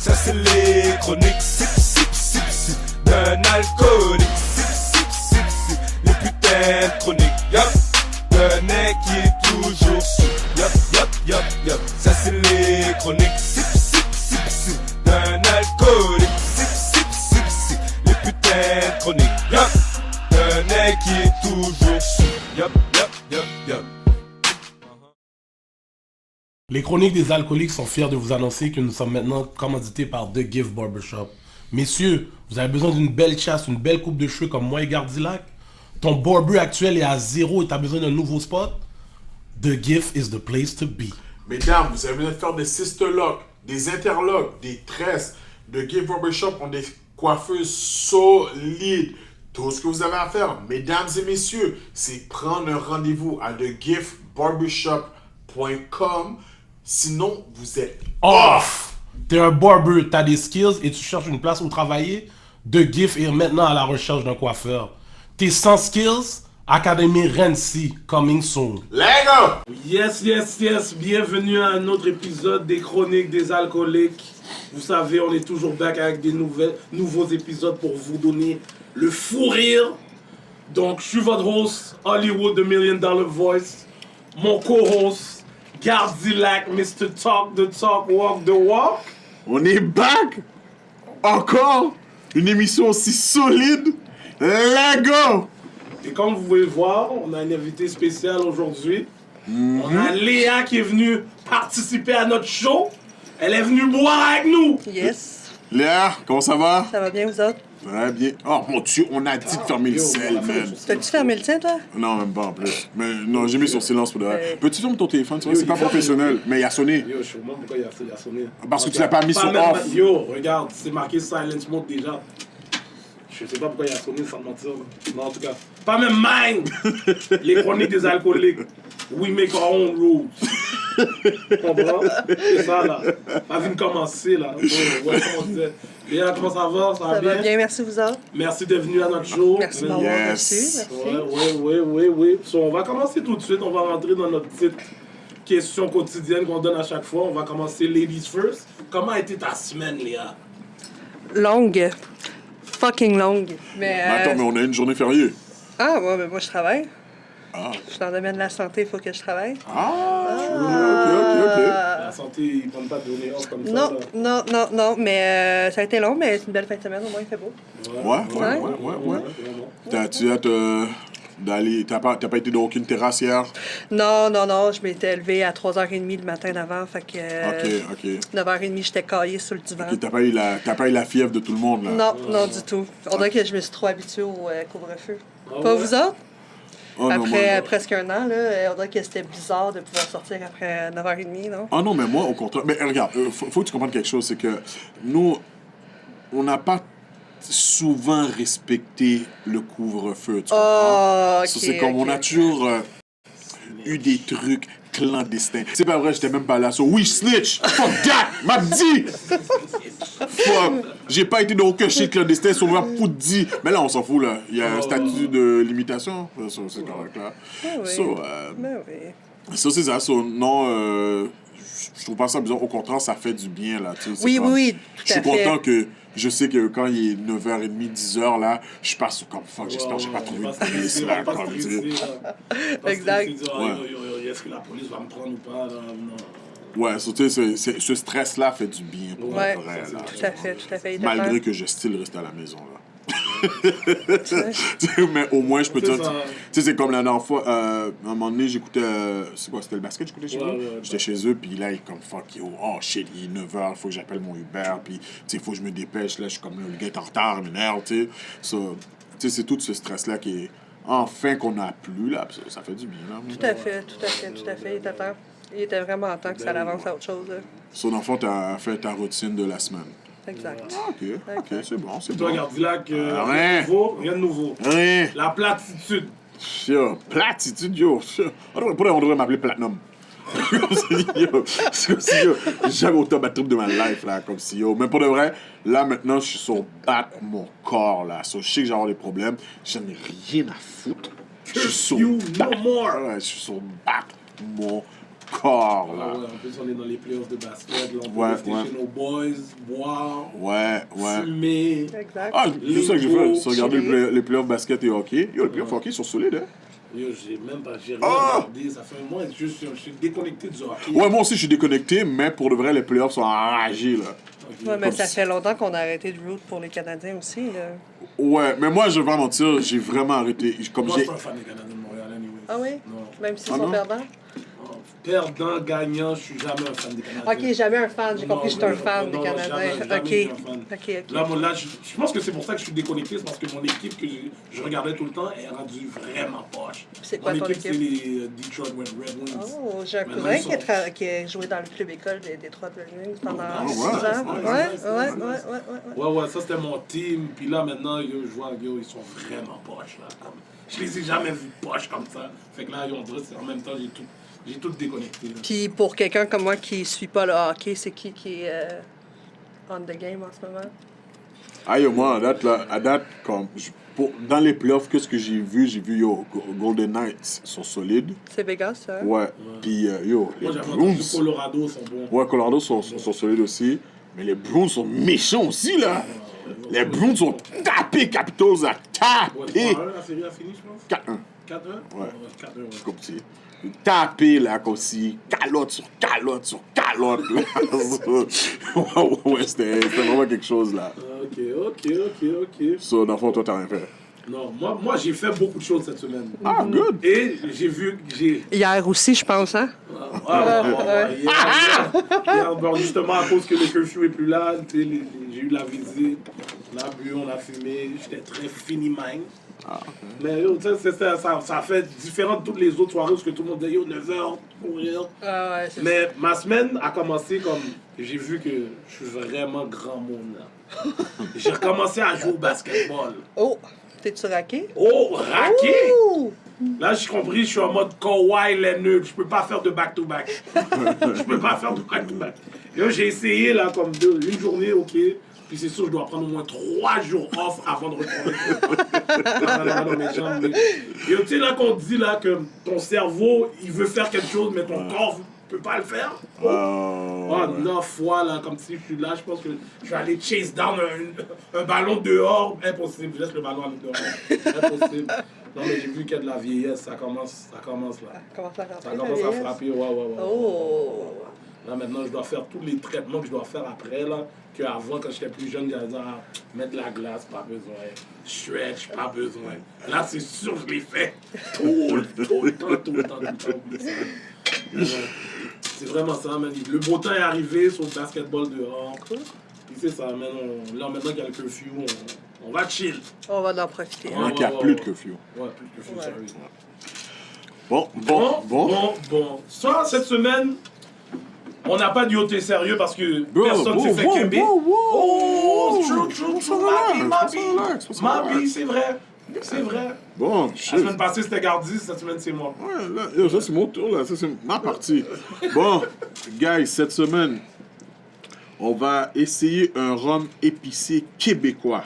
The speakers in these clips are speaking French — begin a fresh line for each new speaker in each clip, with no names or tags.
Ça c'est les chroniques sip sip sip sip d'un alcoolique. Sip sip sip sip les putains de chroniques. Yup, d'un mec qui est toujours sous. Yup yup yup yup. Ça c'est les chroniques sip sip sip sip d'un alcoolique. Sip sip sip sip les putains de chroniques. Yup, d'un mec qui est toujours sous. Yup yup yup yup.
Les chroniques des alcooliques sont fiers de vous annoncer que nous sommes maintenant commandités par The Gift Barbershop. Messieurs, vous avez besoin d'une belle chasse, une belle coupe de cheveux comme moi et Gardilac? Ton barber actuel est à 0 et tu as besoin d'un nouveau spot? The Gift is the place to be.
Mesdames, vous avez besoin de faire des sister locks, des interlocks, des tresses. The Gift Barbershop ont des coiffeuses solides. Tout ce que vous avez à faire, mesdames et messieurs, c'est prendre un rendez-vous à thegiftbarbershop.com. Sinon, vous êtes
Off! T'es un barber, t'as des skills et tu cherches une place où travailler? The Gift est maintenant à la recherche d'un coiffeur. T'es sans skills? Académie Renzi, coming soon.
Lego!
Yes, yes, yes. Bienvenue à un autre épisode des Chroniques des alcooliques. Vous savez, on est toujours back avec des nouveaux épisodes pour vous donner le fou rire. Donc, je suis votre host, Hollywood, The $1 Million Voice. Mon co-host, Gardilac, Mr. Talk the Talk, Walk the Walk.
On est back! Encore! Une émission aussi solide! Lego!
Et comme vous pouvez voir, on a une invitée spéciale aujourd'hui. On a Léa qui est venue participer à notre show. Elle est venue boire avec nous.
Yes.
Léa, comment ça va?
Ça va bien, vous autres?
Très bien. Oh mon Dieu, on a dit de fermer le sel, man.
T'as-tu fermé le tien, toi?
Non, même pas en plus. Mais non, j'ai mis sur silence pour de vrai. Peux-tu fermer ton téléphone? Tu vois, c'est pas professionnel, mais il a sonné.
Yo, je suis au monde, pourquoi il a sonné?
Parce que tu l'as pas mis sur off.
Yo, regarde, c'est marqué silence mode déjà. Je sais pas pourquoi il a sonné sans mentir. Non, en tout cas, pas même mine. Les chroniques des alcooliques. We make our own rules. Comprends? C'est ça, là. Ma vie de commencer, là. Ouais, comment on disait. Léa, comment ça va? Ça va bien?
Ça va bien, merci, vous autres.
Merci d'être venu à notre show.
Merci de m'avoir reçu. Merci.
Ouais. So, on va commencer tout de suite. On va rentrer dans notre petite question quotidienne qu'on donne à chaque fois. On va commencer ladies first. Comment a été ta semaine, Léa?
Longue. Fucking longue. Mais,
Attends, mais on a une journée fériée.
Ah, ouais, mais moi, je travaille.
Ah.
Je suis dans le domaine de la santé, il faut que je travaille.
Ok.
La santé, ils ne prennent pas de journée off comme
Non,
ça. Là.
non, mais ça a été long, mais c'est une belle fin de semaine, au moins, il fait beau.
Ouais. T'as pas été dans aucune terrasse hier?
Non, je m'étais levée à 3h30 le matin d'avant, fait que...
Ok.
9h30, j'étais caillée sur le divan.
Ok, t'as pas eu la fièvre de tout le monde, là?
Non, du tout. On dirait que je me suis trop habituée au couvre-feu. Pas vous autres?
Oh,
Après presque un an, là, on dirait que c'était bizarre de pouvoir sortir après 9h30, non?
Ah non, mais moi, au contraire. Mais regarde, faut que tu comprennes quelque chose, c'est que nous, on n'a pas souvent respecté le couvre-feu, tu comprends?
Ok,
C'est comme, on a toujours eu des trucs clandestins. C'est pas vrai, j'étais même pas là. So, oui, snitch! Fuck that! M'a dit! Fuck! J'ai pas été dans aucun shit clandestin, sauf un pour dire. Mais là, on s'en fout, là. Il y a un statut de limitation. Ça, c'est correct, là.
Ben oui. Ben oui.
Ça, c'est ça. So, non, je trouve pas ça bizarre. Au contraire, ça fait du bien, là. Tu sais,
Oui,
comme,
tout
je suis
à fait.
content que je sais que quand il est 9h30, 10h, là, je passe comme fuck. J'espère que j'ai pas trouvé une police, là. Comme dire.
Exact.
Est-ce que la police va me prendre ou pas? Là? Non.
Ouais, so, tu sais, ce stress-là fait du bien pour
Ouais,
le vrai, là.
tout à fait.
Malgré que je style rester à la maison, là. Mais au moins, je peux te dire. Tu sais, c'est comme la dernière fois, à un moment donné, j'écoutais. C'est quoi, c'était le basket, j'écoutais chez eux? J'étais chez eux, puis là, il est comme fuck, yo, oh shit, il est 9h, faut que j'appelle mon Uber, puis tu sais, il faut que je me dépêche, là, je suis comme, le gars est en retard, il m'énerve, tu sais. So, tu sais, c'est tout ce stress-là qui est. Enfin qu'on a plus, là, puis ça fait du bien, là.
Tout à fait. Il était temps. Il était vraiment temps que ça avance à autre chose. Là.
So, dans le fond, t'as fait ta routine de la semaine.
Exact.
Ok, c'est bon, c'est
Toi,
bon.
Gardilac,
rien.
Rien de nouveau.
Rien.
La platitude.
Yo, platitude, yo. Pourquoi on devrait m'appeler Platinum? Comme si, yo, j'ai jamais autant bad trip de ma life, là, comme si, yo. Mais pour de vrai, là, maintenant, je suis sur back mon corps, là. So, je sais que j'ai avoir des problèmes. J'en ai rien à foutre. Je suis sur
You
back.
no more.
Ouais, je suis sur back mon hardcore, là.
Ouais, en plus, on est dans les playoffs de basket. Là, on peut
Ouais,
rester
ouais.
chez nos boys, boire,
Ouais, ouais.
fumer.
Exact.
Ah, c'est ça que j'ai fait. C'est regarder
chiller.
les playoffs basket et hockey. Yo, les playoffs hockey sont solides, hein.
Yo, j'ai rien
Ah!
regardé. Ça fait un mois, je suis déconnecté du hockey.
Ouais, moi aussi, je suis déconnecté, mais pour de vrai, les playoffs sont enragés, là.
Ok.
Ouais, mais
Comme
ça
si-
fait longtemps qu'on a arrêté de root pour les Canadiens aussi. Là.
Ouais, mais moi, je vais pas mentir, j'ai vraiment arrêté. Comme
Moi, je
j'ai.
suis pas un fan des Canadiens de Montréal, anyway.
Ah oui?
Non.
Même s'ils
Ah
sont
non?
perdants?
Perdant, gagnant, je suis jamais un fan des Canadiens.
Ok, jamais un fan. J'ai
Non,
compris que je suis un
non,
fan
non,
des
non,
Canadiens.
jamais
Ok.
été un fan.
Ok.
Là, je pense que c'est pour ça que je suis déconnecté, c'est parce que mon équipe que je regardais tout le temps est rendue vraiment poche.
C'est quoi
Mon
ton
équipe, c'est
équipe?
les Detroit Red Wings.
Oh, j'ai un
Maintenant,
cousin
ils sont-
qui a joué dans le club école des Detroit Red Wings pendant
Ah,
6
ouais,
ans.
nice,
Ouais,
nice,
ouais,
nice,
ouais,
nice.
ouais.
Ouais, ça c'était mon team. Puis là, maintenant, yo, je vois, yo, ils sont vraiment poches. Là, comme... Je les ai jamais vus poches comme ça. Fait que là, yo, on dirait que en même temps, j'ai tout déconnecté. Là.
Puis pour quelqu'un comme moi qui suit pas le hockey, c'est qui est on the game en ce moment?
Ah, yo, moi, à date, comme. Dans les playoffs, qu'est-ce que j'ai vu, yo, Golden Knights sont solides.
C'est Vegas, ça? Hein?
Ouais. Puis, yo, les
Moi, j'avais entendu
Bruins.
Colorado sont bons.
Ouais, Colorado sont solides aussi. Mais les Bruins sont méchants aussi, là. Les Bruins ont tapé Capitals à
Ouais,
taper.
3-1, la série a fini, je pense.
4-1.
4-1?
Ouais.
4-1, ouais.
Comme si. Taper, là, comme si. Calotte sur calotte sur calotte, là. Ouais, c'était vraiment quelque chose, là.
Ok.
So, dans le fond, toi, t'as rien fait.
Non, moi j'ai fait beaucoup de choses cette semaine.
Ah, good.
Et j'ai
Hier aussi, je pense, hein?
Hier, bon, justement, à cause que le curfew est plus là, tu sais, j'ai eu la visite, on a bu, on a fumé, j'étais très fini mind. Mais yo, tu sais, ça fait différent de toutes les autres soirées où que tout le monde dit yo, 9h, courir.
Ah ouais, c'est
Mais ma semaine a commencé comme. J'ai vu que je suis vraiment grand monde là. J'ai recommencé à jouer au basketball.
Oh, t'es-tu raqué?
Oh, raqué!
Ouh!
Là, j'ai compris, je suis en mode Kawhi Leonard. Je peux pas faire de back-to-back. Je peux pas faire de back-to-back. Là, j'ai essayé, là, comme une journée, ok. Puis c'est sûr, je dois prendre au moins 3 jours off avant de retourner. Non, mes jambes. Et tu sais, là, qu'on dit, là, que ton cerveau, il veut faire quelque chose, mais ton corps ne peut pas le faire. Oh, 9 fois, là, comme si je suis là, je pense que je vais aller chase down un ballon dehors. Impossible, je laisse le ballon aller dehors. Impossible. Non, mais j'ai vu qu'il y a de la vieillesse, ça commence là.
Comment ça
Ça commence à frapper, ouais.
Oh!
Là, maintenant, je dois faire tous les traitements que je dois faire après, là. Qu'avant, quand j'étais plus jeune, j'allais dire, mettre de la glace, pas besoin. Stretch, pas besoin. Là, c'est sûr, je l'ai fait. Tout le temps. C'est vraiment ça, man. Le beau temps est arrivé sur le basketball dehors. Puis c'est ça, man. Là, maintenant qu'il y a le curfew, on va chill.
On va en profiter.
Il n'y a plus de curfew.
Ouais, plus de curfew, sérieux.
Bon.
Ça, cette semaine, on n'a pas du OT sérieux parce que personne s'est fait québer. Oh, true. Mabi, c'est vrai.
Bon,
La semaine passée, c'était Gardi, cette semaine, c'est moi.
Ouais, là, yo, ça c'est mon tour, là. Ça c'est ma partie. Bon, guys, cette semaine, on va essayer un rhum épicé québécois.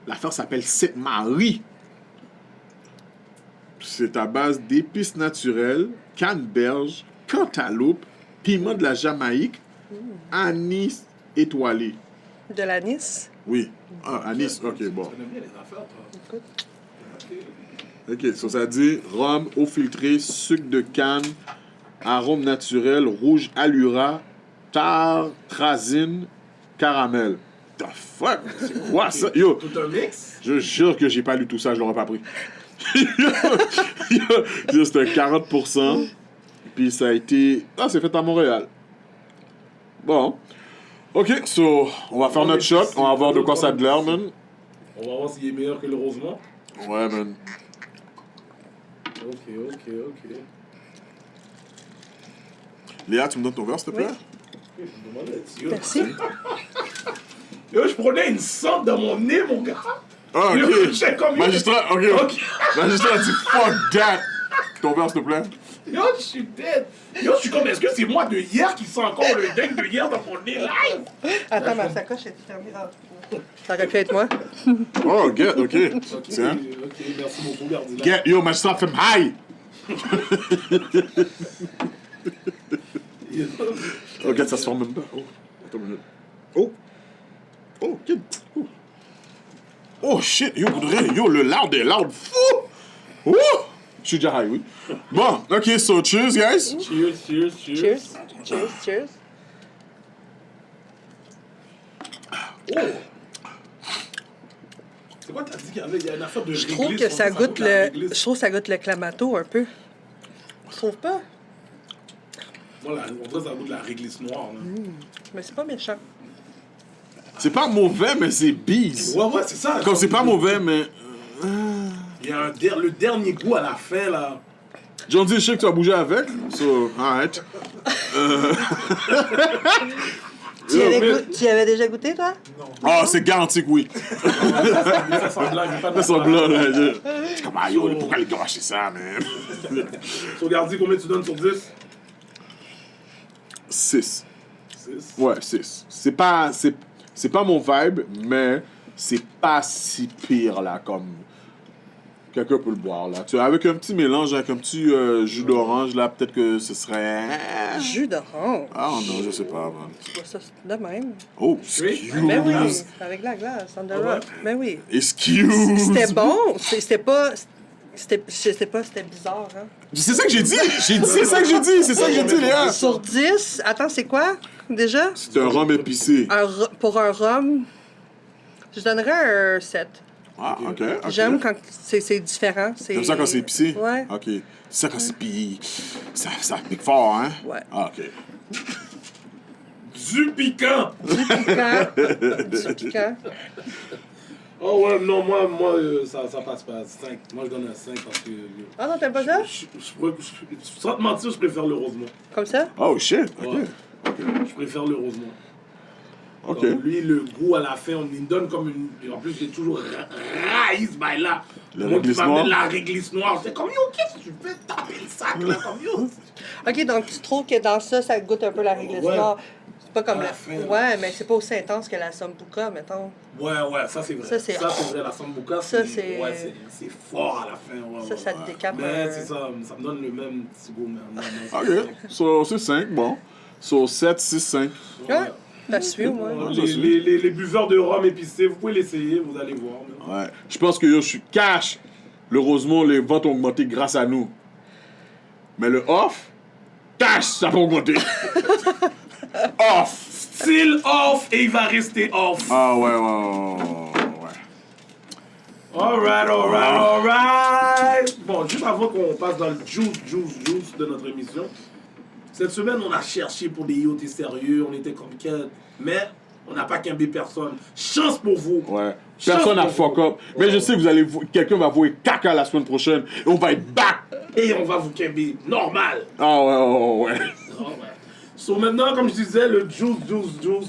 L'affaire s'appelle Sainte-Marie. C'est à base d'épices naturelles, canneberge, cantaloupe, piment de la Jamaïque, anis étoilé.
De l'anis?
Oui. Ah, anis, ok, bon.
Tu connais bien les affaires, toi.
Ok, ça dit rhum, eau filtrée, sucre de canne, arôme naturel, rouge allura, tartrazine, caramel. The fuck? C'est quoi ça? Yo,
Tout un mix.
je jure que j'ai pas lu tout ça, je l'aurais pas pris. Yo, c'était 40%. Puis ça a été... Ah, c'est fait à Montréal. Bon. Ok, so, on va faire notre shot. On va voir de quoi ça a de l'air, man.
On va voir s'il est meilleur que le Rosemont.
Ouais, man.
Ok.
Léa, tu me donnes ton verre, s'il te plaît?
Merci.
Yo, je prenais une sonde dans mon nez, mon gars.
Ah,
Yo,
ok.
j'étais comme...
Magistrat, ok.
Ok.
Magistrat dit fuck that. Ton verre, s'il te plaît.
Yo, je suis dead. Yo, je suis comme, est-ce que c'est moi de hier qui sent encore le dingue de hier dans mon nez live?
Attends, ma sacoche est terminée. Ça aurait pu être moi.
Oh, get, ok. Tiens.
Ok, merci beaucoup, Gardila.
Get, yo, magistrat, fais-moi high. Regarde, ça se forme même pas. Oh, attends une minute. Oh! Oh, kid! Oh, oh shit! Yo, Audrey, yo, le loud est loud fou! Oh! Je suis déjà high, oui. Bon, ok, so cheers, guys!
Cheers, cheers, cheers.
Cheers. Cheers, cheers.
Oh! C'est quoi t'as dit qu'il y a une affaire de réglisse?
Je trouve que ça goûte
la
le.
réglisse.
Je trouve que ça goûte le clamato un peu. Tu trouves pas?
Moi, on dirait que ça goûte la réglisse noire. Là.
Mais c'est pas méchant.
C'est pas mauvais, mais c'est bise.
Ouais, c'est ça.
Comme c'est pas mauvais, mais.
Il y a le dernier goût à la fin, là.
John dit, je sais que tu vas bouger avec. So, alright.
Tu y avais déjà goûté, toi?
Ah, c'est garanti que oui.
Ça sent blanc, j'ai pas de
Ça sent blanc, là. C'est comme, ah, yo, pourquoi les gars achètent ça, man?
Regarde, combien tu donnes sur 10?
6.
6.
Ouais, 6. C'est pas mon vibe, mais c'est pas si pire, là, comme... Quelqu'un peut le boire, là. Tu vois, avec un petit mélange, avec un petit jus d'orange, là, peut-être que ce serait...
Jus d'orange.
Ah non, je sais pas, man.
Tu vois ça de même.
Oh, excuse.
Ben oui, avec la glace, on the rock. Ben oui.
Excuse.
C'était bon. C'était pas... C'était bizarre, hein?
C'est ça que j'ai dit. C'est ça que j'ai dit, Léa.
Sur 10, attends, c'est quoi, déjà?
C'est un rhum épicé.
Pour un rhum, je donnerais un 7.
Ah, ok.
J'aime quand c'est différent.
T'aimes ça quand c'est épicé?
Ouais.
Ok. C'est ça quand c'est piqué. Ça pique fort, hein?
Ouais.
Ah, ok.
Du piquant!
Du piquant.
Oh ouais, non, moi ça passe pas. 5. Moi, je donne un 5 parce que...
Ah non, t'aimes pas ça?
Sans te mentir, je préfère le rosemont.
Comme ça?
Oh, shit. Ok.
Ouais. Je préfère le rosemont.
Ok.
Comme lui, le goût à la fin, on me donne comme une... En plus, j'ai toujours raïs, by là.
La
Moi qui
réglisse
m'amène
noire.
la réglisse noire. C'est comme, yo, qu'est-ce que tu fais taper le sac, là, comme, yo.
OK, donc tu trouves que dans ça goûte un peu la réglisse
Ouais.
noire. C'est pas comme
À la
la...
fin, là.
Ouais, mais c'est pas aussi intense que la Sambuca, mettons.
Ouais, ça c'est vrai.
Ça, c'est-
vrai, la sambuca,
Ça, c'est-
Ouais, c'est fort à la fin. Ouais,
Ça te décape.
Mais c'est ça me donne le même petit goût, mais non,
Ok. So, c'est 5, bon. So, 7, 6, 5.
Ouais, t'as suivi au moins.
Les buveurs de rhum épicé, vous pouvez l'essayer, vous allez voir. Mais...
Ouais. Je pense que yo, je suis cash. Le Rosemont, les ventes ont augmenté grâce à nous. Mais le off, cash, ça va augmenter. Off.
Still off et il va rester off.
Ah, ouais.
Alright. Bon, juste avant qu'on passe dans le juice de notre émission, cette semaine, on a cherché pour des yachts sérieux, on était comme quête, mais on n'a pas quimbé personne. Chance pour vous.
Ouais. Personne n'a fuck up. Mais je sais que quelqu'un va vouer caca la semaine prochaine et on va être back.
Et on va vous quimber normal.
Ah, ouais.
Alright. So maintenant, comme je disais, le juice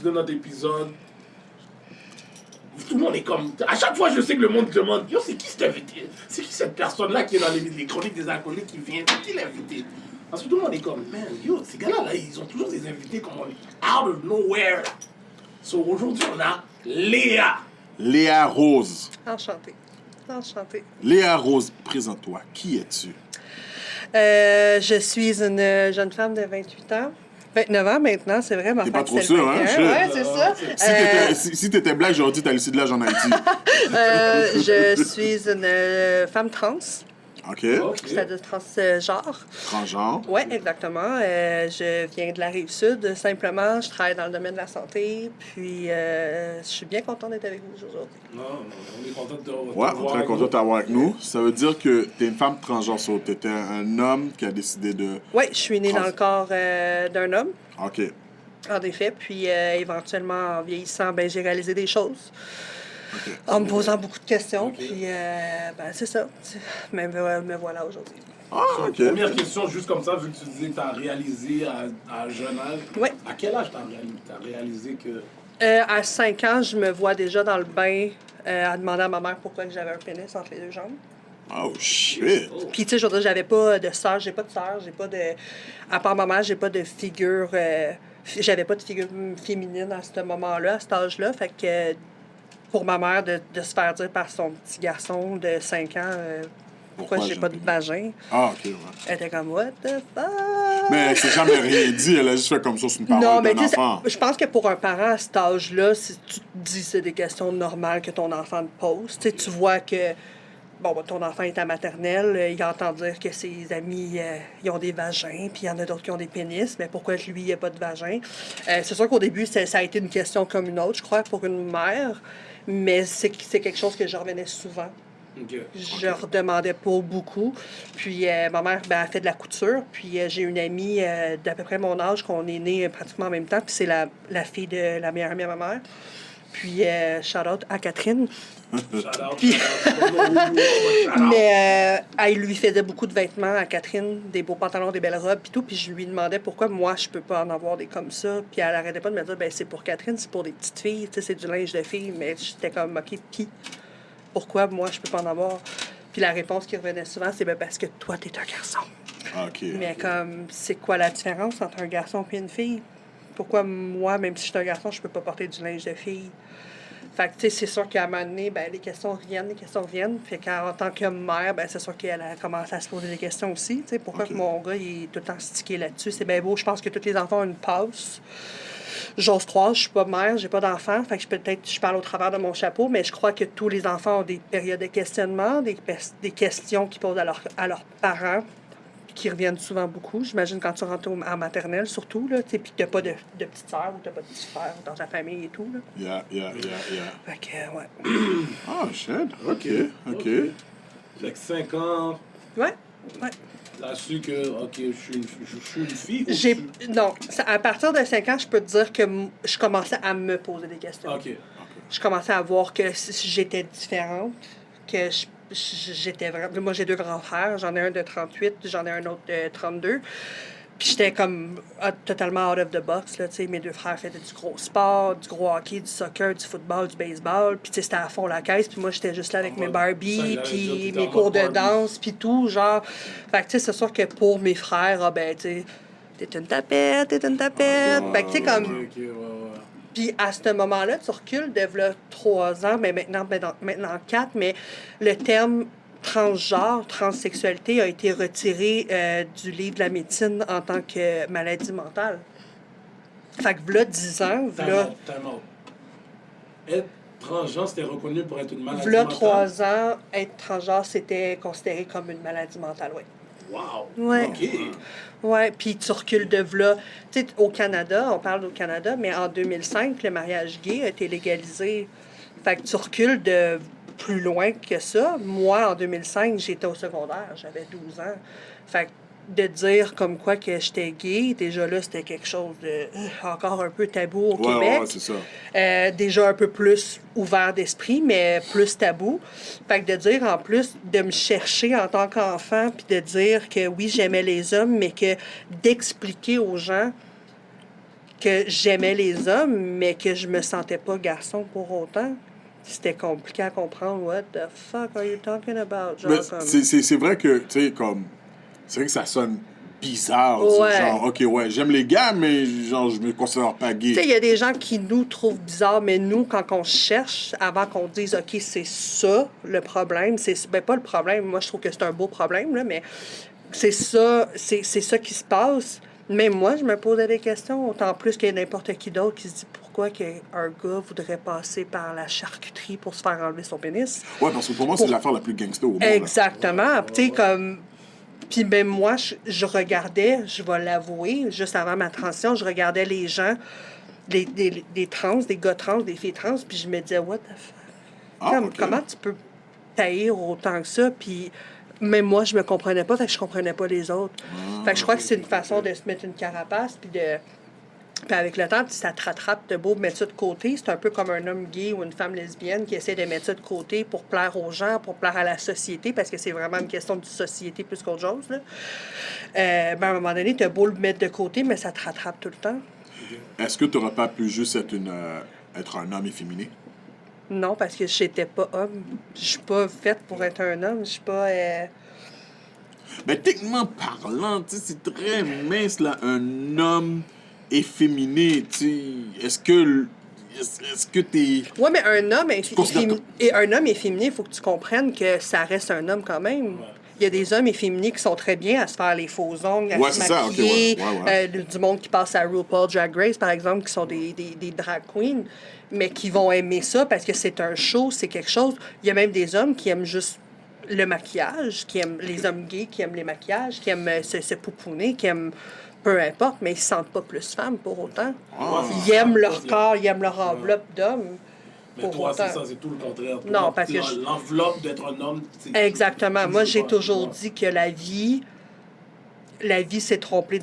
de notre épisode. Tout le monde est comme... À chaque fois, je sais que le monde demande, yo, c'est qui cet invité? C'est qui cette personne-là qui est dans les chroniques des alcooliques qui vient? C'est qui l'invité? Parce que tout le monde est comme, man, yo, ces gars-là, là, ils ont toujours des invités comme out of nowhere. So aujourd'hui, on a Léa.
Léa Rose.
Enchantée.
Léa Rose, présente-toi. Qui es-tu?
Je suis une jeune femme de 28 ans. 29 ans maintenant, c'est vrai, ma
T'es
fête,
pas trop
c'est
sûr,
le
hein?
21.
Shit.
Ouais, c'est ça.
Si t'étais black, j'aurais dit t'as laissé de l'âge en Haïti.
Je suis une femme trans,
OK.
c'est-à-dire transgenre.
Transgenre.
Oui, exactement. Je viens de la Rive-Sud. Simplement, je travaille dans le domaine de la santé. Puis, je suis bien contente d'être avec vous aujourd'hui.
Non, on est content de te
Ouais, on est très content de t'avoir avec nous. Ça veut dire que t'es une femme transgenre, so t'étais un homme qui a décidé de...
Oui, je suis née dans le corps d'un homme,
OK.
en effet. Puis, éventuellement, en vieillissant, ben, j'ai réalisé des choses. En me posant beaucoup de questions. Puis, ben, c'est ça. Mais me voilà aujourd'hui.
Ah, OK.
Première question, juste comme ça, vu que tu disais que tu as réalisé à un jeune âge.
Oui.
À quel âge tu as réalisé que...
À 5 ans, je me vois déjà dans le bain à demander à ma mère pourquoi que j'avais un pénis entre les deux jambes.
Oh, shit.
Puis, tu sais, je veux dire, j'avais pas de sœur, j'ai pas de... À part ma mère, j'ai pas de figure... j'avais pas de figure féminine à ce moment-là, à cet âge-là. Fait que pour ma mère, de se faire dire par son petit garçon de 5 ans, pourquoi j'ai pas de vagin.
Ah, OK, ouais.
Elle était comme, what the fuck?
Mais elle s'est jamais rien dit, elle a juste fait comme ça sur une parole
Non, mais
d'un
tu sais,
enfant.
je pense que pour un parent à cet âge-là, si tu te dis que c'est des questions normales que ton enfant te pose, tu sais, tu vois que bon, ton enfant est à maternelle, il entend dire que ses amis ils ont des vagins, puis il y en a d'autres qui ont des pénis, mais pourquoi lui, il n'a pas de vagin? C'est sûr qu'au début, ça a été une question comme une autre, je crois, pour une mère, mais c'est quelque chose que je revenais souvent.
Okay.
Je redemandais pas beaucoup. Puis ma mère, elle fait de la couture. Puis j'ai une amie d'à peu près mon âge, qu'on est nés pratiquement en même temps. Puis c'est la fille de la meilleure amie à ma mère. Puis shout-out à Catherine. Puis, mais elle lui faisait beaucoup de vêtements à Catherine, des beaux pantalons, des belles robes, puis tout. Puis je lui demandais pourquoi moi, je peux pas en avoir des comme ça. Puis elle arrêtait pas de me dire, ben c'est pour Catherine, c'est pour des petites filles, tu sais, c'est du linge de filles. Mais j'étais comme, OK, qui? Pourquoi moi, je peux pas en avoir? Puis la réponse qui revenait souvent, c'est ben, parce que toi, t'es un garçon.
Okay.
Mais comme, c'est quoi la différence entre un garçon et une fille? Pourquoi moi, même si je suis un garçon, je peux pas porter du linge de fille? Fait que, tu sais, c'est sûr qu'à un moment donné, ben, les questions reviennent. Fait qu'en tant que mère, ben, c'est sûr qu'elle a commencé à se poser des questions aussi. Tu sais, pourquoi que mon gars, il est tout le temps stické là-dessus? C'est bien beau. Je pense que tous les enfants ont une passe. J'ose croire, je suis pas mère, j'ai pas d'enfants, fait que je parle au travers de mon chapeau, mais je crois que tous les enfants ont des périodes de questionnement, des questions qu'ils posent à leurs parents, qui reviennent souvent beaucoup. J'imagine quand tu rentres en maternelle, surtout, là, puis que t'as pas de petite sœur ou t'as pas de petit frère dans ta famille et tout, là.
Yeah.
Fait que, ouais.
Ah, shit. OK.
Fait que 5 ans,
Ouais.
t'as su que, OK, je suis une fille.
Non, à partir de 5 ans, je peux te dire que je commençais à me poser des questions.
OK.
Je commençais à voir que j'étais différente, que j'étais vraiment... Moi, j'ai 2 grands frères. J'en ai un de 38, j'en ai un autre de 32. Puis j'étais comme totalement out of the box, là, tu sais. Mes 2 frères faisaient du gros sport, du gros hockey, du soccer, du football, du baseball. Puis, tu sais, c'était à fond la caisse. Puis moi, j'étais juste là avec mes Barbies, puis mes cours de danse, puis tout, genre... Fait que, tu sais, c'est sûr que pour mes frères, ben, tu sais, t'es une tapette. Fait que, tu sais, comme...
OK, ouais.
Puis à ce moment-là, tu recules de là, 3 ans, mais maintenant 4, mais le terme transgenre, transsexualité a été retiré du livre de la médecine en tant que maladie mentale. Fait que v'là 10 ans, v'là...
Être transgenre, c'était reconnu pour être une maladie
v'là
mentale?
3 ans, être transgenre, c'était considéré comme une maladie mentale, oui.
Wow!
Ouais.
OK.
Ouais, puis tu recules de là. Tu sais, au Canada, on parle au Canada, mais en 2005, le mariage gay a été légalisé. Fait que tu recules de plus loin que ça. Moi, en 2005, j'étais au secondaire, j'avais 12 ans. Fait que de dire comme quoi que j'étais gay, déjà là, c'était quelque chose de encore un peu tabou au Québec.
Ouais, c'est ça.
Déjà un peu plus ouvert d'esprit, mais plus tabou. Fait que de dire, en plus, de me chercher en tant qu'enfant, puis de dire que oui, j'aimais les hommes, mais que d'expliquer aux gens que j'aimais les hommes, mais que je me sentais pas garçon pour autant. C'était compliqué à comprendre. What the fuck are you talking about? Genre,
c'est vrai que, tu sais, comme... C'est vrai que ça sonne bizarre. Ouais. Genre, OK, ouais, j'aime les gars, mais genre, je me considère pas gay.
Tu sais, il y a des gens qui nous trouvent bizarres, mais nous, quand on cherche, avant qu'on dise, OK, c'est ça le problème, c'est ben, pas le problème, moi, je trouve que c'est un beau problème, là, mais c'est ça qui se passe. Même moi, je me posais des questions, autant plus que n'importe qui d'autre qui se dit pourquoi qu'un gars voudrait passer par la charcuterie pour se faire enlever son pénis.
Ouais, parce que pour moi, c'est l'affaire la plus gangster au monde.
Exactement. Tu sais, comme... Puis même moi, je regardais, je vais l'avouer, juste avant ma transition, je regardais les gens, des trans, des gars trans, des filles trans, puis je me disais, what the fuck? Comment tu peux taillir autant que ça? Puis même moi, je me comprenais pas, fait que je comprenais pas les autres. Fait que je crois que c'est une façon de se mettre une carapace, puis avec le temps, ça te rattrape, t'as beau mettre ça de côté. C'est un peu comme un homme gay ou une femme lesbienne qui essaie de mettre ça de côté pour plaire aux gens, pour plaire à la société, parce que c'est vraiment une question de société plus qu'autre chose. Là. Ben, à un moment donné, t'as beau le mettre de côté, mais ça te rattrape tout le temps.
Est-ce que tu n'aurais pas pu juste être un homme efféminé?
Non, parce que j'étais pas homme. Je suis pas faite pour être un homme. Je suis pas...
Mais techniquement parlant, tu sais, c'est très mince, là, un homme... efféminé, tu sais, est-ce que t'es...
Ouais, mais un homme efféminé, il faut que tu comprennes que ça reste un homme quand même. il y a des hommes efféminés qui sont très bien à se faire les faux ongles, à
Ouais,
se
c'est ça, ok,
maquiller.
ouais.
Du monde qui passe à RuPaul Drag Race, par exemple, qui sont des drag queens, mais qui vont aimer ça parce que c'est un show, c'est quelque chose. Il y a même des hommes qui aiment juste le maquillage, qui aiment les hommes gays, qui aiment les maquillages, qui aiment se pouponner, qui aiment peu importe, mais ils ne se sentent pas plus femmes pour autant. Ils aiment leur corps, ils aiment leur enveloppe d'homme.
Mais toi, c'est ça, c'est tout le contraire. Toi,
Non, parce que
l'enveloppe d'être un homme, c'est...
Exactement. Moi, j'ai toujours dit que la vie, c'est trompée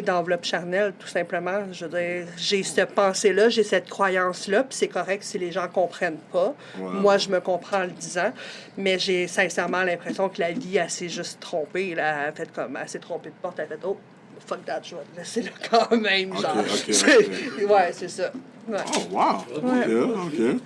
d'enveloppe charnelle, tout simplement. Je veux dire, j'ai cette pensée-là, j'ai cette croyance-là, puis c'est correct si les gens ne comprennent pas.
Ouais.
Moi, je me comprends en le disant, mais j'ai sincèrement l'impression que la vie, elle s'est juste trompée. Là. Elle s'est trompée de porte, elle a fait « Oh, fuck that, je vais te laisser là quand même. » genre. Ouais, c'est ça. Ouais.
Oh, wow!
Ouais.
OK.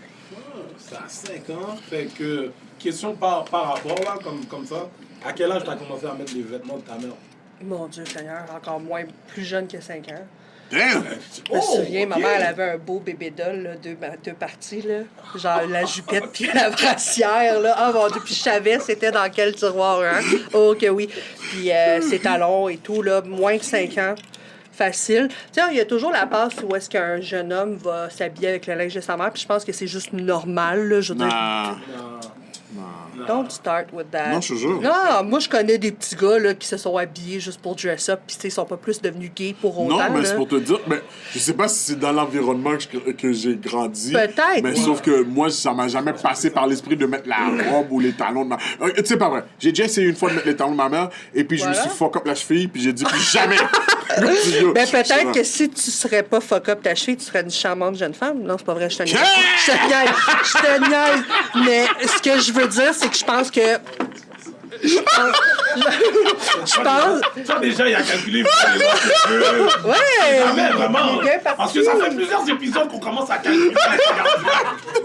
C'est à 5 ans. Fait que, question par rapport, là, comme ça, à quel âge tu as commencé à mettre les vêtements de ta mère?
Mon Dieu Seigneur, encore moins, plus jeune que 5 ans.
Damn!
Je me souviens, ma mère, elle avait un beau bébé doll, là, deux parties, là. Genre la jupette puis la brassière, là. Ah, mon Dieu, puis je savais c'était dans quel tiroir, hein. Oh, que oui. Puis ses talons et tout, là, moins que 5 ans. Facile. Tu sais, il y a toujours la passe où est-ce qu'un jeune homme va s'habiller avec le linge de sa mère, puis je pense que c'est juste normal, là. Je veux dire, don't start with that.
Non, je te jure.
Non, moi, je connais des petits gars là, qui se sont habillés juste pour dress up, puis ils sont pas plus devenus gays pour autant.
Non, mais
là.
c'est pour te dire, mais je sais pas si c'est dans l'environnement que j'ai grandi.
Peut-être.
Mais sauf que moi, ça m'a jamais passé par l'esprit de mettre la robe ou les talons de ma... Tu sais, pas vrai. J'ai déjà essayé une fois de mettre les talons de ma mère, et puis je me suis fuck up la cheville, puis j'ai dit plus jamais.
Ben, peut-être que si tu serais pas fuck up ta cheville, tu serais une charmante jeune femme. Non, c'est pas vrai, je te niaise. Je te niaise. Mais ce que je veux dire, c'est que je pense que... Je pense...
Ça, déjà, il a calculé.
Ouais!
Jamais, vraiment.
Ok,
Parce que ça fait plusieurs épisodes qu'on commence à calculer.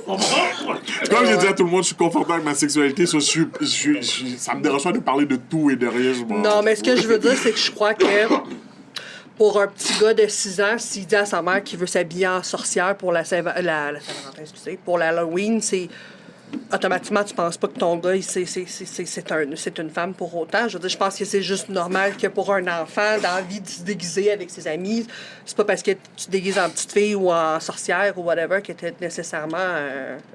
Comme j'ai dit à tout le monde, je suis confortable avec ma sexualité, ça me dérange pas de parler de tout et de rien.
Non, mais ce que je veux dire, c'est que je crois que pour un petit gars de 6 ans, s'il dit à sa mère qu'il veut s'habiller en sorcière pour la Saint-Valentin, pour l'Halloween, c'est... Automatiquement, tu penses pas que ton gars, c'est une femme pour autant. Je veux dire, je pense que c'est juste normal que pour un enfant, d'envie de se déguiser avec ses amis, c'est pas parce que tu te déguises en petite fille ou en sorcière ou whatever que tu es nécessairement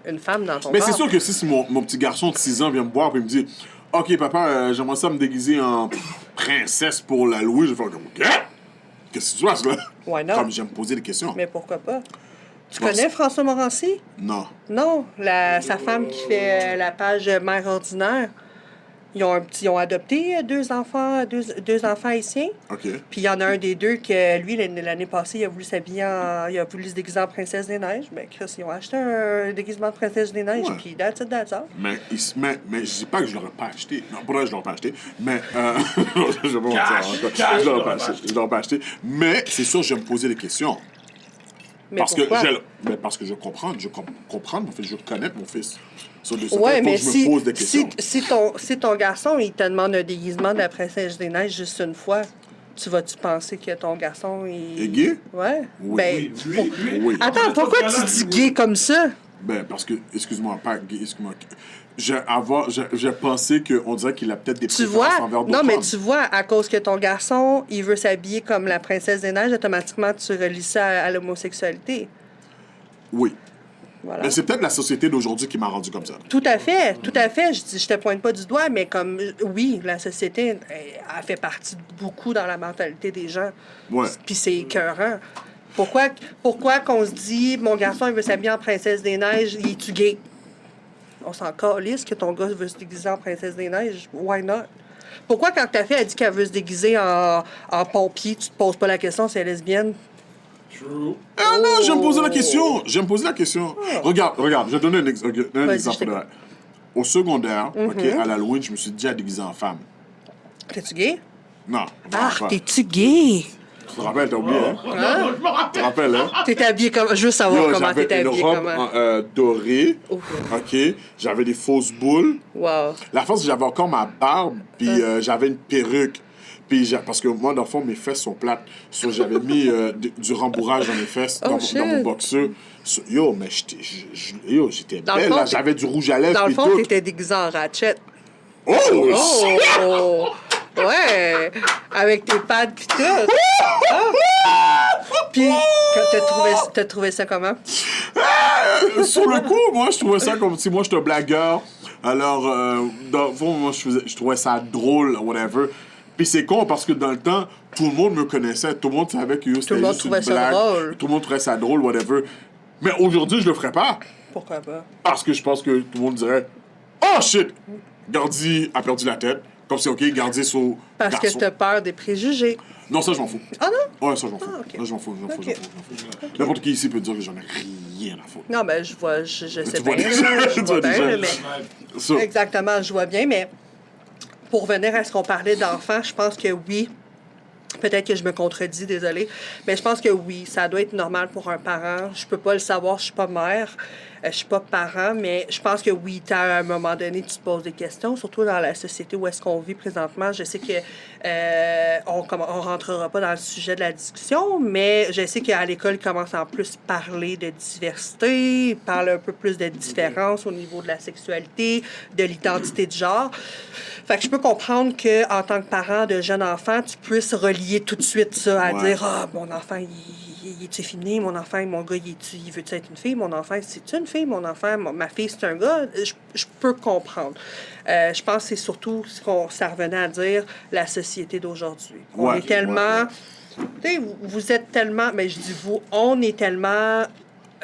une femme dans ton corps.
Mais c'est sûr que si mon petit garçon de 6 ans vient me voir et me dit « OK, papa, j'aimerais ça me déguiser en princesse pour la louer. » Je vais faire comme « OK? Qu'est-ce que tu passes là? »
Why not?
Comme j'aime poser des questions.
Mais pourquoi pas? Tu connais François Morancy?
Non.
Non, sa femme qui fait la page Mère ordinaire. Ils ont adopté deux enfants haïtiens.
OK.
Puis il y en a un des deux que, lui, l'année passée, il a voulu s'habiller il a voulu se déguiser en Princesse des Neiges. Mais Chris, ils ont acheté un déguisement de Princesse des Neiges, puis that's it.
Mais je dis pas que je l'aurais pas acheté. Non, pour vrai, je l'aurais pas acheté. Mais, je vais pas mentir. Je l'aurais pas acheté. Mais c'est sûr, je vais me poser des questions.
Mais pourquoi?
Parce que je comprends. En fait, je connais mon fils.
Ouais, mais
je me pose des questions.
si ton garçon, il te demande un déguisement de la Princesse des Neiges juste une fois, vas-tu penser que ton garçon
est gay?
Ouais.
Oui.
Ben,
Oui.
Attends, pourquoi tu dis gay comme ça?
Ben, parce que, excuse-moi, pas gay, excuse-moi. J'ai pensé qu'on dirait qu'il a peut-être des préférences envers d'autres
Non, mais
hommes.
tu vois, à cause que ton garçon, il veut s'habiller comme la Princesse des Neiges, automatiquement, tu relis ça à l'homosexualité.
Oui.
Voilà.
Mais c'est peut-être la société d'aujourd'hui qui m'a rendu comme ça.
Tout à fait. Je te pointe pas du doigt, mais comme, oui, la société, elle fait partie de beaucoup dans la mentalité des gens.
Ouais.
Puis c'est écœurant. Pourquoi qu'on se dit, mon garçon, il veut s'habiller en Princesse des Neiges, il est-tu gay? On s'en calisse que ton gars veut se déguiser en Princesse des Neiges. Why not? Pourquoi, quand ta fille a dit qu'elle veut se déguiser en pompier, tu te poses pas la question si elle est lesbienne?
True.
Ah non, je vais me poser la question. Regarde, je vais donner un exemple. De... Au secondaire, OK, à l'Halloween, je me suis déjà déguisé en femme.
T'es-tu gay?
Non.
T'es-tu gay?
Tu te rappelles, t'as oublié, hein?
Non, je me rappelle.
Tu te rappelles, hein?
T'es habillé comme... Je veux savoir comment t'es habillé.
J'avais une robe dorée, OK? J'avais des fausses boules.
Wow.
La force, j'avais encore ma barbe, puis j'avais une perruque. Puis parce que moi, dans le fond, mes fesses sont plates. So, j'avais mis du rembourrage dans mes fesses, dans mon boxeur. So, j'étais belle, là. J'avais du rouge à lèvres.
Dans le
puis
fond,
tout.
t'étais déguisé en Ratchet. Oh! Ouais! Avec tes pads pis tout. Ah. Puis, t'as trouvé ça comment?
Sur le coup, moi, je trouvais ça comme si moi, j'étais un blagueur. Alors, dans le fond, moi, je trouvais ça drôle, whatever. Puis c'est con parce que dans le temps, tout le monde me connaissait. Tout le monde savait que c'était juste une blague. Tout le monde trouvait ça drôle, whatever. Mais aujourd'hui, je le ferais pas.
Pourquoi pas?
Parce que je pense que tout le monde dirait « Oh, shit! Gardi a perdu la tête. » Comme c'est OK, Gardi sur
Parce
garçon.
que t'as peur des préjugés.
Non, ça, je m'en fous.
Ah non?
Ouais, ça, je m'en fous.
Ah, ok.
Ça, je m'en fous,
Ok.
N'importe qui ici peut dire que j'en ai rien à foutre.
Non, ben, je sais
Tu
bien.
vois déjà.
Je
Tu
vois
vois
bien,
déjà.
mais...
Ça.
Exactement, je vois bien, mais pour revenir à ce qu'on parlait d'enfants, je pense que oui. Peut-être que je me contredis, désolée. Mais je pense que oui, ça doit être normal pour un parent. Je peux pas le savoir, je suis pas mère, je suis pas parent, mais je pense que oui, à un moment donné, tu te poses des questions, surtout dans la société où est-ce qu'on vit présentement. Je sais que on rentrera pas dans le sujet de la discussion, mais je sais qu'à l'école, ils commencent à en plus parler de diversité, ils parlent un peu plus de différence au niveau de la sexualité, de l'identité de genre. Fait que je peux comprendre qu'en tant que parent de jeune enfant, tu puisses relier tout de suite ça à dire « Ah, mon enfant, il est-tu féminin? Mon enfant, mon gars, il veut-tu être une fille? Mon enfant, c'est-tu une fille? Mon enfant, ma fille, c'est un gars? » Je peux comprendre. Je pense que c'est surtout ce ça revenait à dire la société d'aujourd'hui. On est tellement... Tu sais, vous êtes tellement... Mais je dis vous, on est tellement...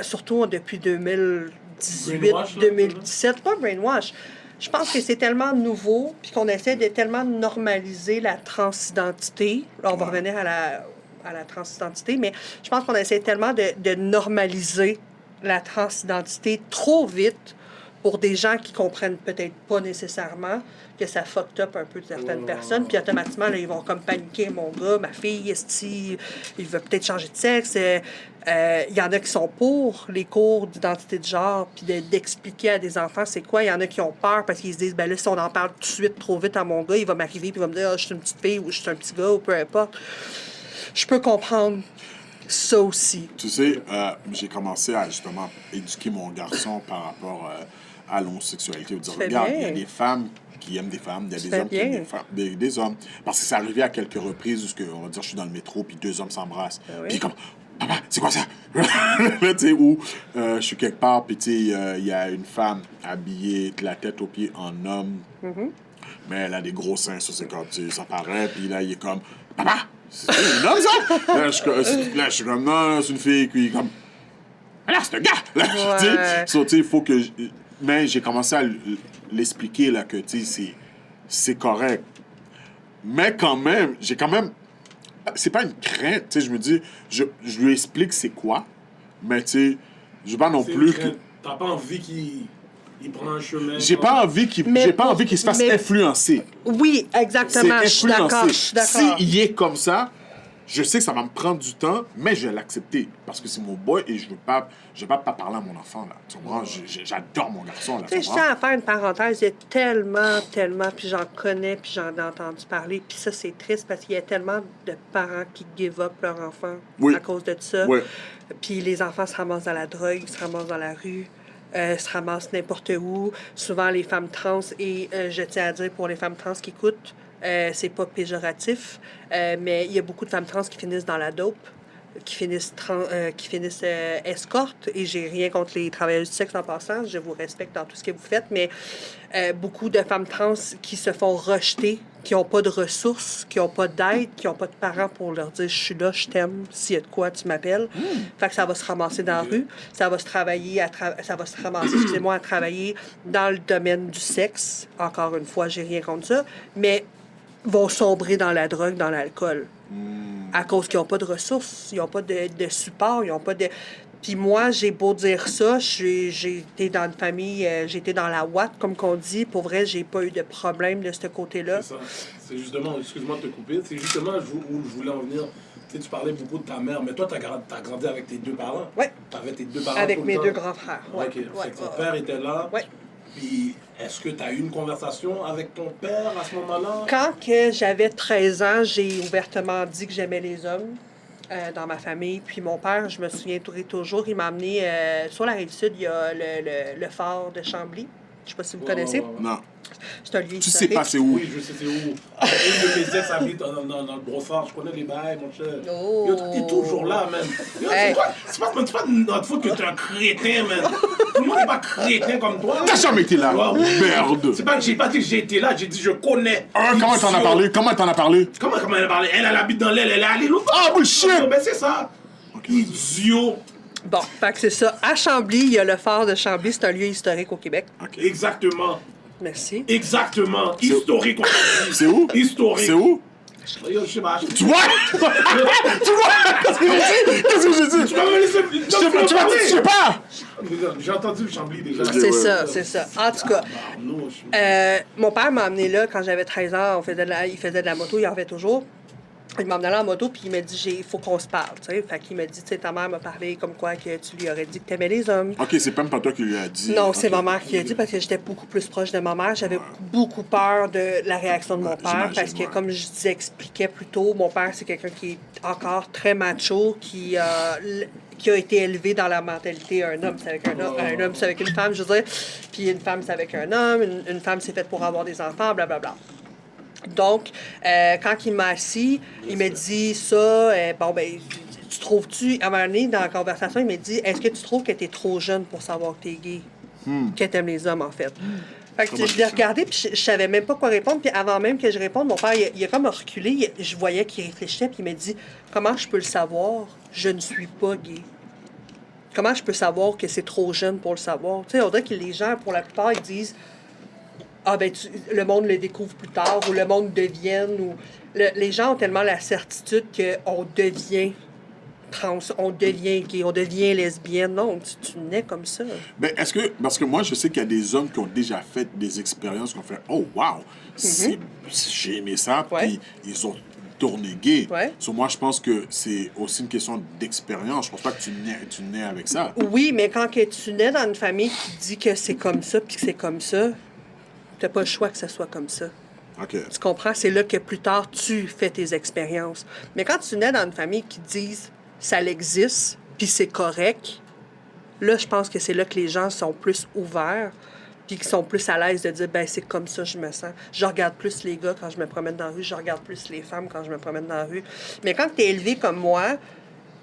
Surtout depuis 2018, 2017, pas brainwash. Je pense que c'est tellement nouveau, puis qu'on essaie de tellement normaliser la transidentité. Là, on va revenir à la transidentité, mais je pense qu'on essaie tellement de normaliser la transidentité trop vite pour des gens qui comprennent peut-être pas nécessairement que ça fucked up un peu de certaines personnes. Puis automatiquement, là, ils vont comme paniquer. Mon gars, ma fille, il veut peut-être changer de sexe. Il y en a qui sont pour les cours d'identité de genre, puis d'expliquer à des enfants c'est quoi. Il y en a qui ont peur parce qu'ils se disent, ben là, si on en parle tout de suite, trop vite à mon gars, il va m'arriver, puis il va me dire, je suis une petite fille ou je suis un petit gars, ou peu importe. Je peux comprendre ça aussi.
Tu sais, j'ai commencé à justement éduquer mon garçon par rapport à l'homosexualité. Dire, regarde, il y a des femmes qui aiment des femmes, il y a des hommes qui aiment des hommes. Parce que c'est arrivé à quelques reprises où, on va dire, je suis dans le métro, puis deux hommes s'embrassent. Puis comme, papa, c'est quoi ça? Tu sais, où je suis quelque part, puis tu sais, il y a une femme habillée de la tête aux pieds en homme. Mais elle a des gros seins, ça, c'est comme, tu sais, ça paraît, puis là, il est comme, papa! C'est un homme, ça? Là, je suis comme, non, c'est une fille, puis comme, là, c'est un gars! Là, tu sais, il faut que. Mais j'ai commencé à l'expliquer, là, que, tu sais, c'est correct. Mais quand même, j'ai quand même. C'est pas une crainte, tu sais, je me dis, je lui explique c'est quoi, mais, tu sais, je veux pas non plus.
T'as pas envie qu'il prend un chemin.
J'ai pas envie qu'il se fasse influencer.
Oui, exactement. Je suis d'accord.
S'il est comme ça, je sais que ça va me prendre du temps, mais je vais l'accepter. Parce que c'est mon boy et je veux pas parler à mon enfant, là. Tu comprends? J'adore mon garçon, là.
Tu sais, je tiens à faire une parenthèse. Il y a tellement, puis j'en connais, puis j'en ai entendu parler. Puis ça, c'est triste parce qu'il y a tellement de parents qui give up leur enfant à cause de ça.
Oui.
Puis les enfants se ramassent dans la drogue, se ramassent dans la rue. Se ramassent n'importe où. Souvent, les femmes trans, et je tiens à dire pour les femmes trans qui écoutent, c'est pas péjoratif, mais il y a beaucoup de femmes trans qui finissent dans la dope, qui finissent escortes, et j'ai rien contre les travailleuses du sexe en passant, je vous respecte dans tout ce que vous faites, mais beaucoup de femmes trans qui se font rejeter, qui n'ont pas de ressources, qui n'ont pas d'aide, qui n'ont pas de parents pour leur dire « je suis là, je t'aime, s'il y a de quoi, tu m'appelles ». Fait que ça va se ramasser dans la rue, ça va se ramasser, excusez-moi, à travailler dans le domaine du sexe. Encore une fois, j'ai rien contre ça, mais vont sombrer dans la drogue, dans l'alcool. À cause qu'ils n'ont pas de ressources, ils n'ont pas de support, ils n'ont pas de... Puis moi, j'ai beau dire ça, j'ai été dans une famille, j'ai été dans la ouate, comme qu'on dit. Pour vrai, j'ai pas eu de problème de ce côté-là.
C'est ça. C'est justement, excuse-moi de te couper, c'est justement où je voulais en venir. Tu sais, tu parlais beaucoup de ta mère, mais toi, t'as grandi avec tes deux parents.
Oui.
T'avais tes deux parents
avec
tout le
mes
temps.
deux grands frères. Ouais.
OK. Fait que ton père était là.
Oui.
Puis, est-ce que tu as eu une conversation avec ton père à ce moment-là?
Quand que j'avais 13 ans, j'ai ouvertement dit que j'aimais les hommes dans ma famille. Puis mon père, je me souviendrai toujours, il m'a amené sur la Rive-Sud, il y a le phare de Chambly. Je sais pas si vous connaissez.
Non.
C'est un lieu
Tu
historique.
sais pas c'est où.
Oui, je sais c'est où. Une de mes ex habite dans le brossard, je connais les bails, mon cher.
Oh.
Yo, t'es toujours là, man. Yo,
Hey.
c'est pas notre faute que t'es un crétin, man. Tout le monde n'est pas crétin comme toi.
T'as jamais été là.
Ouais, oui.
Merde.
C'est pas que j'ai pas dit que j'ai été là, j'ai dit je connais.
Comment t'en as parlé? Comment t'en as parlé?
Comment elle a parlé? Elle habite dans l'aile, elle est allée l'autre.
Ah, bullshit!
Ben c'est ça. Idiot.
Bon, fait que c'est ça. À Chambly, il y a le phare de Chambly. C'est un lieu historique au Québec.
Exactement.
Merci.
Exactement. Historique, on dit.
C'est où?
Historique.
C'est où?
Yo, je sais pas.
Tu vois? Tu vois? Qu'est-ce que j'ai dit? Qu'est-ce que j'ai dit?
Tu vas me laisser.
Tu m'as dit, je sais pas!
J'ai entendu le Chambly déjà.
C'est ça, c'est ça. En tout cas,
Non,
mon père m'a amené là quand j'avais 13 ans. Il faisait de la moto, il en fait toujours. Il m'a emmené là en moto, puis il m'a dit, il faut qu'on se parle, tu sais. Fait qu'il m'a dit, tu sais, ta mère m'a parlé comme quoi que tu lui aurais dit que t'aimais les hommes.
Ok, c'est même pas toi qui lui as dit.
Non, c'est
Ok.
ma mère qui l'a dit parce que j'étais beaucoup plus proche de ma mère. J'avais beaucoup peur de la réaction de mon père
j'imagine,
parce que,
ouais.
comme je vous expliquais plus tôt, mon père, c'est quelqu'un qui est encore très macho, qui a été élevé dans la mentalité un homme, c'est avec un homme, c'est avec une femme, je veux dire. Puis une femme, c'est avec un homme. Une femme, c'est faite pour avoir des enfants, blablabla. Donc, quand il m'a assis, il m'a dit ça, bon, ben, tu trouves-tu, à un moment donné, dans la conversation, il m'a dit, est-ce que tu trouves que t'es trop jeune pour savoir que t'es gay? Que t'aimes les hommes, en fait. Fait que je l'ai regardé, puis je savais même pas quoi répondre, puis avant même que je réponde, mon père, il a comme reculé, je voyais qu'il réfléchissait, puis il m'a dit, comment je peux le savoir? Je ne suis pas gay. Comment je peux savoir que c'est trop jeune pour le savoir? Tu sais, on dirait que les gens, pour la plupart, ils disent, ah ben le monde le découvre plus tard ou le monde devienne ou les gens ont tellement la certitude qu'on devient trans, on devient gay, on devient lesbienne. Non, tu nais comme ça.
Ben, est-ce que. Parce que moi, je sais qu'il y a des hommes qui ont déjà fait des expériences qui ont fait oh, wow, j'ai aimé ça,
Ouais.
puis ils ont tourné gay.
Ouais.
So, moi, je pense que c'est aussi une question d'expérience. Je pense pas que tu nais avec ça.
Oui, mais quand que tu nais dans une famille qui dit que c'est comme ça puis que c'est comme ça, t'as pas le choix que ça soit comme ça.
OK.
Tu comprends? C'est là que plus tard, tu fais tes expériences. Mais quand tu nais dans une famille qui disent ça existe, puis c'est correct, là, je pense que c'est là que les gens sont plus ouverts, puis qui sont plus à l'aise de dire, ben c'est comme ça je me sens. Je regarde plus les gars quand je me promène dans la rue, je regarde plus les femmes quand je me promène dans la rue. Mais quand tu es élevé comme moi,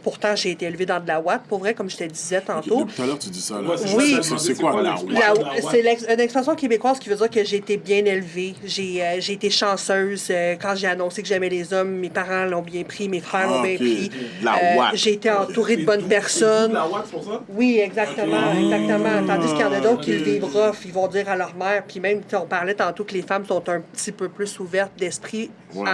pourtant, j'ai été élevée dans de la ouate, pour vrai, comme je te disais tantôt.
Depuis tout à l'heure, tu dis ça. Là.
Ouais, c'est
Oui.
ça,
C'est quoi la
l'expression?
ouate?
C'est une expression québécoise qui veut dire que j'ai été bien élevée. J'ai été chanceuse. Quand j'ai annoncé que j'aimais les hommes, mes parents l'ont bien pris, mes frères l'ont bien
ok.
pris.
La ouate.
J'ai été entourée de bonnes personnes.
La Watt, c'est pour ça?
Oui, exactement, exactement. Tandis qu'il y en a d'autres qui le vivent rough, ils vont dire à leur mère. Puis même, on parlait tantôt que les femmes sont un petit peu plus ouvertes d'esprit
Ouais.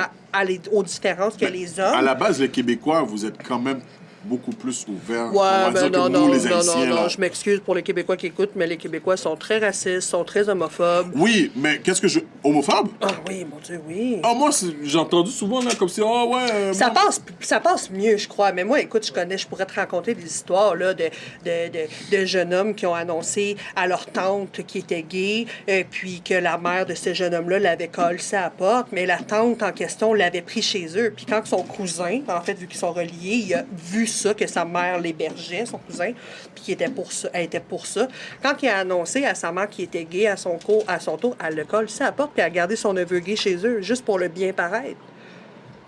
aux différences que les hommes.
À la base, les Québécois, vous êtes quand même beaucoup plus ouverts.
Ouais,
on va
ben
dire
non,
que
non,
nous, les Haïtiens,
non,
là.
je m'excuse pour les Québécois qui écoutent, mais les Québécois sont très racistes, sont très homophobes.
Oui, mais qu'est-ce que je. Homophobe?
Ah oui, mon Dieu, oui.
Ah, moi, j'ai entendu souvent, là, comme si, ah, ouais.
Ça
moi-
passe mieux, je crois. Mais moi, écoute, je pourrais te raconter des histoires là, de jeunes hommes qui ont annoncé à leur tante qui était gay, puis que la mère de ce jeune homme-là l'avait collé à la porte, mais la tante en question l'avait pris chez eux. Puis quand son cousin, en fait, vu qu'ils sont reliés, il a vu ça, que sa mère l'hébergeait, son cousin, puis qu'il était pour ça, elle était pour ça. Quand il a annoncé à sa mère qu'il était gay à son tour, elle le colle à la porte, puis elle a gardé son neveu gay chez eux, juste pour le bien paraître.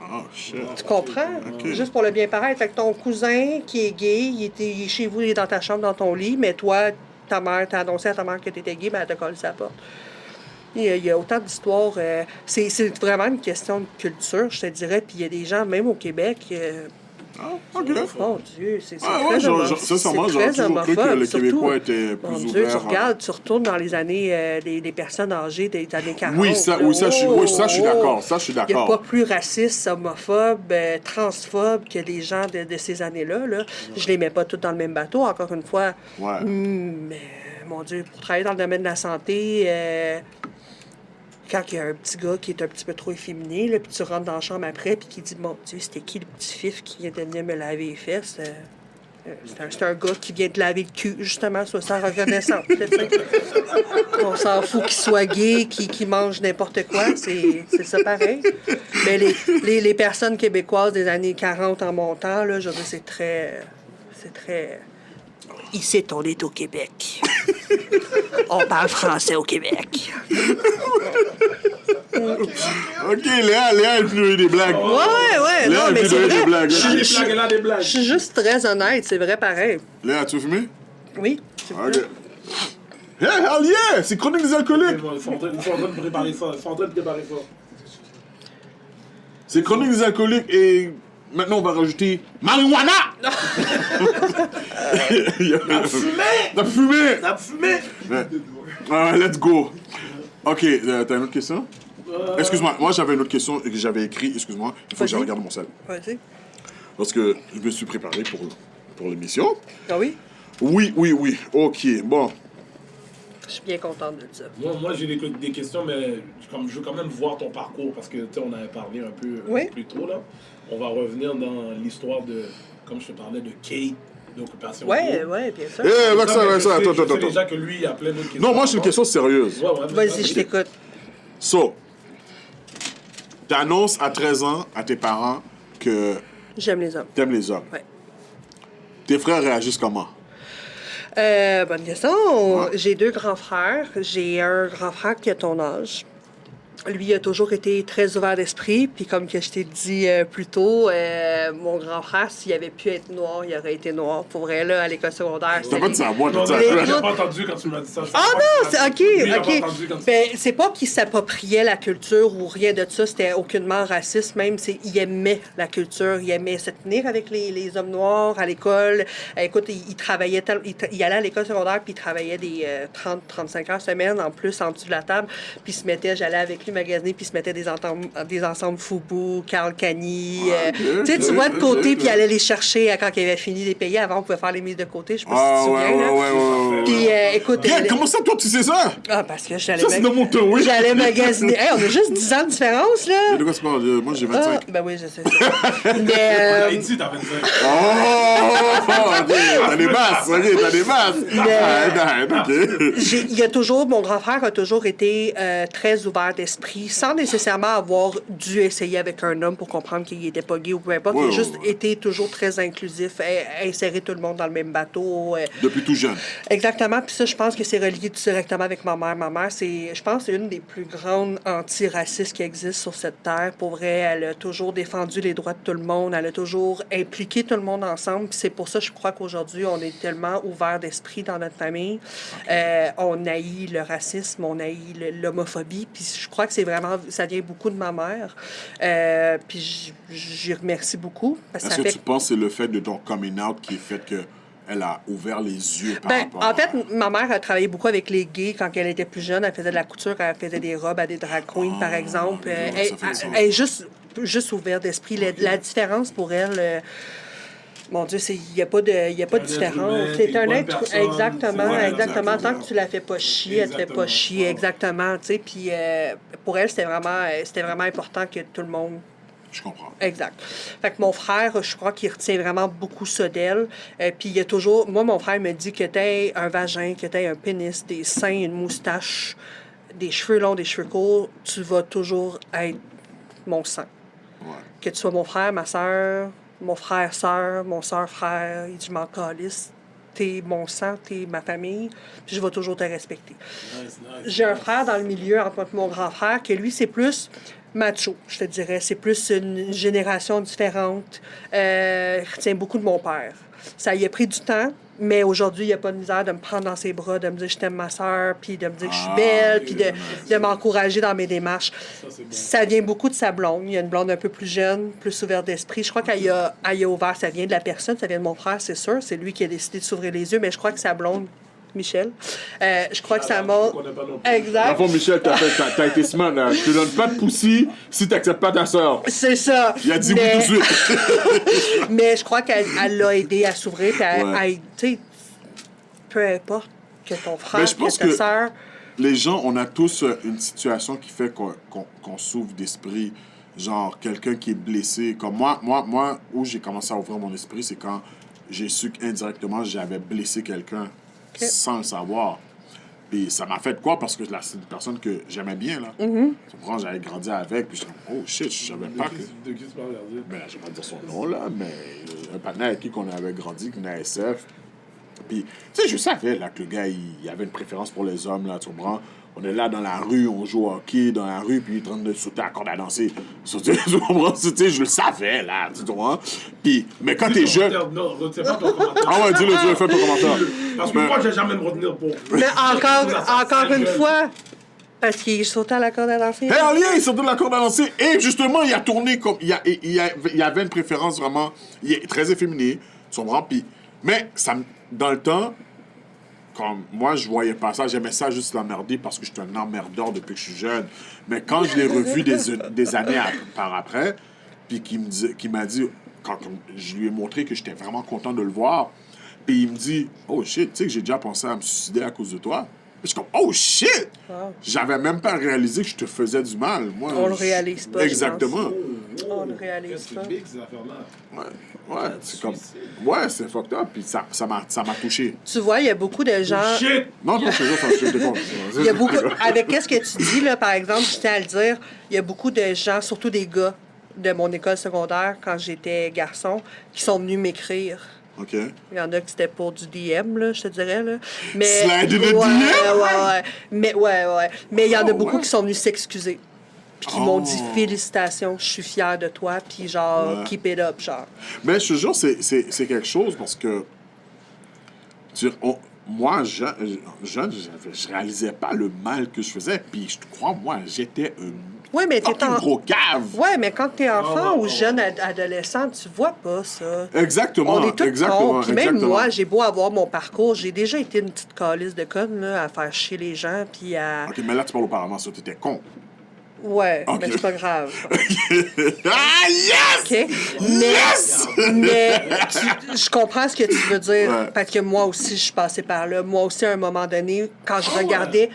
Oh, shit.
Tu comprends?
Ok.
Juste pour le bien paraître. Fait que ton cousin qui est gay, il est chez vous, il est dans ta chambre, dans ton lit, mais toi, ta mère, t'as annoncé à ta mère que t'étais gay, ben elle te colle à la porte. Il y a autant d'histoires. C'est vraiment une question de culture, je te dirais. Puis il y a des gens, même au Québec.
Ah, ok.
Mon Dieu, c'est
Ah,
très
ouais, sincèrement,
c'est
j'aurais
très
toujours cru que
homophobe,
les
surtout.
Québécois étaient
Mon
plus
Dieu,
ouverts.
tu regardes, tu retournes dans les années des personnes âgées des années 40.
Oui, ça,
là.
je suis d'accord. Ça, je suis
Il n'y a
d'accord.
pas plus raciste, homophobe, transphobe que les gens de ces années-là. Là. Je les mets pas tous dans le même bateau, encore une fois.
Ouais.
Mais, mon Dieu, pour travailler dans le domaine de la santé, quand il y a un petit gars qui est un petit peu trop efféminé, là, puis tu rentres dans la chambre après, puis qui dit, mon Dieu, c'était qui le petit fif qui vient de venir me laver les fesses? C'est un gars qui vient de laver le cul, justement, soit sans reconnaissance. Tu sais. On s'en fout qu'il soit gay, qu'il mange n'importe quoi, c'est ça pareil. Mais les personnes québécoises des années 40 en montant, là, je veux dire, c'est très... Ici, on est au Québec. On parle français au Québec.
Ok, Léa est venue des blagues.
Ouais,
Léa
non,
est
mais
venue
c'est
des
vrai.
blagues.
Elle a des blagues, elle a des
Je
blagues.
suis juste très honnête, c'est vrai pareil.
Léa, tu veux fumer?
Oui.
Ok. Hey, hell yeah! C'est Chronique des alcooliques!
Ils sont en train de préparer ça.
C'est Chronique des alcooliques et maintenant on va rajouter marijuana! T'as fumé! Ouais, let's go. Ok, t'as une autre question? Excuse-moi, moi j'avais une autre question que j'avais écrit. Excuse-moi, il faut que je
Vas-y.
regarde mon sel.
Vas-y.
Parce que je me suis préparé pour l'émission.
Ah oui?
Oui. Ok, bon.
Je suis bien contente de ça.
Moi j'ai des questions, mais je veux quand même voir ton parcours parce que tu sais, on avait parlé un peu
Oui.
plus tôt là. On va revenir dans l'histoire de, comme je te parlais, de Kate, d'Occupation
Ouais,
Double.
ouais, bien sûr.
Eh, Vaxa,
Je sais
attends.
déjà que lui, il y a plein d'autres questions.
Non, moi j'ai une question sérieuse.
Ouais,
Vas-y, je t'écoute.
So, t'annonces à 13 ans à tes parents que
J'aime les hommes.
t'aimes les hommes.
Ouais.
Tes frères réagissent comment?
Bonne question. J'ai 2 grands frères. J'ai un grand frère qui a ton âge. Lui, il a toujours été très ouvert d'esprit. Puis comme que je t'ai dit plus tôt, mon grand frère, s'il avait pu être noir, il aurait été noir. Pour vrai, là, à l'école secondaire.
T'as pas dit ça à moi,
Non,
t'as dit ça à
j'ai
toi.
pas entendu quand tu m'as dit ça.
Ah non, c'est OK.
Lui, il a pas entendu quand tu-
Ben, c'est pas qu'il s'appropriait la culture ou rien de ça, c'était aucunement raciste, même. Il aimait la culture, il aimait se tenir avec les hommes noirs à l'école. Écoute, il travaillait, il allait à l'école secondaire, puis il travaillait des 30-35 heures semaine, en plus, en dessous de la table, puis j'allais avec lui magasiner, puis il se mettait des ensembles Fubu, Carl Cani. Tu vois, de côté, puis il allait les chercher quand il avait fini les payer. Avant, on pouvait faire les mises de côté, je sais pas si tu te souviens. là.
Ouais.
Puis, écoute...
Yeah, comment ça, toi, tu sais ça?
Ah, parce que
Ça, c'est dans mon temps, oui.
j'allais magasiner. Hey, on a juste 10 ans de différence, là.
De quoi tu parles? Moi, j'ai
Ah,
25.
ben oui, je sais. Mais,
Haïti, t'as 25.
Ok, t'as des basses. Arrête, ok.
mon grand frère a toujours été très ouvert d'esprit, sans nécessairement avoir dû essayer avec un homme pour comprendre qu'il n'était pas gay ou peu importe.
Ouais,
il a
ouais,
juste
ouais.
été toujours très inclusif, insérer tout le monde dans le même bateau.
Depuis tout jeune.
Exactement. Puis ça, je pense que c'est relié directement avec ma mère. Ma mère, je pense, c'est une des plus grandes antiracistes qui existent sur cette terre. Pour vrai, elle a toujours défendu les droits de tout le monde. Elle a toujours impliqué tout le monde ensemble. Puis c'est pour ça, je crois qu'aujourd'hui, on est tellement ouvert d'esprit dans notre famille. On haït le racisme, on haït l'homophobie. Puis je crois que ça vient beaucoup de ma mère. Puis j'y remercie beaucoup. Parce
Est-ce
ça
que
fait
tu penses que c'est le fait de ton coming out qui fait que elle a ouvert les yeux par rapport
en fait, ma mère a travaillé beaucoup avec les gays quand elle était plus jeune. Elle faisait de la couture, elle faisait des robes à des drag queens, par exemple.
ouais, ça fait du sens.
Elle est juste ouverte d'esprit. La différence pour elle... Mon Dieu, il n'y a pas de différence.
humain,
C'est
t'es
un
une bonne
être.
personne.
Exactement.
Exactement.
Tant que tu la fais pas chier, elle te fait pas
Exactement.
chier. Exactement. Tu sais, puis pour elle, c'était vraiment important que tout le monde.
Je comprends.
Exact. Fait que mon frère, je crois qu'il retient vraiment beaucoup ça d'elle. Puis il y a toujours... Moi, mon frère me dit que t'aies un vagin, que t'aies un pénis, des seins, une moustache, des cheveux longs, des cheveux courts, tu vas toujours être mon sang.
Ouais.
Que tu sois mon frère, ma soeur, mon frère-sœur, mon soeur-frère, il dit, je m'en calisse. T'es mon sang, t'es ma famille, puis je vais toujours te respecter.
Nice.
J'ai un frère dans le milieu, entre mon grand frère, que lui, c'est plus macho, je te dirais. C'est plus une génération différente. Il retient beaucoup de mon père. Ça y a pris du temps, mais aujourd'hui, il n'y a pas de misère de me prendre dans ses bras, de me dire je t'aime ma soeur, puis de me dire que je suis belle, puis de m'encourager dans mes démarches.
C'est bon.
Ça vient beaucoup de sa blonde. Il y a une blonde un peu plus jeune, plus ouverte d'esprit. Je crois qu'elle a ouvert. Ça vient de la personne, ça vient de mon frère, c'est sûr. C'est lui qui a décidé de s'ouvrir les yeux, mais je crois que sa blonde, Michel, je crois que ça m'a...
On connaît pas non plus.
Exact.
Dans le fond, Michel, t'as été smart, là. Je te donne pas de poussi si t'acceptes pas ta soeur.
C'est ça.
Il a dit oui tout de suite.
Mais je crois qu'elle l'a aidé à s'ouvrir, puis
Ouais.
tu sais, peu importe que ton frère,
Mais je pense
que ta
que-
sœur...
Les gens, on a tous une situation qui fait qu'on s'ouvre d'esprit. Genre, quelqu'un qui est blessé. Comme moi, où j'ai commencé à ouvrir mon esprit, c'est quand j'ai su qu'indirectement, j'avais blessé quelqu'un sans le savoir. Puis ça m'a fait quoi? Parce que là, c'est une personne que j'aimais bien, là. Tu comprends? J'avais grandi avec, puis je suis comme, oh shit, je savais pas que...
De qui tu parles, Hervé?
Ben, je vais pas dire son nom, là, mais un partenaire avec qui on avait grandi, qui venait à SF, Puis, tu sais, je savais, là, que le gars, il avait une préférence pour les hommes, là, tu comprends? On est là dans la rue, on joue au hockey dans la rue, puis il est en train de sauter à la corde à danser. Tu comprends? Tu sais, je le savais, là, tu comprends? Puis, mais quand t'es jeune...
Non, retiens pas ton commentaire.
Ah ouais, dis-le, fais ton commentaire.
Parce que moi, je vais jamais me retenir pour...
Mais encore une fois, parce qu'il sautait à la corde à danser.
Hé, Alien, il sortait de la corde à danser. Et justement, il a tourné comme... Il y avait une préférence vraiment... Il est très efféminé, tu comprends? Puis, mais ça, dans le temps... Comme moi, je voyais pas ça. J'aimais ça juste l'emmerder parce que j'étais un emmerdeur depuis que je suis jeune. Mais quand je l'ai revu des années par après, puis qu'il m'a dit, quand je lui ai montré que j'étais vraiment content de le voir, puis il me dit, oh shit, tu sais que j'ai déjà pensé à me suicider à cause de toi. Puis je suis comme, oh shit!
Wow.
J'avais même pas réalisé que je te faisais du mal. Moi,
On le réalise pas.
Exactement.
On le réalise pas.
C'est big, ces affaires-là.
Ouais, c'est comme. Ouais, c'est fucked up, puis ça m'a touché.
Tu vois, il y a beaucoup de gens.
Shit!
Non, je te jure, je te déconne.
Il y a beaucoup. Avec qu'est-ce que tu dis, là, par exemple, je tiens à le dire, il y a beaucoup de gens, surtout des gars de mon école secondaire, quand j'étais garçon, qui sont venus m'écrire.
OK.
Il y en a qui c'était pour du DM, là, je te dirais. Là. Mais,
Slide in the
ouais,
DM?
ouais. Mais il y en a beaucoup
ouais.
qui sont venus s'excuser. Puis qui m'ont dit félicitations, je suis fière de toi, puis genre, keep it up, genre.
Mais je te jure, c'est quelque chose parce que. Moi, jeune, je réalisais pas le mal que je faisais. Puis je te crois, moi, j'étais
Ouais, mais t'es
un gros cave.
Ouais, mais quand t'es enfant ou jeune adolescent, tu vois pas ça.
Exactement.
On est tous cons. Puis même
exactement.
moi, j'ai beau avoir mon parcours, j'ai déjà été une petite calice de conne, là, à faire chier les gens, puis à...
OK, mais là, tu parles auparavant, ça, t'étais con.
Ouais,
Ok.
mais c'est pas grave.
Ah, yes!
OK? Mais je comprends ce que tu veux dire,
Ouais.
parce que moi aussi, je suis passée par là. Moi aussi, à un moment donné, quand je regardais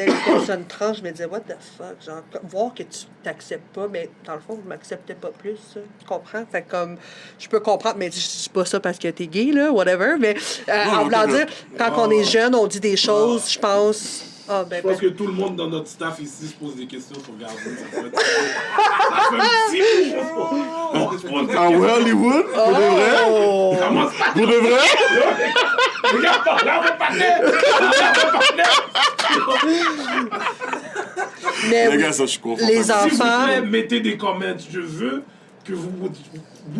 les personnes trans, je me disais, what the fuck? Genre, voir que tu t'acceptes pas, mais dans le fond, je m'acceptais pas plus, ça. Tu comprends? Fait que comme, je peux comprendre, mais je dis pas ça parce que t'es gay, là, whatever, mais en voulant dire, quand on est jeune, on dit des choses, je pense... Ah, ben,
Je pense que tout le monde dans notre staff ici se pose des questions sur Garden. Ça fait un petit bout qu'on se pose des
Ah ouais, Hollywood? Pour de vrai?
Oh!
Comment ça?
Pour de vrai?
Regarde, là, on va
Mais
Les
oui,
gars, ça, je suis content.
les
S'il vous
enfants...
plaît, mettez des comments. Je veux que vous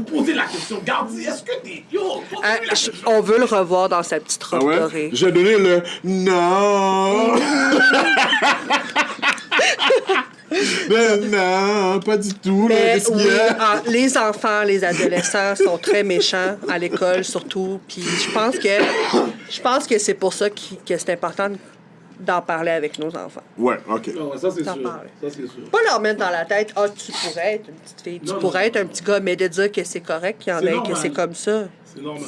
posez la question. Gardi, est-ce que t'es... Yo,
Hein,
posez-lui la question.
on veut le revoir dans sa petite robe
Ah ouais?
dorée.
J'ai donné le non. Non, pas du tout.
Mais
Qu'est-ce qu'il
oui,
y a?
les enfants, les adolescents sont très méchants à l'école, surtout. Puis je pense que c'est pour ça que c'est important d'en parler avec nos enfants.
Ouais, OK.
Non, ça c'est
T'en
sûr.
parles.
Ça c'est sûr.
Pas leur mettre dans la tête, ah, tu pourrais être une petite fille, tu
Non,
pourrais
non.
être un petit gars, mais de dire que c'est correct, qu'il y en
C'est
a, que
normal.
c'est comme ça,
C'est normal.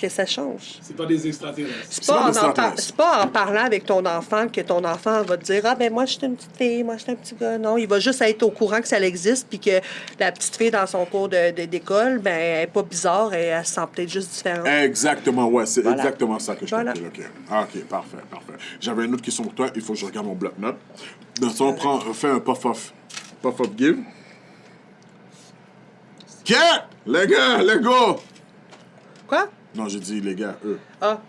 que ça change.
C'est pas des extraterrestres.
C'est
pas
pas,
des extraterrestres.
c'est pas en parlant avec ton enfant que ton enfant va te dire « Ah, ben moi, je suis une petite fille, moi, je suis un petit gars. » Non, il va juste être au courant que ça existe, puis que la petite fille dans son cours d'école, ben, elle est pas bizarre, elle se sent peut-être juste différente.
Exactement, ouais, c'est
Voilà.
exactement ça que je
Voilà.
t'ai dit. OK. Ah, OK, parfait, parfait. J'avais une autre question pour toi. Il faut que je regarde mon bloc-notes. Dans ça, on fait un puff-off. Puff-off give. Cat! Les gars, let's go!
Quoi?
Non, j'ai dit les gars, eux.
Ah,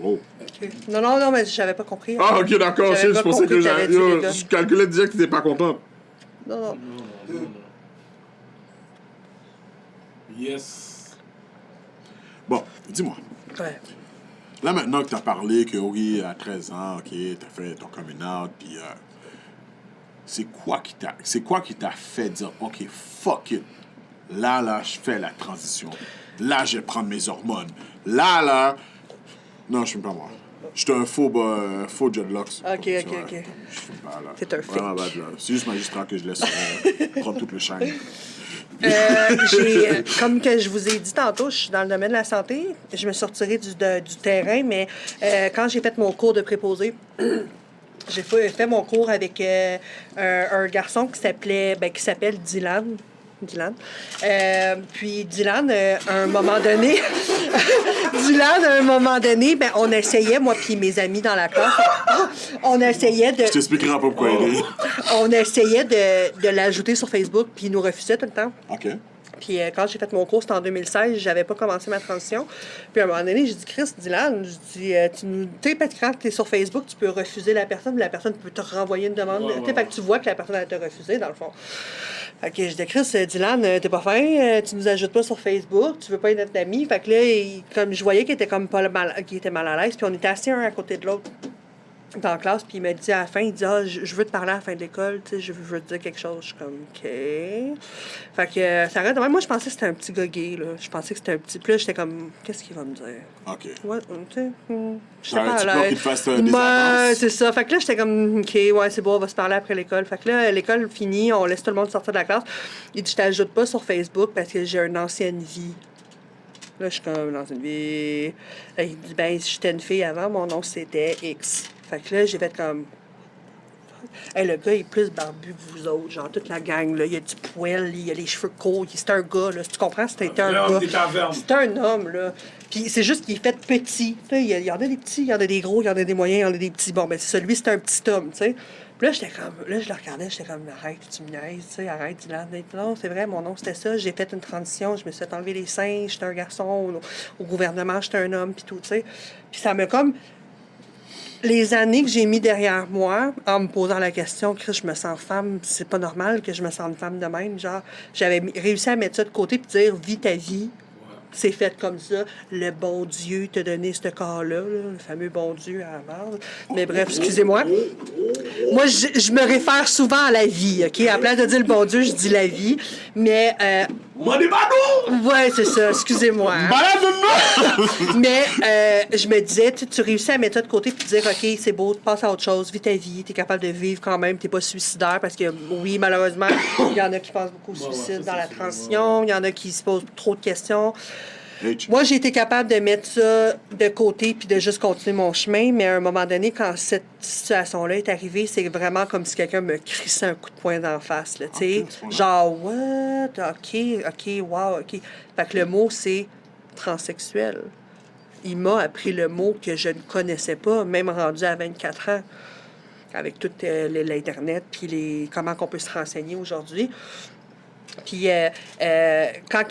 Oh.
OK. Non, mais j'avais pas compris.
Ah, OK, d'accord.
J'avais
Je
pas
pensais
compris
que
t'avais dit les gars.
je calculais déjà que t'étais pas content.
Non.
Yes.
Bon, dis-moi.
Ouais.
Là, maintenant que t'as parlé que, oui, à 13 ans, OK, t'as fait ton coming out, puis c'est quoi qui t'a fait dire, OK, fuck it. Là, je fais la transition. Là, je vais prendre mes hormones. Là... Non, je fume pas, moi. J'étais un faux dreadlocks.
OK.
Je fume pas, là.
C'est un
Vraiment
fake.
bad, là. C'est juste magistrat que je laisse prendre tout le shine.
Comme que je vous ai dit tantôt, je suis dans le domaine de la santé. Je me sortirai du terrain, mais quand j'ai fait mon cours de préposé, j'ai fait mon cours avec un garçon qui s'appelle Dylan. Puis Dylan, à un moment donné, ben, on essayait, moi puis mes amis dans la classe, on essayait de...
Je t'expliquerai pas pourquoi il est.
On essayait de l'ajouter sur Facebook, puis il nous refusait tout le temps.
OK.
Puis quand j'ai fait mon cours, c'était en 2016, j'avais pas commencé ma transition. Puis à un moment donné, j'ai dit, Chris, Dylan, je dis, tu sais, quand tu es sur Facebook, tu peux refuser la personne, puis la personne peut te renvoyer une demande. Fait que tu vois que la personne, elle t'a refusé, dans le fond. Fait que je dis, Chris, Dylan, t'es pas fin, tu nous ajoutes pas sur Facebook, tu veux pas être notre ami. Fait que là, comme je voyais qu'il était comme pas qu'il était mal à l'aise, puis on était assis un à côté de l'autre dans la classe, puis il m'a dit à la fin, il dit, je veux te parler à la fin de l'école, tu sais, je veux te dire quelque chose. Je suis comme, OK. Fait que ça arrête. Moi, je pensais que c'était un petit gars gay, là. Je pensais que c'était un petit. Puis là, j'étais comme, qu'est-ce qu'il va me dire?
OK.
Ouais, tu sais, je sais
T'aurais-tu
pas,
peur
là.
qu'il te fasse des avances?
C'est ça. Fait que là, j'étais comme, OK, ouais, c'est bon, on va se parler après l'école. Fait que là, l'école finie, on laisse tout le monde sortir de la classe. Il dit, je t'ajoute pas sur Facebook parce que j'ai une ancienne vie. Là, je suis comme, dans une vie. Là, il dit, ben, si j'étais une fille avant, mon nom, c'était X. Fait que là, j'ai fait comme. Hey, le gars, il est plus barbu que vous autres. Genre, toute la gang, là. Il y a du poil, il y a les cheveux courts. C'est un gars, là. Si tu comprends, c'était un gars. C'est un homme, là. Puis c'est juste qu'il est fait petit. Il y en a des petits, il y en a des gros, il y en a des moyens, il y en a des petits. Bon, ben, celui, c'est un petit homme, tu sais. Puis là, j'étais comme. Là, je le regardais, j'étais comme, arrête, tu me niaises, tu sais, arrête, Dylan. Non, c'est vrai, mon nom, c'était ça. J'ai fait une transition, je me suis fait enlever les seins, j'étais un garçon. Au gouvernement, j'étais un homme, puis tout, tu sais. Puis ça m'a comme. Les années que j'ai mis derrière moi, en me posant la question, Chris, je me sens femme, c'est pas normal que je me sente femme de même. Genre, j'avais réussi à mettre ça de côté puis dire, vis ta vie. C'est fait comme ça. Le bon Dieu t'a donné ce corps-là, là, le fameux bon Dieu à la base. Mais bref, excusez-moi. Moi, je me réfère souvent à la vie, OK? À la place de dire le bon Dieu, je dis la vie. Mais. Ouais, c'est ça, excusez-moi. Mais je me disais, tu réussis à mettre ça de côté puis dire, OK, c'est beau, passe à autre chose, vis ta vie, t'es capable de vivre quand même, t'es pas suicidaire parce que, oui, malheureusement, il y en a qui pensent beaucoup au suicide dans la transition, il y en a qui se posent trop de questions. Moi, j'ai été capable de mettre ça de côté puis de juste continuer mon chemin, mais à un moment donné, quand cette situation-là est arrivée, c'est vraiment comme si quelqu'un me crissait un coup de poing d'en face, là, tu sais. Genre, what? OK, wow, OK. Fait que le mot, c'est transsexuel. Il m'a appris le mot que je ne connaissais pas, même rendu à 24 ans, avec tout l'Internet puis comment on peut se renseigner aujourd'hui. Puis, quand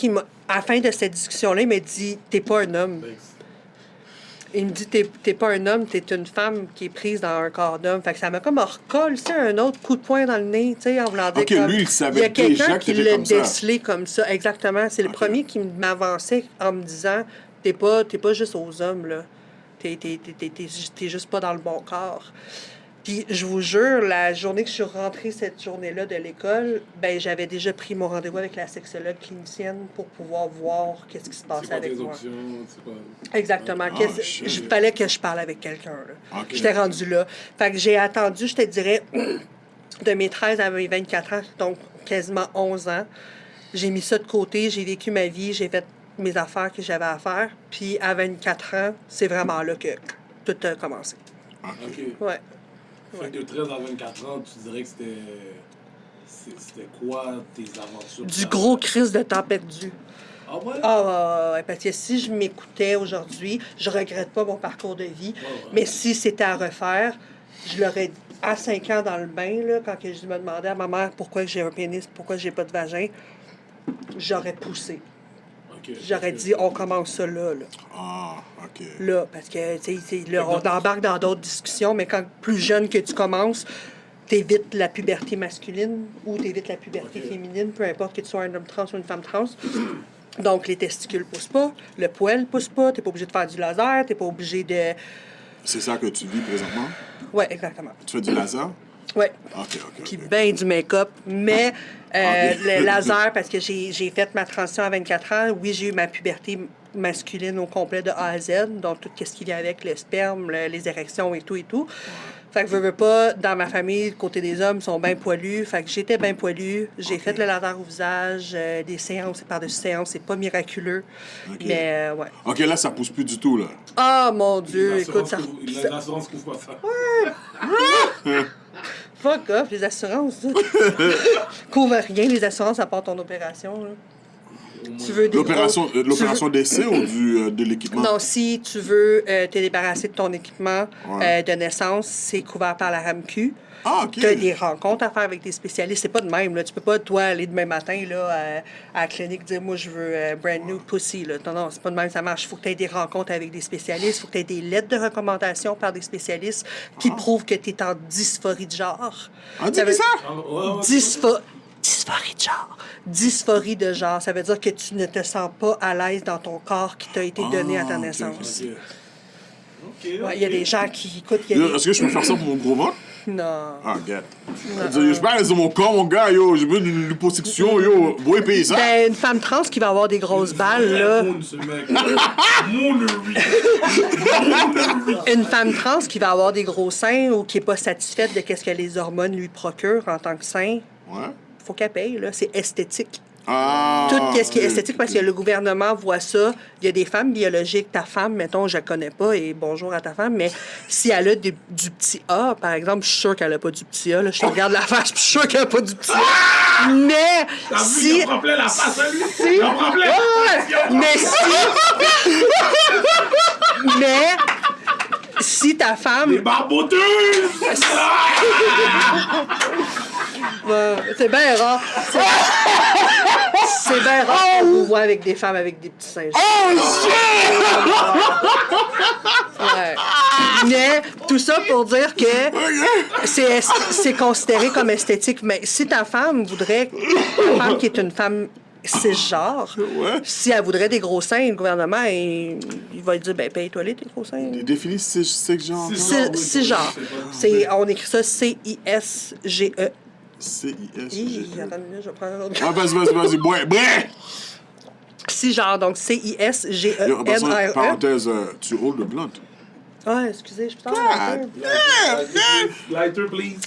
à la fin de cette discussion-là, il m'a dit « T'es pas un homme. » Il me dit « T'es pas un homme, t'es une femme qui est prise dans un corps d'homme. » Fait que ça m'a comme recollé un autre coup de poing dans le nez, tu sais, en voulant dire comme...
lui, il savait
y a quelqu'un
déjà
qui
qu'il
l'a
était comme ça.
décelé comme ça. Exactement. C'est le premier qui m'avançait en me disant « T'es pas juste aux hommes, là. T'es juste pas dans le bon corps. » Puis, je vous jure, la journée que je suis rentrée, cette journée-là de l'école, ben j'avais déjà pris mon rendez-vous avec la sexologue clinicienne pour pouvoir voir qu'est-ce qui se passait avec moi.
Options, c'est pas...
Exactement. Il fallait que je parle avec quelqu'un.
Okay.
J'étais rendue là. Fait que j'ai attendu, je te dirais, de mes 13 à mes 24 ans, donc quasiment 11 ans. J'ai mis ça de côté, j'ai vécu ma vie, j'ai fait mes affaires que j'avais à faire. Puis, à 24 ans, c'est vraiment là que tout a commencé.
OK.
Ouais.
Fait que de 13 à 24 ans, tu dirais que c'était quoi tes aventures?
Du gros crise de temps perdu.
Ah ouais?
Ah ouais, parce que si je m'écoutais aujourd'hui, je regrette pas mon parcours de vie, mais si c'était à refaire, je l'aurais à 5 ans dans le bain, là, quand je me demandais à ma mère pourquoi j'ai un pénis, pourquoi j'ai pas de vagin, j'aurais poussé. J'aurais dit, on commence ça là.
Ah, OK.
Là, parce que, tu sais, là, on embarque dans d'autres discussions, mais quand plus jeune que tu commences, t'évites la puberté masculine ou t'évites la puberté féminine, peu importe que tu sois un homme trans ou une femme trans. Donc, les testicules poussent pas, le poil pousse pas, t'es pas obligé de faire du laser, t'es pas obligé de...
C'est ça que tu vis présentement?
Oui, exactement.
Tu fais du laser?
Oui.
OK.
Puis ben du make-up, mais le laser, parce que j'ai fait ma transition à 24 ans, oui, j'ai eu ma puberté masculine au complet de A à Z, donc tout ce qui vient avec le sperme, les érections et tout. Fait que veux pas, dans ma famille, le côté des hommes, sont bien poilus. Fait que j'étais bien poilue. J'ai fait le laser au visage, des séances et par-dessus séances. C'est pas miraculeux. Mais, ouais.
OK, là, ça pousse plus du tout, là.
Ah, mon Dieu, écoute, ça...
L'assurance couvre pas ça.
Fuck off, les assurances. Couvre rien, les assurances, à part ton opération, là. Tu veux des
L'opération d'essai ou de l'équipement?
Non, si tu veux te débarrasser de ton équipement de naissance, c'est couvert par la RAMQ.
Ah, OK.
Tu as des rencontres à faire avec des spécialistes. C'est pas de même. Là. Tu peux pas, toi, aller demain matin là, à la clinique dire « Moi, je veux brand new pussy. » Non, c'est pas de même, ça marche. Il faut que tu aies des rencontres avec des spécialistes. Il faut que tu aies des lettres de recommandation par des spécialistes qui prouvent que tu es en dysphorie de genre.
Ah, dis ça?
Dysphorie de genre. Dysphorie de genre, ça veut dire que tu ne te sens pas à l'aise dans ton corps qui t'a été donné à ta naissance.
Ok.
Il y a des gens qui écoutent.
Est-ce que je peux faire ça pour mon gros ventre?
Non.
Ah, gars. Je suis pas à l'aise de mon corps, mon gars, yo. J'ai besoin d'une liposuction, yo. Vous pouvez payer ça?
Ben, une femme trans qui va avoir des grosses balles, là.
Ce mec. Moonery.
Une femme trans qui va avoir des gros seins ou qui n'est pas satisfaite de ce que les hormones lui procurent en tant que sein,
Ouais.
faut qu'elle paye, là. C'est esthétique.
Ah.
Tout ce qui est
ok,
esthétique, parce que le gouvernement voit ça. Il y a des femmes biologiques. Ta femme, mettons, je la connais pas, et bonjour à ta femme, mais si elle a du petit A, par exemple, je suis sûre qu'elle a pas du petit A. Là. Je te regarde la face, je suis sûre qu'elle a pas du petit A. Mais
T'as vu,
si...
il en prend plein la face à lui.
Si...
Il en prend plein la face.
Mais si... Mais... Si ta femme...
Les barboteuses.
C'est bien rare. C'est bien rare qu'on vous voit avec des femmes avec des petits seins. Ouais. Mais tout ça pour dire que c'est considéré comme esthétique. Mais si ta femme voudrait... Ta femme qui est une femme cisgenre, si elle voudrait des gros seins, le gouvernement, il va lui dire, ben paye-toi-les tes gros seins.
Définis cisgenre.
Cisgenre. On écrit ça C-I-S-G-E.
C-I-S-G-E.
Attends une minute, je vais prendre un autre.
Ah, vas-y. Bref!
Cisgenre, donc
Yo,
C-I-S-G-E-N-R-E.
parenthèse, tu hold le blunt.
Ah, excusez, je peux t'en un peu.
Lighter, please.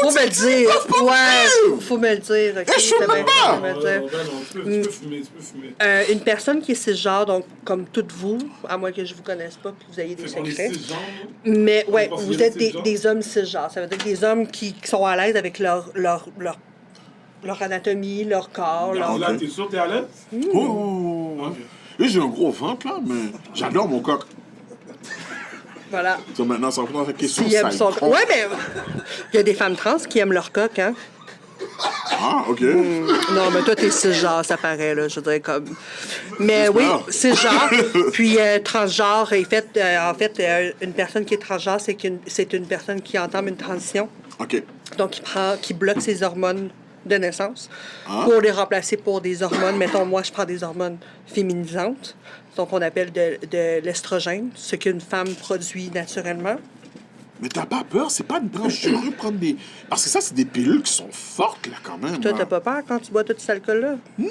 Faut me le dire. Ouais, faut me le dire. OK,
Je fume
c'est bien,
pas.
faut me le dire.
Tu peux fumer.
Une personne qui est cisgenre, donc comme toutes vous, à moins que je vous connaisse pas puis que vous ayez des
On est
secrets.
cisgenres.
Mais ouais,
On est
vous êtes
cisgenres.
des hommes cisgenres. Ça veut dire des hommes qui sont à l'aise avec leur anatomie, leur corps.
Là, t'es sûr que t'es à l'aise?
Oh!
Ok.
Et j'ai un gros ventre, là, mais j'adore mon coq.
Voilà.
Ça, maintenant, ça répond à la question.
Qui aiment
sale.
son... Ouais, mais il y a des femmes trans qui aiment leur coq, hein?
Ah, OK.
Non, mais toi, t'es cisgenre, ça paraît, là, je dirais comme... Mais oui, cisgenre. Puis transgenre, en fait, une personne qui est transgenre, c'est une personne qui entame une transition.
OK.
Donc, qui bloque ses hormones de naissance pour les remplacer pour des hormones. Mettons, moi, je prends des hormones féminisantes, donc on appelle de l'estrogène, ce qu'une femme produit naturellement.
Mais t'as pas peur? C'est pas une branche. Tu veux prendre des... Parce que ça, c'est des pilules qui sont fortes, là, quand même.
Toi,
là.
t'as pas peur quand tu bois tout cet alcool-là? Non!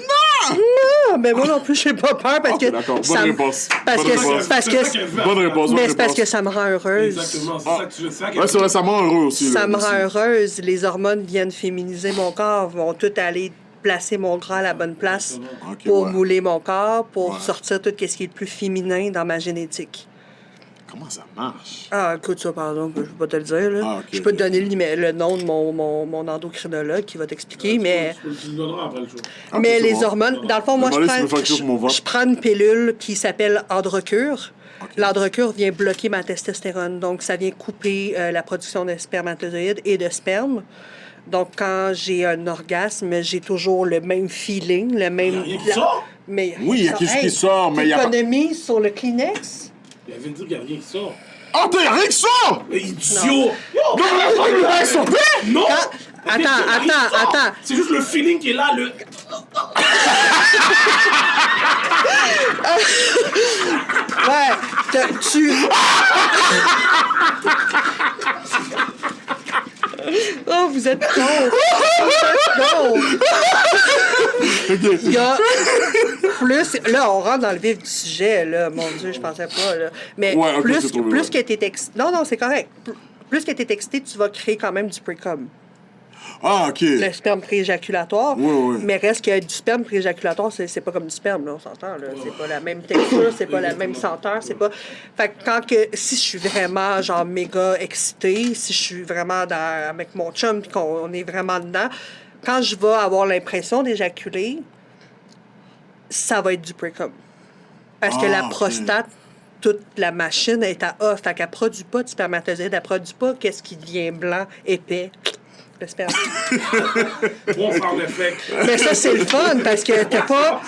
Non! Mais moi non plus, j'ai pas peur parce
Ok,
que...
d'accord. Bonne
ça me-
réponse.
Parce
Bonne
que...
réponse.
Parce
C'est ça qu'elle
que...
veut.
Bonne réponse,
Mais c'est parce que ça me rend heureuse.
Exactement, c'est ça que tu veux. C'est ça qu'elle
Ouais, c'est vrai, ça me rend heureux aussi.
Ça
là,
me
aussi.
rend heureuse. Les hormones viennent féminiser mon corps, vont tout aller placer mon gras à la bonne place
Ok,
pour
ouais.
mouler mon corps, pour
Ouais.
sortir tout ce qui est le plus féminin dans ma génétique.
Comment ça marche?
Ah, écoute ça, pardon, je peux pas te le dire. Là.
Ah, ok,
je peux te
ok.
donner le nom de mon endocrinologue qui va t'expliquer, mais...
Tu le donneras après le show.
Ah,
Mais
c'est
les
bon.
hormones, dans le fond, moi,
Demandez si tu veux faire quelque chose pour mon ventre.
je prends une pilule qui s'appelle Androcure. L'Androcure vient bloquer ma testostérone. Donc, ça vient couper la production de spermatozoïdes et de sperme. Donc, quand j'ai un orgasme, j'ai toujours le même feeling, le même...
Y a rien qui sort?
Mais
Oui, il y a quelque chose qui sort, mais il y a pas...
Économie sur le Kleenex?
Il vient de dire qu'il n'y a rien qui sort.
Ah, t'as rien que ça!
Mais idiot! Non!
Attends.
C'est juste le feeling qui est là, le...
Ouais, tu... Oh, vous êtes cons! Il y a plus... Là, on rentre dans le vif du sujet, là. Mon Dieu, je pensais pas, là. Mais
Ouais, ok, c'est trop bien.
plus que t'es excité... Non, c'est correct. Plus que t'es excité, tu vas créer quand même du pré-com.
Ah, OK.
Le sperme prééjaculatoire.
Oui.
Mais reste que du sperme prééjaculatoire, c'est pas comme du sperme, là, on s'entend. Là. C'est pas la même texture, c'est pas la même senteur, c'est pas... Fait que si je suis vraiment, genre, méga excitée, si je suis vraiment avec mon chum pis qu'on est vraiment dedans, quand je vais avoir l'impression d'éjaculer, ça va être du pre-com. Parce que la prostate, toute la machine est à off. Fait qu'elle produit pas de spermatozoïdes, elle produit pas qu'est-ce qui devient blanc, épais. Le sperme.
On parle l'effet.
Mais ça, c'est le fun parce que t'as pas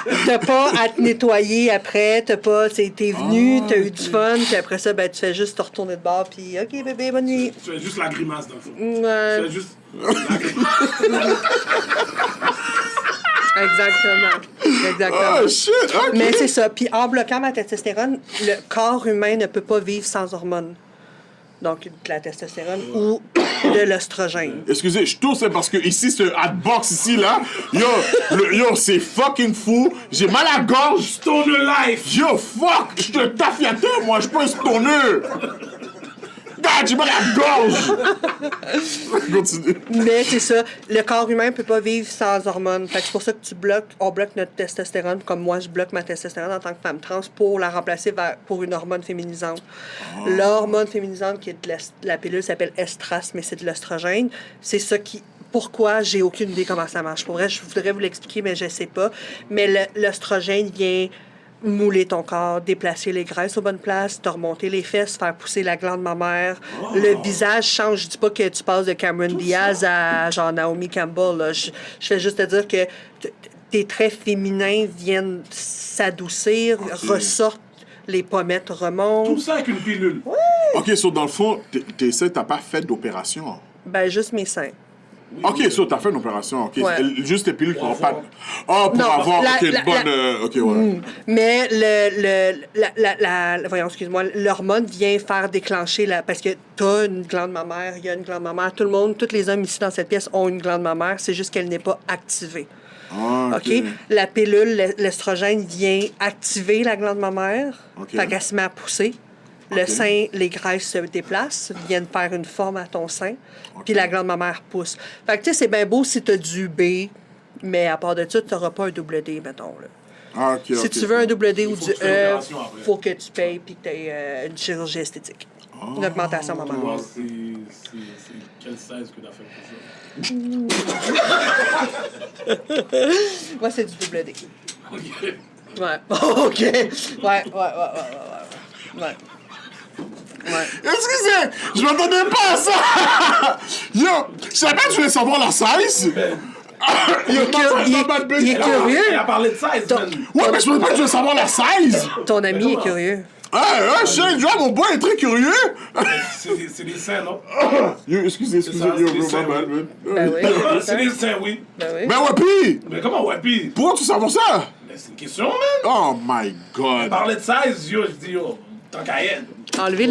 à te nettoyer après. T'es venu, t'as eu du fun, puis après ça, ben, tu fais juste te retourner de bord, puis OK, bébé, bonne nuit.
Tu fais juste la grimace, dans le fond.
Ouais.
Tu fais juste la grimace.
Exactement.
Oh, shit! OK.
Mais c'est ça. Puis en bloquant ma testostérone, le corps humain ne peut pas vivre sans hormones. Donc, de la testostérone ou de l'oestrogène.
Excusez, je tousse parce que ici, ce hotbox ici, là, yo, c'est fucking fou. J'ai mal à la gorge.
Stoner life!
Yo, fuck! Je suis un tafiateur, moi, je suis pas un stoner. God, j'ai mal à la gorge. Continue.
Mais c'est ça, le corps humain peut pas vivre sans hormones. Fait que c'est pour ça que on bloque notre testostérone, comme moi, je bloque ma testostérone en tant que femme trans pour la remplacer pour une hormone féminisante. L'hormone féminisante qui est de la pilule s'appelle Estras, mais c'est de l'oestrogène. C'est ça qui... Pourquoi? J'ai aucune idée comment ça marche. Pour vrai, je voudrais vous l'expliquer, mais je sais pas. Mais l'oestrogène vient mouler ton corps, déplacer les graisses aux bonnes places, te remonter les fesses, faire pousser la glande mammaire. Le visage change. Je dis pas que tu passes de Cameron Diaz à genre Naomi Campbell. Là. Je fais juste te dire que tes traits féminins viennent s'adoucir, ressortent, les pommettes remontent.
Tout ça avec une pilule.
OK, so dans le fond, t'as pas fait d'opération?
Ben, juste mes seins.
OK, so t'as fait une opération, OK.
Ouais.
Juste les pilules qui n'ont pas...
avoir.
Oh, pour
Non,
avoir, OK, une bonne... OK, ouais.
Mais voyons, excuse-moi, l'hormone vient faire déclencher parce que t'as une glande mammaire, il y a une glande mammaire. Tous les hommes ici dans cette pièce ont une glande mammaire, c'est juste qu'elle n'est pas activée.
Ah,
OK? La pilule, l'estrogène vient activer la glande mammaire.
OK.
Fait qu'elle se met à pousser. Le sein, les graisses se déplacent, viennent faire une forme à ton sein, puis la glande mammaire pousse. Fait que, tu sais, c'est bien beau si tu as du B, mais à part de ça, tu n'auras pas un double D, mettons. Là.
Ah, OK,
Si tu veux un double D ou
faut
du
que tu fasses
E,
l'opération après.
faut que tu payes puis que tu aies une chirurgie esthétique. Une augmentation
Toi,
mammaire.
c'est quel 16 que t'as fait pour ça?
Moi, c'est du double D.
OK.
Ouais. OK. Ouais.
Excusez, je m'attendais pas à ça. Yo, je savais pas que tu voulais savoir la size.
Il est curieux.
Il a parlé de 16, man.
Ouais, mais je savais pas que tu voulais savoir la size.
Ton ami est curieux.
Je sais, mon boy est très curieux.
C'est des seins, non?
Yo, excusez,
ça,
yo,
c'est des seins,
man.
Ben oui.
C'est des seins, oui.
Ben oui.
Mais ouais, puis,
Mais comment, ouais, pis?
pourquoi tu savoir ça?
Mais c'est une question, man.
Oh my
Il
God.
parlait de 16, yo, je dis, yo, tant qu'à elle.
Enlever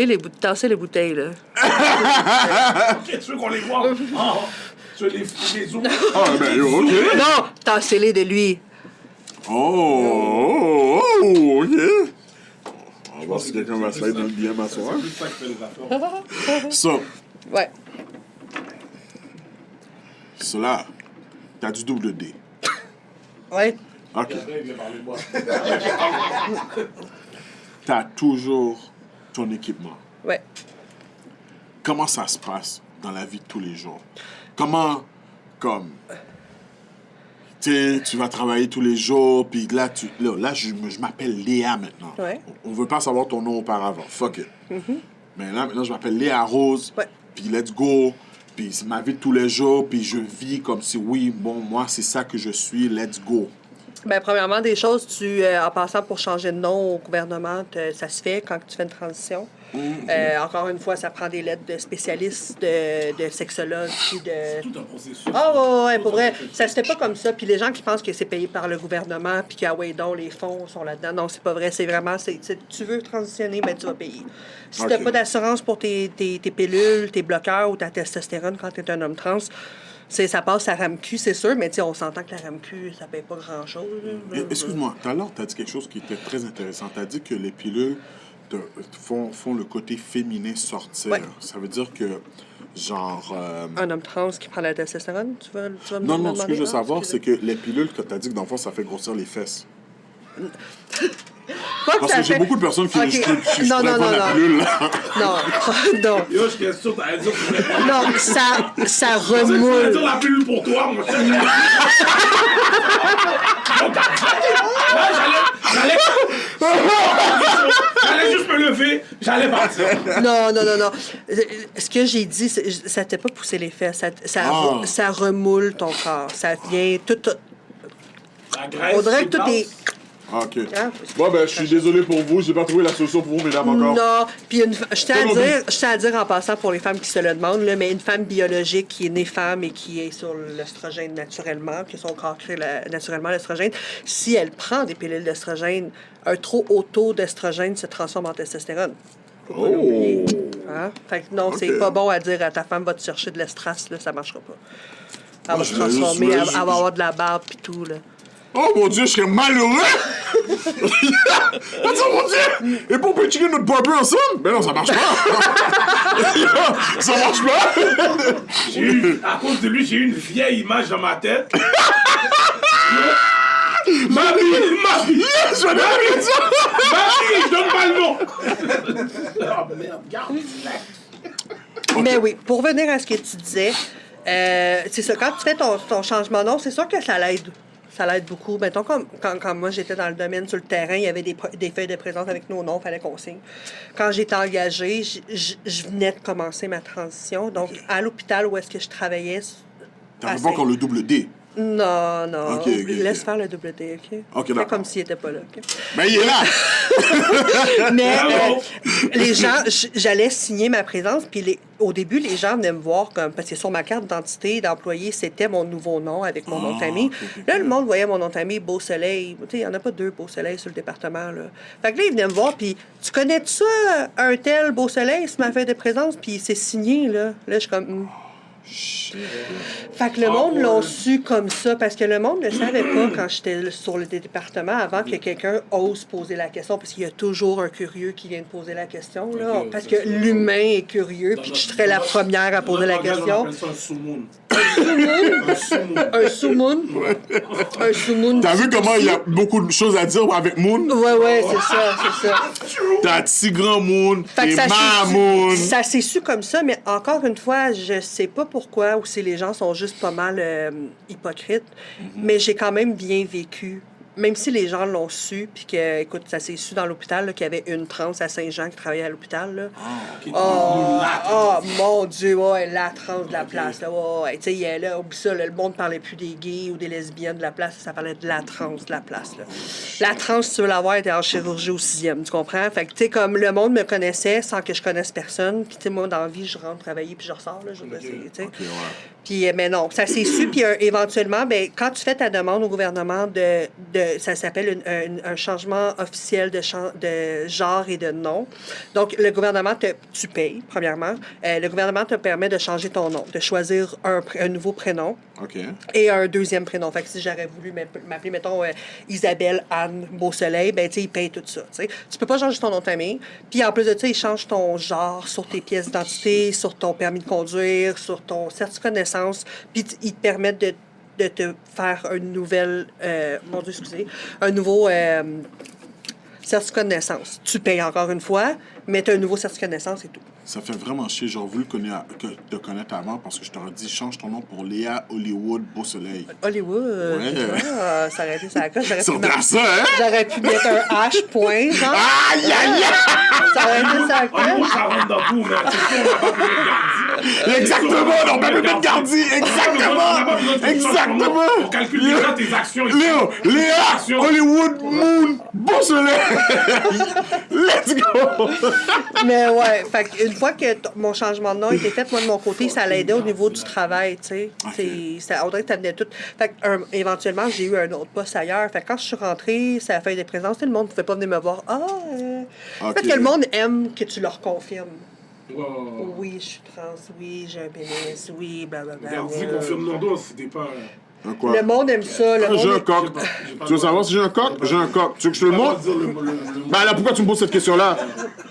les bouts, tasser les bouteilles, là.
Ok, tu veux qu'on les voit? Ah, tu veux les os?
Ah, ben yo, OK.
Non, tassez-les de lui.
Oh, OK. On va voir si quelqu'un va se mettre dans le bien m'asseoir.
C'est ça qui fait les affaires.
So,
Ouais.
cela, t'as du double D.
Ouais.
OK.
Après, il vient parler de moi.
T'as toujours ton équipement.
Ouais.
Comment ça se passe dans la vie de tous les jours? Comment, comme, tu sais, tu vas travailler tous les jours, puis là, je m'appelle Léa maintenant.
Ouais.
On veut pas savoir ton nom auparavant. Fuck it. Mais là, maintenant, je m'appelle Léa Rose,
Ouais.
puis let's go. Puis c'est ma vie de tous les jours, puis je vis comme si, oui, bon, moi, c'est ça que je suis, let's go.
Ben, premièrement, des choses, en passant pour changer de nom au gouvernement, ça se fait quand tu fais une transition. Encore une fois, ça prend des lettres de spécialistes, de sexologues, puis de...
Tout un processus.
Ah, ouais, pour vrai, ça se fait pas comme ça. Puis les gens qui pensent que c'est payé par le gouvernement, puis qu'à donc les fonds sont là-dedans, non, c'est pas vrai. C'est vraiment, tu veux transitionner, ben tu vas payer. Si t'as
Ok.
pas d'assurance pour tes pilules, tes bloqueurs ou ta testostérone quand t'es un homme trans, ça passe à RAMQ, c'est sûr, mais on s'entend que la RAMQ, ça paye pas grand-chose. là.
Excuse-moi, tout à l'heure, tu as dit quelque chose qui était très intéressant. Tu as dit que les pilules font le côté féminin sortir.
Ouais.
Ça veut dire que, genre...
Un homme trans qui prend la testostérone, tu vas me
Non,
me
non, ce que
demander?
je veux
Ah,
savoir, c'est
excusez.
que les pilules, que tu as dit que dans le fond, ça fait grossir les fesses. Parce que j'ai beaucoup de personnes qui je
non,
la pilule, là.
Non.
Yo, je suis sûr, t'allais dire que
Non, ça
tu allais
remoule.
dire la pilule pour toi, moi. J'allais juste me lever, j'allais partir.
Non. Ce que j'ai dit, ça t'a pas poussé les fesses. Ça remoule ton corps. Ça vient tout.
La graisse,
On dirait que tout est.
Ah, OK.
Hein?
Bon, ben, je suis désolé pour vous. J'ai pas trouvé la solution pour vous, mesdames, encore.
Non, puis je tiens à dire en passant pour les femmes qui se le demandent, là, mais une femme biologique qui est née femme et qui est sur l'œstrogène naturellement, que son corps crée naturellement l'estrogène, si elle prend des pilules d'œstrogène, un trop haut taux d'œstrogène se transforme en testostérone. Faut pas l'oublier. Hein? Fait que non, c'est pas bon à dire à ta femme va te chercher de l'estrace, là, ça marchera pas. Elle va se transformer, elle va avoir de la barbe pis tout, là.
Oh mon Dieu, je serais malheureux! Attends, mon Dieu! Et pour pétiller notre barbu ensemble? Ben non, ça marche pas! Ça marche pas!
À cause de lui, j'ai eu une vieille image dans ma tête. Mamie!
Je vais aller ça!
Mamie, je donne pas le nom! Oh merde, garde!
Mais oui, pour revenir à ce que tu disais, c'est ça, quand tu fais ton changement de nom, c'est sûr que ça l'aide. Ça l'aide beaucoup. Mettons, quand moi, j'étais dans le domaine, sur le terrain, il y avait des feuilles de présence avec nos noms, il fallait qu'on signe. Quand j'étais engagée, je venais de commencer ma transition. Donc, à l'hôpital où est-ce que je travaillais...
T'avais pas encore le double D?
Non.
Ok,
Laisse faire le double D, OK?
Ok,
Fais
d'accord.
comme s'il n'était pas là, OK?
Ben, il est là!
Mais les gens, j'allais signer ma présence, puis au début, les gens venaient me voir comme, parce que sur ma carte d'identité d'employé, c'était mon nouveau nom avec mon nom de famille.
Okay.
Là, le monde voyait mon nom de famille, Beau Soleil. Tu sais, il n'y en a pas 2 Beau Soleil sur le département, là. Fait que là, ils venaient me voir, puis tu connais ça, un tel Beau Soleil, c'est ma feuille de présence, puis c'est signé, là. Là, je suis comme... Fait que le monde l'a su comme ça, parce que le monde ne savait pas quand j'étais sur le département avant que quelqu'un ose poser la question, parce qu'il y a toujours un curieux qui vient de poser la question, là, parce que l'humain est curieux, puis que je serais la première à poser la question.
On appelle ça un sous-moon.
Un sous-moon? Un sous-moon.
T'as vu comment il y a beaucoup de choses à dire avec Moon?
Ouais, c'est ça.
T'as Tigran Moon
Fait
et
que
Ma Moon.
ça s'est su comme ça, mais encore une fois, je sais pas pourquoi ou si les gens sont juste pas mal hypocrites, mais j'ai quand même bien vécu. Même si les gens l'ont su, puis que, écoute, ça s'est su dans l'hôpital, là, qu'il y avait une trans à Saint-Jean qui travaillait à l'hôpital, là. Mon Dieu, ouais, la trans de la place, là, ouais. Tu sais, là, oublie ça, là, le monde parlait plus des gays ou des lesbiennes de la place, ça parlait de la trans de la place, là. La trans, si tu veux l'avoir, était en chirurgie au 6e, tu comprends? Fait que, tu sais, comme le monde me connaissait sans que je connaisse personne, puis, tu sais, moi, dans la vie, je rentre travailler, puis je ressors, là, tu sais. Puis, mais non, ça s'est su, puis éventuellement, ben, quand tu fais ta demande au gouvernement ça s'appelle un changement officiel de genre et de nom. Donc, le gouvernement tu payes, premièrement. Le gouvernement te permet de changer ton nom, de choisir un nouveau prénom.
OK.
Et un deuxième prénom. Fait que si j'aurais voulu m'appeler, mettons, Isabelle Anne Beausoleil, ben, tu sais, ils payent tout ça, tu sais. Tu peux pas changer ton nom de famille. Puis, en plus de ça, ils changent ton genre sur tes pièces d'identité, sur ton permis de conduire, sur ton certificat de naissance. Puis, ils te permettent de te faire une nouvelle... un nouveau certificat de naissance. Tu payes encore une fois, mais tu as un nouveau certificat de naissance et tout.
Ça fait vraiment chier. J'aurais voulu te connaître avant parce que je t'aurais dit change ton nom pour Léa Hollywood Beausoleil.
Hollywood?
Ouais.
Ça aurait été ça.
J'aurais
pu mettre un H point, genre.
Aïe, aïe, aïe!
Ça aurait été ça.
Ça rentre dans tout, mais c'est sûr, on n'a pas pu mettre Gardi.
Exactement, on peut mettre Gardi. Exactement.
On calcule déjà tes actions.
Léa Hollywood Moon Beausoleil. Let's go!
Mais ouais, fait qu'une fois que mon changement de nom a été fait, moi, de mon côté, ça l'aidait au niveau du travail, tu sais.
Okay.
On dirait que t'amenais tout. Fait que, éventuellement, j'ai eu un autre poste ailleurs. Fait que quand je suis rentrée, ça a fait des présences, le monde ne pouvait pas venir me voir. Fait que le monde aime que tu leur confirmes.
Wow.
Oui, je suis trans, oui, j'ai un pénis, oui, blablabla.
Gardi, confirme-nous, c'était pas...
Quoi?
Le monde aime ça.
J'ai un coq. Tu veux savoir si j'ai un coq? J'ai un coq. Tu veux que je te le montre? Ben là, pourquoi tu me poses cette question-là?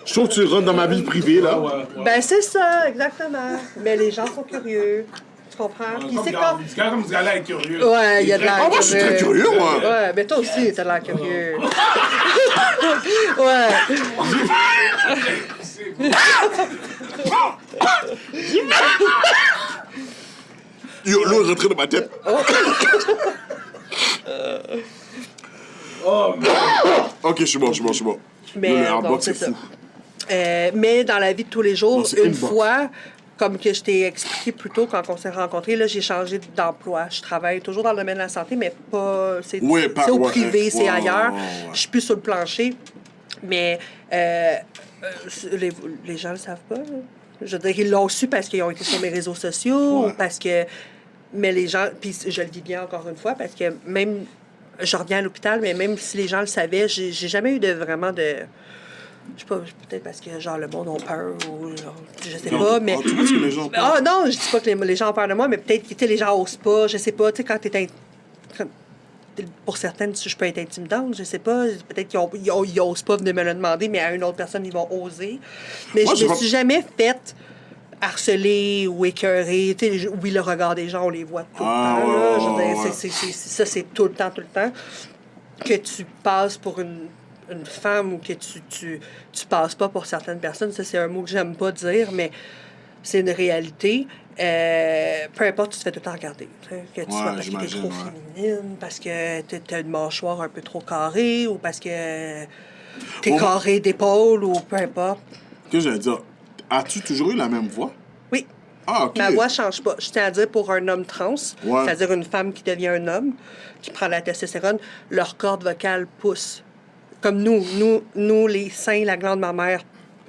Je trouve que tu rentres dans ma vie privée, là.
Ben, c'est ça, exactement. Mais les gens sont curieux. Tu Tu comprends? Puis
Comme
c'est
gars-
comme...
ce gars- comme ce gars-là est curieux.
Ouais, il y a de l'air
Ah, moi, je suis très curieux, moi.
Ouais, mais toi aussi, t'as de l'air curieux. Ouais.
Yo, l'eau est rentrée dans ma tête.
Oh, man.
Ok, je suis bon.
Mais,
Yo, le
bon,
hardbox,
c'est
c'est
ça.
fou.
Mais dans la vie de tous les jours,
Non, c'est
une
une box.
fois, comme que je t'ai expliqué plus tôt quand on s'est rencontrés, là, j'ai changé d'emploi. Je travaille toujours dans le domaine de la santé, mais pas. C'est
Ouais, pas-
c'est au
ouais,
privé, c'est
ouais,
ailleurs.
ouais.
Je suis plus sur le plancher. Mais les gens le savent pas. Je veux dire, ils l'ont su parce qu'ils ont été sur mes réseaux sociaux,
Ouais.
ou parce que. Mais les gens. Puis je le dis bien encore une fois, parce que même. Je reviens à l'hôpital, mais même si les gens le savaient, j'ai jamais eu de vraiment de. Je sais pas, peut-être parce que genre le monde a peur ou genre, je sais pas, mais.
Ah, tu penses que les gens
Ah non, je dis pas que les gens ont peur de moi, mais peut-être que tu sais, les gens osent pas, je sais pas, tu sais, quand t'es pour certaines, je peux être intimidante, je sais pas, peut-être qu'ils osent pas venir me le demander, mais à une autre personne, ils vont oser. Mais
Moi,
je
j'ai
me
pas-
suis jamais faite harceler ou écœurer. Tu sais, oui, le regard des gens, on les voit tout
Ah,
le temps. Là. Je veux
ouais,
dire,
ouais.
ça, c'est tout le temps. Que tu passes pour une femme ou que tu passes pas pour certaines personnes, ça, c'est un mot que j'aime pas dire, mais c'est une réalité. Peu importe, tu te fais tout le temps regarder. Tu sais, que tu sois parce que t'es
j'imagine,
trop féminine, parce que t'as une mâchoire un peu trop carrée, ou parce que t'es
On-
carré d'épaule, ou peu importe.
Que j'allais dire, as-tu toujours eu la même voix?
Oui.
Ah, ok.
Ma voix change pas. Je tiens à dire pour un homme trans,
Ouais.
c'est-à-dire une femme qui devient un homme, qui prend la testostérone, leur corde vocale pousse. Comme nous, les seins, la glande mammaire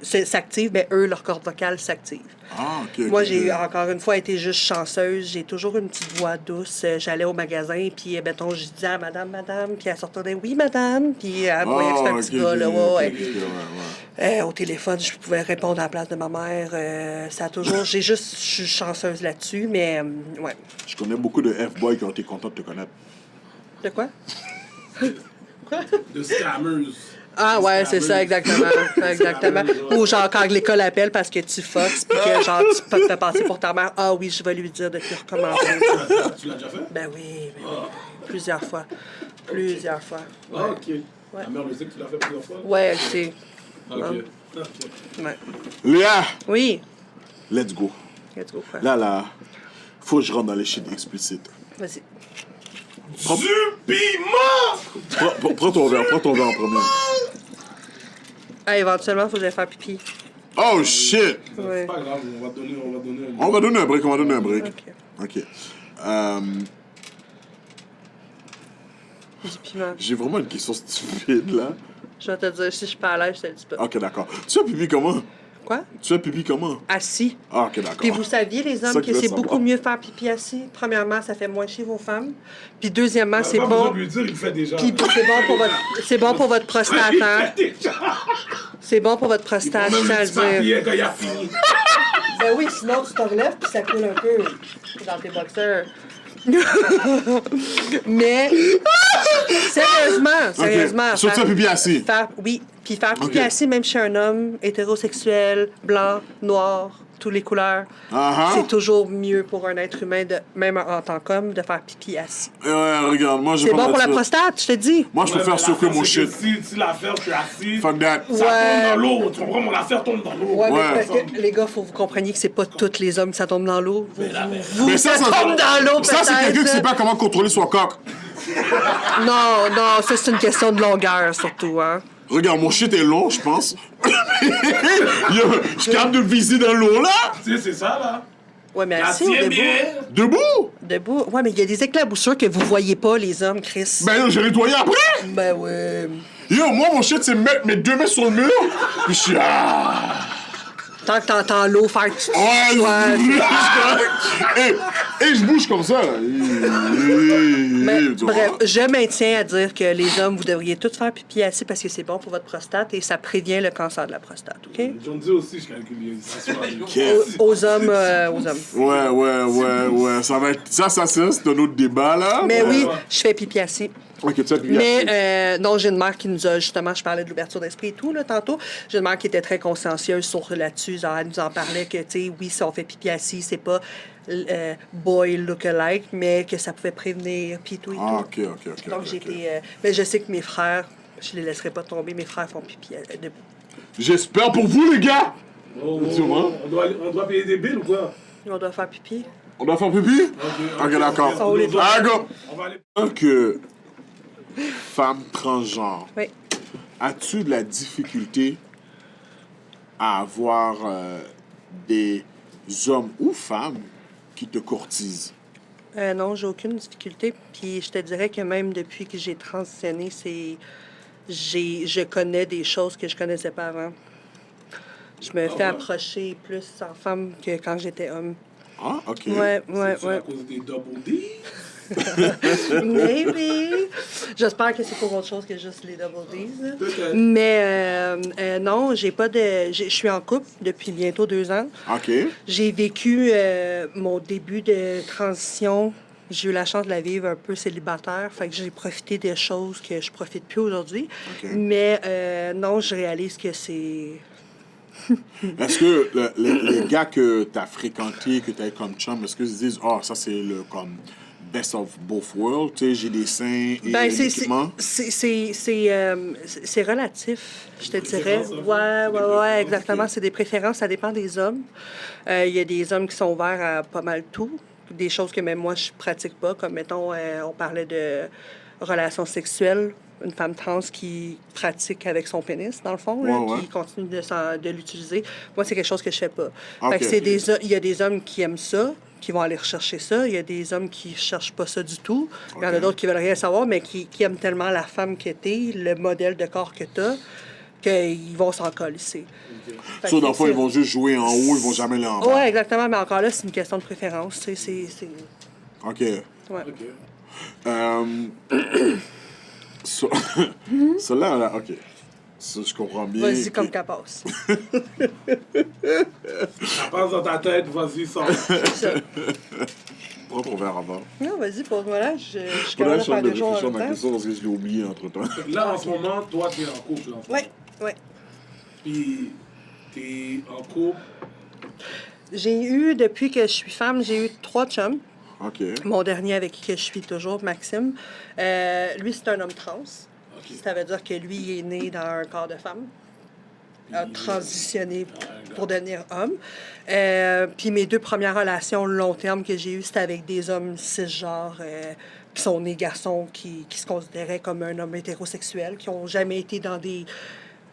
s'activent, mais eux, leur corde vocale s'active.
Ah, ok.
Moi,
ok.
j'ai encore une fois été juste chanceuse. J'ai toujours une petite voix douce. J'allais au magasin, puis, mettons, je disais à madame, puis elle sortait oui, madame, puis elle voyait que c'était un
Ah,
petit
ok,
gars, là,
ok,
ouais.
ok, ouais.
Au téléphone, je pouvais répondre à la place de ma mère. Ça a toujours... je suis chanceuse là-dessus, mais ouais.
Je connais beaucoup de F-boys qui ont été contents de te connaître.
De quoi?
De scammers.
Ah ouais, c'est ça, exactement. Exactement. Ou genre quand l'école appelle parce que tu foxes, puis que genre tu peux te faire passer pour ta mère. Ah oui, je vais lui dire de plus recommencer.
Tu l'as déjà fait?
Ben oui, ben oui. Plusieurs fois. Plusieurs fois.
Ah, ok. Ta mère le sait que tu l'as fait plusieurs fois?
Ouais, elle sait.
Ok. Ok.
Ouais.
Léa,
Oui.
let's go.
Let's go, quoi.
Là, faut que je rentre dans les shit explicites.
Vas-y.
Du piment!
Prends ton verre en premier.
Ah, éventuellement, il faut que j'aille faire pipi.
Oh shit!
Ouais.
C'est pas grave, on va donner un...
On va donner un break.
OK.
Ok.
Du piment.
J'ai vraiment une question stupide, là.
Je vais te dire, si je suis pas à l'aise, je te le dis pas.
Ok, d'accord. Tu fais pipi comment?
Quoi?
Tu fais pipi comment?
Assis.
Ah, ok, d'accord.
Puis vous saviez, les
Ça
hommes,
que
que
je
c'est
veux
beaucoup
savoir.
mieux faire pipi assis. Premièrement, ça fait moins chier vos femmes. Puis deuxièmement, c'est
Pas besoin
bon.
de lui dire, il le fait déjà.
Puis c'est bon pour votre prostate,
Il
hein?
le fait déjà.
C'est bon pour votre
Il
prostate,
prend
je
même
tiens à
le
le
petit papier
dire.
quand il a fini.
Ben oui, sinon tu te relèves puis ça coule un peu dans tes boxeurs. Mais sérieusement,
Sauf que tu fais pipi assis.
oui, puis faire pipi
Ok.
assis même chez un homme hétérosexuel, blanc, noir, toutes les couleurs,
Ah,
c'est toujours mieux pour un être humain, même en tant qu'homme, de faire pipi assis.
Ouais, regarde, moi, je
C'est bon pour la prostate, je te dis.
Moi, je
Ouais,
préfère
mais
souffler
l'affaire,
mon
c'est
shit.
que Si l'affaire, je suis assis,
Fuck that.
ça
Ouais.
tombe dans l'eau. Tu comprends? Mon affaire tombe dans l'eau.
Ouais,
Ouais.
mais parce que, les gars, faut que vous compreniez que c'est pas tous les hommes que ça tombe dans l'eau.
Mais ça
tombe dans l'eau,
Ça, c'est quelqu'un qui
peut-être.
sait pas comment contrôler son coq.
Non, ça c'est une question de longueur surtout, hein.
Regarde, mon shit est long, je pense. Yo, je suis capable de le viser dans l'eau, là.
Tu sais, c'est ça, là.
Ouais, mais
La
assis ou
tienne
debout?
bien.
Debout.
Debout. Ouais, mais il y a des éclaboussures que vous voyez pas, les hommes, Chris.
Ben, yo, j'ai nettoyé après.
Ben ouais.
Yo, moi, mon shit, c'est mettre mes 2 mètres sur le mur. Puis je suis
Tant que t'entends l'eau faire...
Et je bouge comme ça, là.
Mais,
Tu
bref,
vois?
je maintiens à dire que les hommes, vous devriez tous faire pipi assis parce que c'est bon pour votre prostate et ça prévient le cancer de la prostate, OK?
John dit aussi, je calcule les histoires.
Aux hommes, aux hommes.
Ouais. Ça va être... Ça, c'est un autre débat, là.
Mais oui, je fais pipi assis.
Ok, tu as pu
Mais non, j'ai une mère qui nous a, justement, je parlais de l'ouverture d'esprit et tout, là, tantôt. J'ai une mère qui était très consciencieuse là-dessus. Genre, elle nous en parlait que, tu sais, oui, si on fait pipi assis, c'est pas boy look-alike, mais que ça pouvait prévenir, puis tout et
Ah,
tout.
ok.
Donc, j'étais... mais je sais que mes frères, je les laisserai pas tomber, mes frères font pipi debout.
J'espère pour vous, les gars! Tu vois?
On doit payer des billes ou quoi?
On doit faire pipi.
On doit faire pipi? Ok, d'accord.
Sont où les toilettes?
Ah, go!
On va aller...
En tant que femme transgenre,
Oui.
as-tu de la difficulté à avoir des hommes ou femmes qui te courtisent?
Non, j'ai aucune difficulté. Puis je te dirais que même depuis que j'ai transitionné, je connais des choses que je connaissais pas avant. Je me fais approcher plus en femme que quand j'étais homme.
Ah, ok.
Ouais.
C'est à cause des double D?
Maybe. J'espère que c'est pour autre chose que juste les double D's. Là.
Peut-être.
Mais non, j'ai pas de. Je suis en couple depuis bientôt 2 ans.
Ok.
J'ai vécu mon début de transition. J'ai eu la chance de la vivre un peu célibataire. Fait que j'ai profité des choses que je profite plus aujourd'hui.
Ok.
Mais non, je réalise que c'est.
Est-ce que les gars que tu as fréquentés, que tu as comme chum, est-ce qu'ils se disent, ah, ça c'est le comme best of both worlds, tu sais, j'ai des seins et l'équipement?
C'est relatif, je te dirais. Ouais, exactement. C'est des préférences, ça dépend des hommes. Il y a des hommes qui sont ouverts à pas mal tout. Des choses que même moi, je pratique pas, comme, mettons, on parlait de relations sexuelles. Une femme trans qui pratique avec son pénis, dans le fond, là, qui continue de l'utiliser. Moi, c'est quelque chose que je fais pas. Fait que il y a des hommes qui aiment ça, qui vont aller rechercher ça. Il y a des hommes qui cherchent pas ça du tout. Il y en a d'autres qui veulent rien savoir, mais qui aiment tellement la femme que t'es, le modèle de corps que t'as, qu'ils vont s'en colisser.
Dans le fond, ils vont juste jouer en haut, ils vont jamais aller en bas.
Oui, exactement. Mais encore là, c'est une question de préférence. C'est...
OK.
Ouais.
Là, OK. Ça, je comprends bien.
Vas-y comme qu'elle passe.
Ça passe dans ta tête, vas-y, sors.
Prends ton verre avant.
Non, vas-y, pose-moi là. Je suis
Faudrait
capable de
que je
faire
de
2 jours en
réfléchir à
même
ma
temps.
question parce que je l'ai oublié entre-temps.
Là, en ce moment, toi, t'es en couple.
Oui.
Puis, t'es en couple.
J'ai eu, depuis que je suis femme, j'ai eu 3 chums.
OK.
Mon dernier avec qui je suis toujours, Maxime. Lui, c'est un homme trans. Ça veut dire que lui, il est né dans un corps de femme. A transitionné pour devenir homme. Puis mes 2 premières relations long terme que j'ai eues, c'était avec des hommes cisgenres qui sont nés garçons, qui se considéraient comme un homme hétérosexuel, qui n'ont jamais été dans des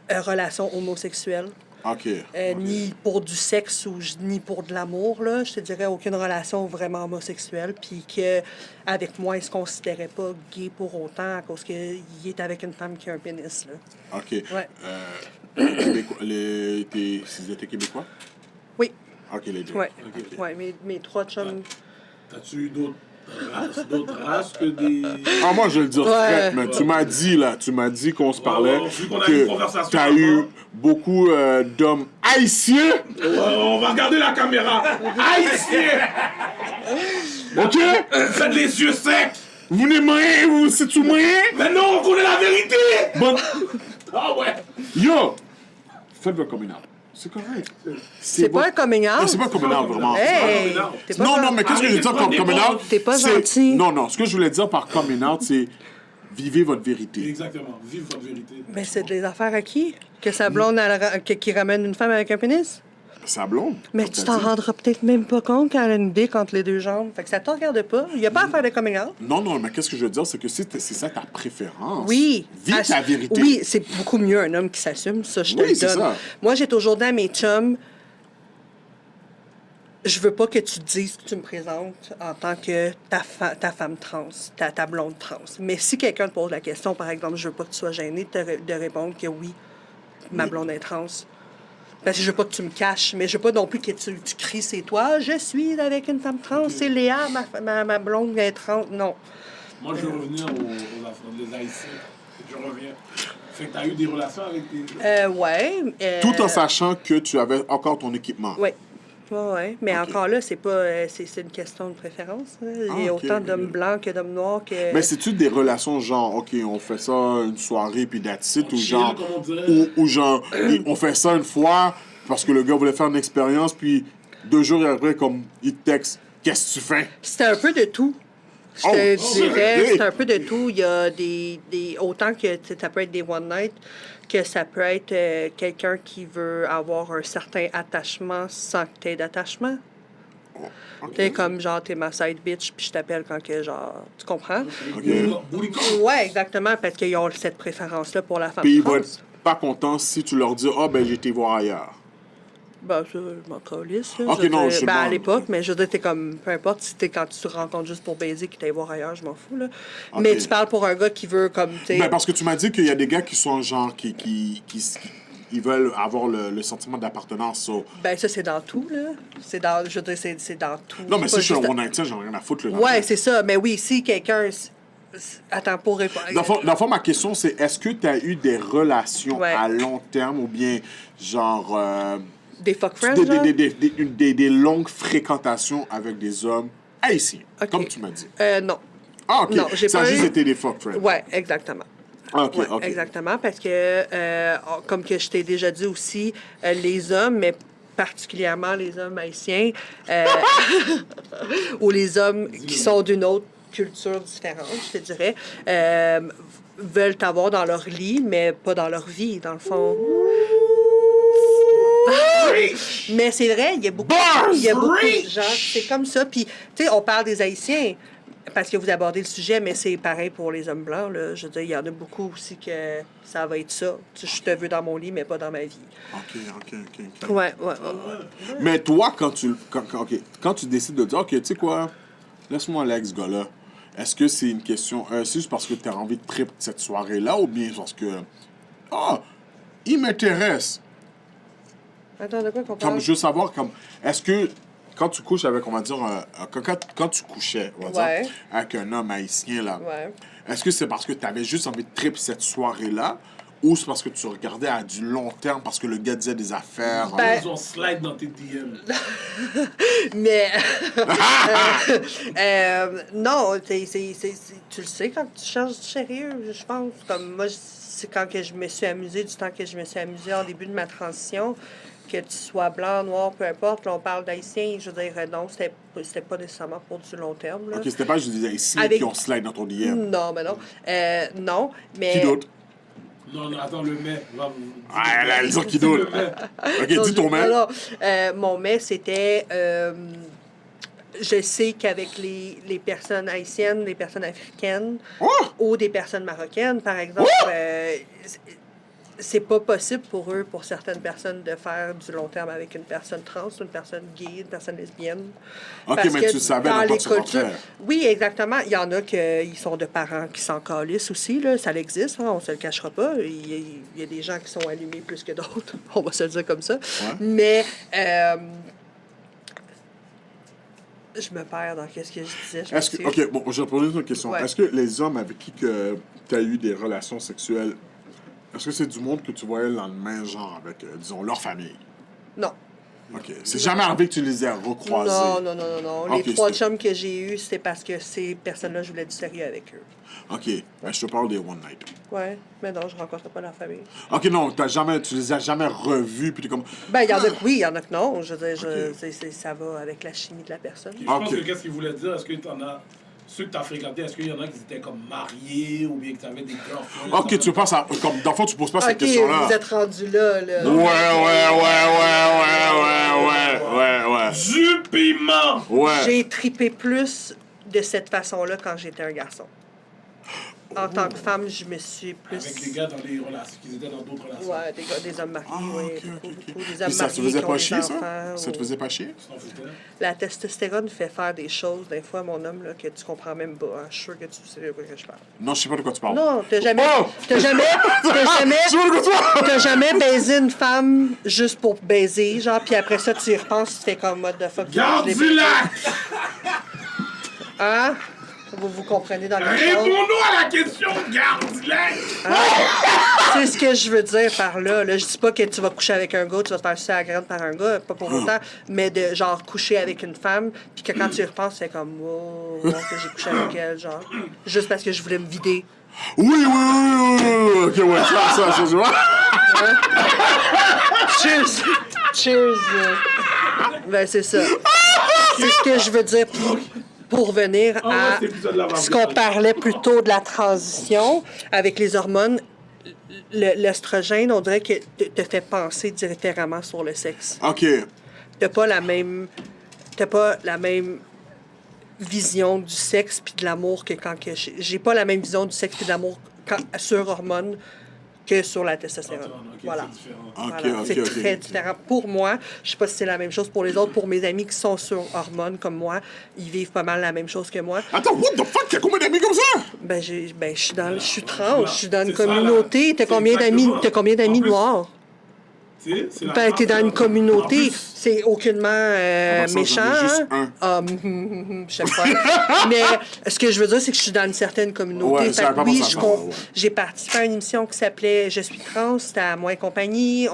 relations homosexuelles.
OK.
Ni pour du sexe ni pour de l'amour, là. Je te dirais aucune relation vraiment homosexuelle. Puis qu'avec moi, il se considérait pas gay pour autant à cause qu'il est avec une femme qui a un pénis, là.
OK.
Ouais.
Ils étaient québécois?
Oui.
OK, les 2.
Ouais.
OK.
Ouais, mes 3 chums.
T'as-tu eu d'autres races que des...
Ah, moi, je vais le dire frère, mais tu m'as dit qu'on se parlait,
vu qu'on a eu une
que
conversation
t'as
avant.
eu beaucoup d'hommes haïtiens.
On va regarder la caméra. Haïtien!
OK?
Faites les yeux secs!
Vous n'aimez rien, vous, c'est tout moyen?
Mais non, on connaît la vérité!
Bon,
Ah ouais!
yo! Faites votre coming out. C'est correct.
C'est pas un coming out.
C'est pas un coming out, vraiment.
Hey! T'es pas
Non,
gen-
non, mais qu'est-ce que je veux dire comme coming out?
T'es pas
c'est-
gentil.
Non, ce que je voulais dire par coming out, c'est vivez votre vérité.
Exactement. Vive votre vérité.
Mais c'est des affaires à qui? Que sa blonde, qui ramène une femme avec un pénis?
Sa blonde.
Mais
comme
tu
t'as
t'en
dit.
rendras peut-être même pas compte quand elle a une dick entre les 2 jambes. Fait que ça te regarde pas. Il n'y a pas à faire de coming out.
Non, mais qu'est-ce que je veux dire, c'est que c'est ça ta préférence.
Oui.
Vis ta vérité.
Oui, c'est beaucoup mieux un homme qui s'assume. Ça, je te
Oui,
le
c'est
donne.
ça.
Moi, j'ai toujours dit à mes chums, je veux pas que tu dises que tu me présentes en tant que ta femme trans, ta blonde trans. Mais si quelqu'un te pose la question, par exemple, je veux pas que tu sois gêné de répondre que oui, ma blonde est trans. Parce que je veux pas que tu me caches, mais je veux pas non plus que tu cries c'est toi, je suis avec une femme trans, c'est Léa, ma blonde est trans. Non.
Moi, je veux revenir aux Haïtiens. Je reviens. Fait que t'as eu des relations avec des gens?
Ouais.
Tout en sachant que tu avais encore ton équipement.
Oui. Ouais. Mais
Ok.
encore là, c'est pas c'est une question de préférence. Hein. Il y a
ok,
autant
ok.
d'hommes blancs que d'hommes noirs que.
Mais c'est-tu des relations genre, OK, on fait ça une soirée puis that's it,
On
ou
chill,
genre,
comme on dirait.
ou genre, on fait ça une fois parce que le gars voulait faire une expérience, puis 2 jours après, comme, il te texte, qu'est-ce que tu fais?
C'était un peu de tout. Je
Oh,
te
oh,
dirais,
ok.
c'est un peu de tout. Il y a des autant que ça peut être des one night, que ça peut être quelqu'un qui veut avoir un certain attachement sans que tu aies d'attachement. T'es comme genre, t'es ma side bitch, puis je t'appelle quand que genre. Tu comprends?
Booty call.
Ouais, exactement, parce qu'ils ont cette préférence-là pour la femme
Puis ils
trans.
vont être pas contents si tu leur dis, ah, ben, j'ai été voir ailleurs.
Ben, ça, je m'en calisse. là.
Ok,
Je veux
non,
dire,
je sais
ben,
pas.
à l'époque, mais je veux dire, t'es comme. Peu importe si t'es quand tu te rencontres juste pour baiser, qu'il t'aille voir ailleurs, je m'en fous, là.
Ok.
Mais tu parles pour un gars qui veut, comme, tu sais.
Ben, parce que tu m'as dit qu'il y a des gars qui sont genre, ils veulent avoir le sentiment d'appartenance. So.
Ben, ça, c'est dans tout, là. C'est dans. Je veux dire, c'est dans tout.
Non, mais
C'est
si je suis un
pas juste-
one night stand, j'en ai rien à foutre. Là,
Ouais, c'est ça. Mais oui, si quelqu'un. Attends, pour répondre.
Dans le fond, ma question, c'est est-ce que tu as eu des relations
Ouais.
à long terme ou bien, genre,
Des fuck friends, genre?
des longues fréquentations avec des hommes haïtiens,
Ok.
comme tu m'as dit?
Non.
Ah, OK.
Non, j'ai
Ça a
pas
juste
eu-
été des fuck friends.
Ouais, exactement.
Ah, OK,
Ouais,
OK.
exactement, parce que, comme que je t'ai déjà dit aussi, les hommes, mais particulièrement les hommes haïtiens, ou les hommes qui sont d'une autre culture différente, je te dirais, veulent t'avoir dans leur lit, mais pas dans leur vie, dans le fond. Mais c'est vrai, il y a beaucoup de gens, c'est comme ça. Puis, tu sais, on parle des Haïtiens, parce que vous abordez le sujet, mais c'est pareil pour les hommes blancs. Là. Je veux dire, il y en a beaucoup aussi que ça va être ça. Tu sais, je te veux dans mon lit, mais pas dans ma vie.
OK.
Ouais.
Mais toi, quand tu décides de dire, OK, tu sais quoi, laisse-moi aller avec ce gars-là, est-ce que c'est une question, c'est juste parce que tu as envie de trip cette soirée-là ou bien parce que, il m'intéresse?
Attends, de quoi qu'on
Comme,
parle?
je veux savoir, comme, est-ce que quand tu couches avec, on va dire, quand tu couchais, on va
Ouais.
dire, avec un homme haïtien, là,
Ouais.
est-ce que c'est parce que tu avais juste envie de trip cette soirée-là ou c'est parce que tu regardais à du long terme parce que le gars disait des affaires?
Ben-
Ils ont slide dans tes DM.
Mais. Non, tu le sais quand tu cherches du sérieux, je pense. Comme moi, c'est quand que je me suis amusée, du temps que je me suis amusée en début de ma transition, que tu sois blanc, noir, peu importe. Là, on parle d'haïtien, je veux dire, non, c'était pas nécessairement pour du long terme. Là.
OK, c'était pas juste des haïtiens
Avec-
qui ont slide dans ton DM.
Non, mais non. Non, mais.
Qui d'autre?
Non, attends, le mais.
Ah, elle allait dire qui d'autre. OK,
Non,
dis ton mec.
non, mon mais, c'était. Je sais qu'avec les personnes haïtiennes, les personnes africaines
Oh!
ou des personnes marocaines, par exemple, c'est pas possible pour eux, pour certaines personnes, de faire du long terme avec une personne trans, une personne gay, une personne lesbienne.
OK,
Parce
mais
que
tu savais
dans
dans quoi
les
tu
cultures.
rentrais.
Oui, exactement. Il y en a qui sont de parents qui s'en calissent aussi, là. Ça existe, hein, on se le cachera pas. Il y a des gens qui sont allumés plus que d'autres, on va se le dire comme ça. Mais je me perds dans qu'est-ce que je disais. je
Est-ce que,
m'excuse.
OK, bon, je vais poser une autre question.
Ouais.
Est-ce que les hommes avec qui tu as eu des relations sexuelles, est-ce que c'est du monde que tu voyais le lendemain, genre, avec, disons, leur famille?
Non.
OK. C'est jamais arrivé que tu les aies recroisés?
Non.
Ok,
Les 3
c'était-
chums que j'ai eus, c'était parce que ces personnes-là, je voulais du sérieux avec eux.
OK. Ben, je te parle des one night.
Ouais, mais non, je rencontrais pas leur famille.
OK, non, tu les as jamais revus, puis t'es comme...
Ben, il y en a que oui, il y en a que non. Je veux dire,
Ok.
ça va avec la chimie de la personne.
Je pense
Ok.
que qu'est-ce qu'il voulait dire, est-ce que t'en as. Ceux que t'as fréquentés, est-ce qu'il y en a qui étaient comme mariés ou bien que t'avais des girlfriends?
OK, tu penses à... Comme, dans le fond, tu poses pas cette
Ok,
question-là.
vous êtes rendu là, là.
Ouais.
Du piment!
Ouais.
J'ai tripé plus de cette façon-là quand j'étais un garçon. En tant que femme, je me suis plus...
Avec les gars dans les relations, qu'ils étaient dans d'autres relations.
Ouais, des hommes mariés,
Ah,
oui.
OK.
Beaucoup. Des
Puis
hommes
ça te
mariés
faisait
qui ont
pas
des
chier, ça?
enfants,
Ça te
ou-
faisait pas chier?
Tu t'en foutais?
La testostérone fait faire des choses, des fois, mon homme, là, que tu comprends même pas. Hein. Je suis sûr que tu sais de quoi que je parle.
Non, je sais pas de quoi tu parles.
Non, t'as jamais...
Oh!
T'as jamais...
Tu vois de quoi tu parles?
T'as jamais baisé une femme juste pour baiser, genre, puis après ça, tu y repenses, tu fais comme mode de fuck.
Garde
je l'ai
du
baisé.
lac!
Hein? Vous comprenez dans le sens.
Réponds-nous à la question, garde-la!
C'est ce que je veux dire par là. Là, je dis pas que tu vas coucher avec un gars, tu vas te faire sucer à la graine par un gars, pas pour autant, mais de genre coucher avec une femme, puis que quand tu y repenses, c'est comme, wow, que j'ai couché avec elle, genre, juste parce que je voulais me vider.
Oui. Ok, ouais, ça, je vois.
Cheers. Ben, c'est ça. C'est ce que je veux dire. Pour revenir à ce qu'on parlait plus tôt de la transition avec les hormones, l'estrogène, on dirait que te fait penser différemment sur le sexe.
OK.
T'as pas la même vision du sexe puis de l'amour que quand que j'ai pas la même vision du sexe puis de l'amour sur hormones que sur la testostérone. Voilà. C'est très différent. Pour moi, je sais pas si c'est la même chose pour les autres. Pour mes amis qui sont sur hormones comme moi, ils vivent pas mal la même chose que moi.
Attends, what the fuck? T'as combien d'amis comme ça?
Je suis trans, je suis dans une communauté. T'as combien d'amis noirs? T'es dans une communauté, c'est aucunement méchant. Je sais pas. Mais ce que je veux dire, c'est que je suis dans une certaine communauté. J'ai participé à une émission qui s'appelait Je suis trans, c'était à Moi et compagnie.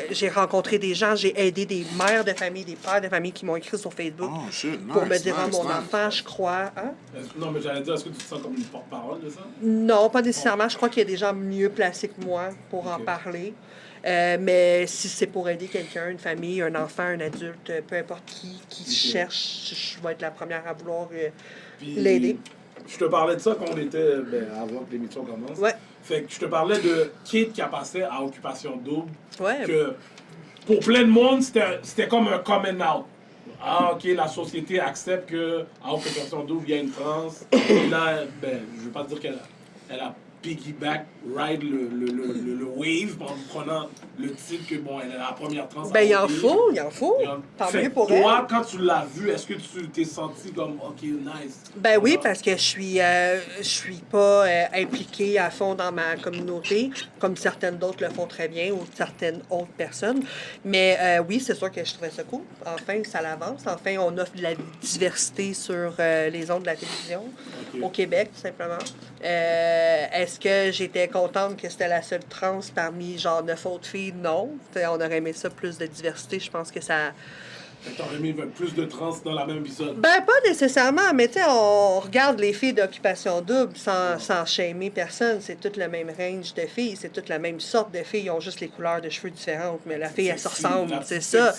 J'ai rencontré des gens, j'ai aidé des mères de famille, des pères de famille qui m'ont écrit sur Facebook pour me dire mon enfant, je crois. Hein?
Non, mais j'allais dire, est-ce que tu te sens comme une porte-parole de ça?
Non, pas nécessairement. Je crois qu'il y a des gens mieux placés que moi pour en parler. Mais si c'est pour aider quelqu'un, une famille, un enfant, un adulte, peu importe qui cherche, je vais être la première à vouloir l'aider.
Je te parlais de ça quand on était, avant que l'émission commence.
Ouais.
Fait que je te parlais de Kate qui a passé à Occupation Double.
Ouais.
Que pour plein de monde, c'était comme un coming out. Ah, OK, la société accepte qu'à Occupation Double, il y a une trans. Et là, je veux pas dire qu'elle a piggyback, ride le wave en prenant le titre que, bon, elle est la première trans.
Il en faut. Tant mieux pour elle.
Toi, quand tu l'as vu, est-ce que tu t'es senti comme, OK, nice?
Oui, parce que je suis pas impliquée à fond dans ma communauté, comme certaines d'autres le font très bien, ou certaines autres personnes. Mais oui, c'est sûr que je trouvais ça cool. Enfin, ça l'avance. Enfin, on offre de la diversité sur les ondes de la télévision, au Québec, tout simplement. Est-ce que j'étais contente que c'était la seule trans parmi genre 9 autres filles? Non. On aurait aimé ça, plus de diversité. Je pense que ça...
T'aurais aimé plus de trans dans la même épisode?
Pas nécessairement, mais tu sais, on regarde les filles d'Occupation Double sans shamer personne. C'est tout le même range de filles, c'est toute la même sorte de filles. Ils ont juste les couleurs de cheveux différentes, mais la fille, elle se ressemble, c'est ça.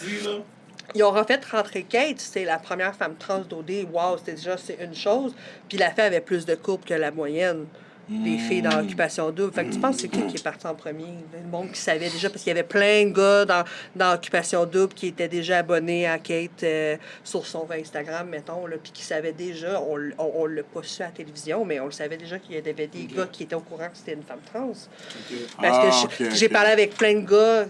Ils ont refait rentrer Kate, c'est la première femme trans d'OD. Wow, c'est une chose. Puis la fille avait plus de courbes que la moyenne des filles dans Occupation Double. Fait que tu penses que c'est qui est parti en premier? Le monde qui savait déjà, parce qu'il y avait plein de gars dans Occupation Double qui étaient déjà abonnés à Kate sur son Instagram, mettons, là, puis qui savaient déjà, on l'a pas su à la télévision, mais on le savait déjà qu'il y avait des gars qui étaient au courant que c'était une femme trans. Parce que j'ai parlé avec plein de gars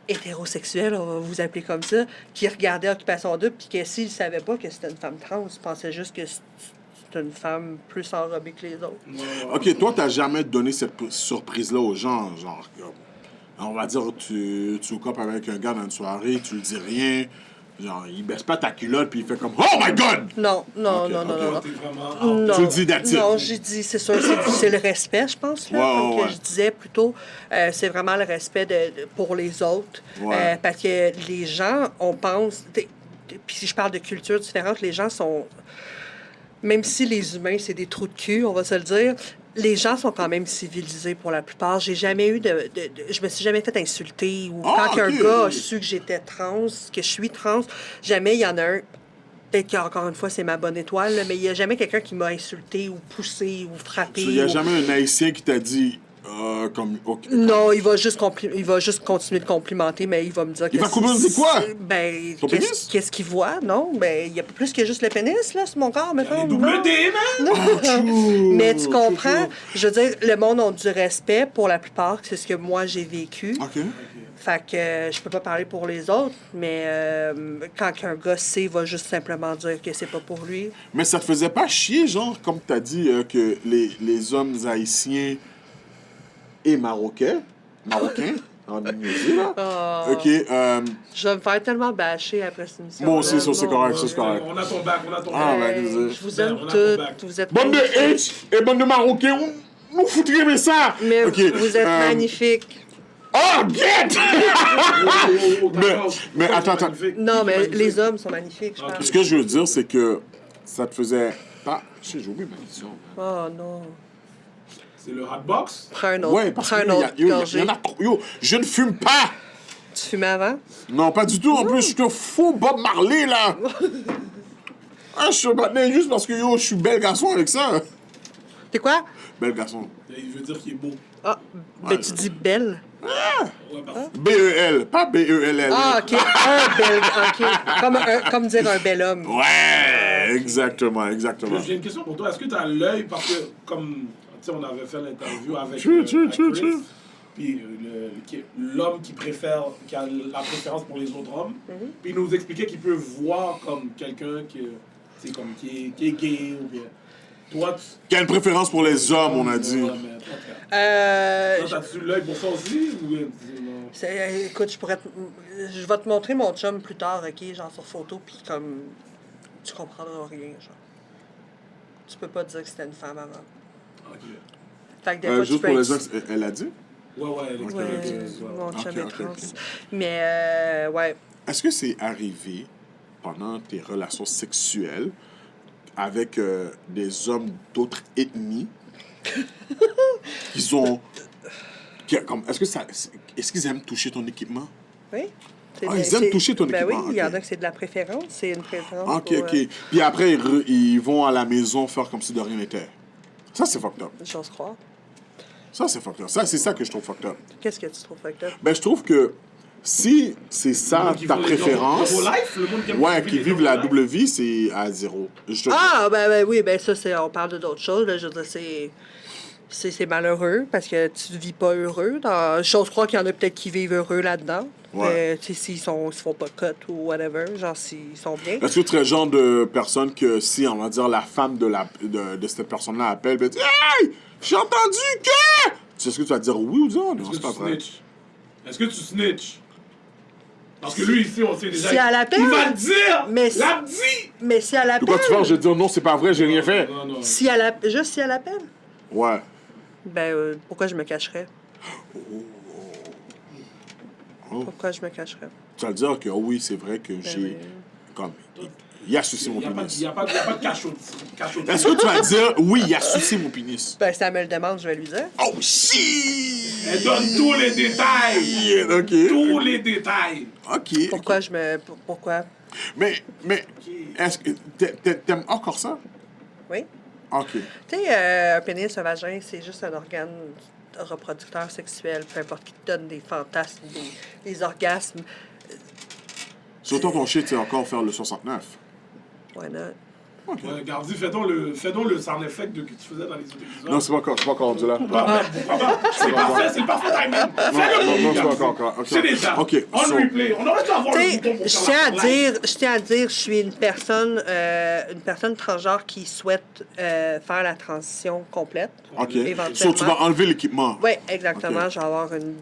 hétérosexuels, on va vous appeler comme ça, qui regardaient Occupation Double, puis que s'ils ne savaient pas que c'était une femme trans, ils pensaient juste que c'était une femme plus enrobée que les autres.
OK, toi, t'as jamais donné cette surprise-là aux gens, genre, on va dire, tu copes avec un gars dans une soirée, tu lui dis rien, genre, il baisse pas ta culotte, puis il fait comme « Oh my God! »
Non.
Tu le dis d'attitude.
Non, j'ai dit, c'est sûr, c'est le respect, je pense, là, comme que je disais plutôt, c'est vraiment le respect pour les autres, parce que les gens, on pense, puis si je parle de cultures différentes, les gens sont... Même si les humains, c'est des trous de cul, on va se le dire, les gens sont quand même civilisés pour la plupart. J'ai jamais eu je me suis jamais fait insulter. Ou quand un gars a su que j'étais trans, que je suis trans, jamais il y en a un. Peut-être qu'encore une fois, c'est ma bonne étoile, là, mais il n'y a jamais quelqu'un qui m'a insulté ou poussé ou frappé.
Il n'y a jamais un Haïtien qui t'a dit...
Non, il va juste continuer de complimenter, mais il va me dire
il va complimenter quoi?
Qu'est-ce qu'il voit? Non, il y a plus que juste le pénis, là, sur mon corps, mettons.
Double D, man!
Mais tu comprends? Je veux dire, le monde a du respect pour la plupart, c'est ce que moi j'ai vécu. Fait que je peux pas parler pour les autres, mais quand un gars sait, il va juste simplement dire que c'est pas pour lui.
Mais ça te faisait pas chier, genre, comme t'as dit, que les hommes haïtiens et marocains, En niaiser, là.
Oh.
OK.
Je vais me faire tellement bâcher après cette émission.
Moi aussi, ça, c'est
Non.
correct, ça, c'est correct.
On a ton bac, on a ton
Ah,
bac.
ben, désolé.
Je vous
Ben,
aime
on a ton bac.
toutes. Vous êtes
Bande de H et bande de Marocains, nous foutriez mais ça!
Mais
OK,
vous êtes magnifiques.
Oh, get!
D'accord.
mais attends, attends.
Magnifique.
Non, mais
Magnifique.
les hommes sont magnifiques, je
Ok.
pense.
Ce que je veux dire, c'est que ça te faisait pas... Je sais, j'ai oublié ma question.
Oh non.
C'est le hotbox.
Prends un autre.
Ouais, parce
Prends
qu'il
un
y,
autre
y
gorgée.
en a trop. Yo, je ne fume pas!
Tu fumais avant?
Non, pas du tout. En plus, je suis un faux Bob Marley, là! Ah, je suis un bâtonnet juste parce que, yo, je suis bel garçon avec ça.
T'es quoi?
Bel garçon.
Il veut dire qu'il est beau.
Ah, ben tu dis belle.
Ouais, parfait.
B-E-L, pas B-E-L-L.
Ah, OK. Un bel... OK. Comme dire un bel homme.
Ouais, exactement, exactement.
J'ai une question pour toi. Est-ce que tu as l'œil, parce que, comme, tu sais, on avait fait l'interview avec,
Tchou,
avec
tchou,
Chris,
tchou.
puis l'homme qui a la préférence pour les autres hommes, puis il nous expliquait qu'il peut voir comme quelqu'un qui est gay ou bien... Toi,
Qui a une préférence pour les hommes, on a dit.
Ouais, mais toi, t'as-tu l'œil pour ça aussi? Ou bien, non?
Écoute, je vais te montrer mon chum plus tard, OK, genre sur photo, puis comme... Tu comprendras rien, genre. Tu peux pas dire que c'était une femme avant.
Ok.
Fait que des fois, tu
Juste
peux
pour
être-
les hommes, elle a dit?
Ouais, elle
Ouais,
explique.
mon chum
Ok,
est
ok,
trans.
ok.
Mais, ouais.
Est-ce que c'est arrivé pendant tes relations sexuelles avec des hommes d'autres ethnies est-ce qu'ils aiment toucher ton équipement?
Oui.
Ah, ils aiment toucher ton
ben
équipement,
oui, il y en
ok.
a que c'est de la préférence. C'est une préférence.
OK,
pour,
OK. Puis après, ils vont à la maison faire comme si de rien n'était. Ça, c'est fucked up.
J'ose croire.
Ça, c'est fucked up. Ça, c'est ça que je trouve fucked up.
Qu'est-ce que tu trouves fucked up?
Ben, je trouve que si c'est ça ta préférence, ouais, qui vivent la double vie, c'est à zéro.
Ah, ben oui, ben ça, on parle de d'autres choses. Là, je veux dire, c'est malheureux parce que tu ne vis pas heureux. J'ose croire qu'il y en a peut-être qui vivent heureux là-dedans.
Ouais.
Tu sais, s'ils se font pas cut ou whatever, genre s'ils sont bien.
Est-ce que tu es le genre de personne que si, on va dire, la femme de cette personne-là appelle, ben, hey, j'ai entendu que... Est-ce que tu vas dire oui ou non? Non, c'est pas vrai.
Est-ce que tu snitch? Parce que lui, ici, on sait déjà...
Si elle appelle...
Il va le dire!
Mais
l'a dit!
Mais si elle
De
appelle...
quoi tu vas? Je vais dire non, c'est pas vrai, j'ai rien fait.
Non.
Si juste si elle appelle,
Ouais.
ben pourquoi je me cacherais?
Oh.
Pourquoi je me cacherais?
Tu vas le dire que oui, c'est vrai que j'ai...
oui.
Comme... Il a sucé mon
Il
pénis.
n'y a pas de cachotis.
Est-ce que tu vas dire oui, il a sucé mon pénis?
Ben si elle me le demande, je vais lui dire.
Oh, shit!
Elle donne tous les détails!
OK.
Tous les détails!
OK.
Pourquoi je me... Pourquoi?
Mais est-ce que t'aimes encore ça?
Oui.
OK.
Tu sais, un pénis, un vagin, c'est juste un organe reproducteur sexuel, peu importe qui te donne des fantasmes, des orgasmes.
Surtout ton shit, c'est encore faire le 69.
Why not?
OK.
Ouais, Gardi, fais donc le sound effect que tu faisais dans les autres épisodes.
Non, c'est pas encore rendu là.
C'est parfait, c'est le parfait timing.
Non, c'est pas encore. OK.
C'est déjà.
OK.
On replay. On aurait dû avoir
Tu
le
sais,
bouton pour
je
faire
tiens à dire, je suis une personne transgenre qui souhaite faire la transition complète.
OK.
Éventuellement.
So, tu vas enlever l'équipement.
Oui, exactement.
Ok.
Je vais avoir une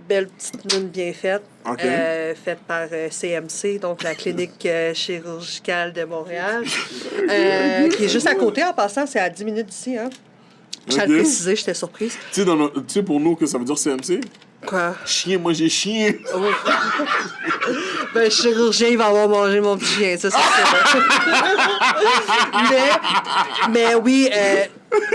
belle petite lune bien faite,
Ok.
faite par CMC, donc la clinique chirurgicale de Montréal, qui est juste à côté. En passant, c'est à 10 minutes d'ici. Hein? Je tiens à le
Ok.
préciser, j'étais surprise.
Tu sais, pour nous, que ça veut dire CMC?
Quoi?
Chien, moi j'ai chien.
Oui. Ben, le chirurgien, il va avoir mangé mon petit chien, ça, c'est sûr. mais oui,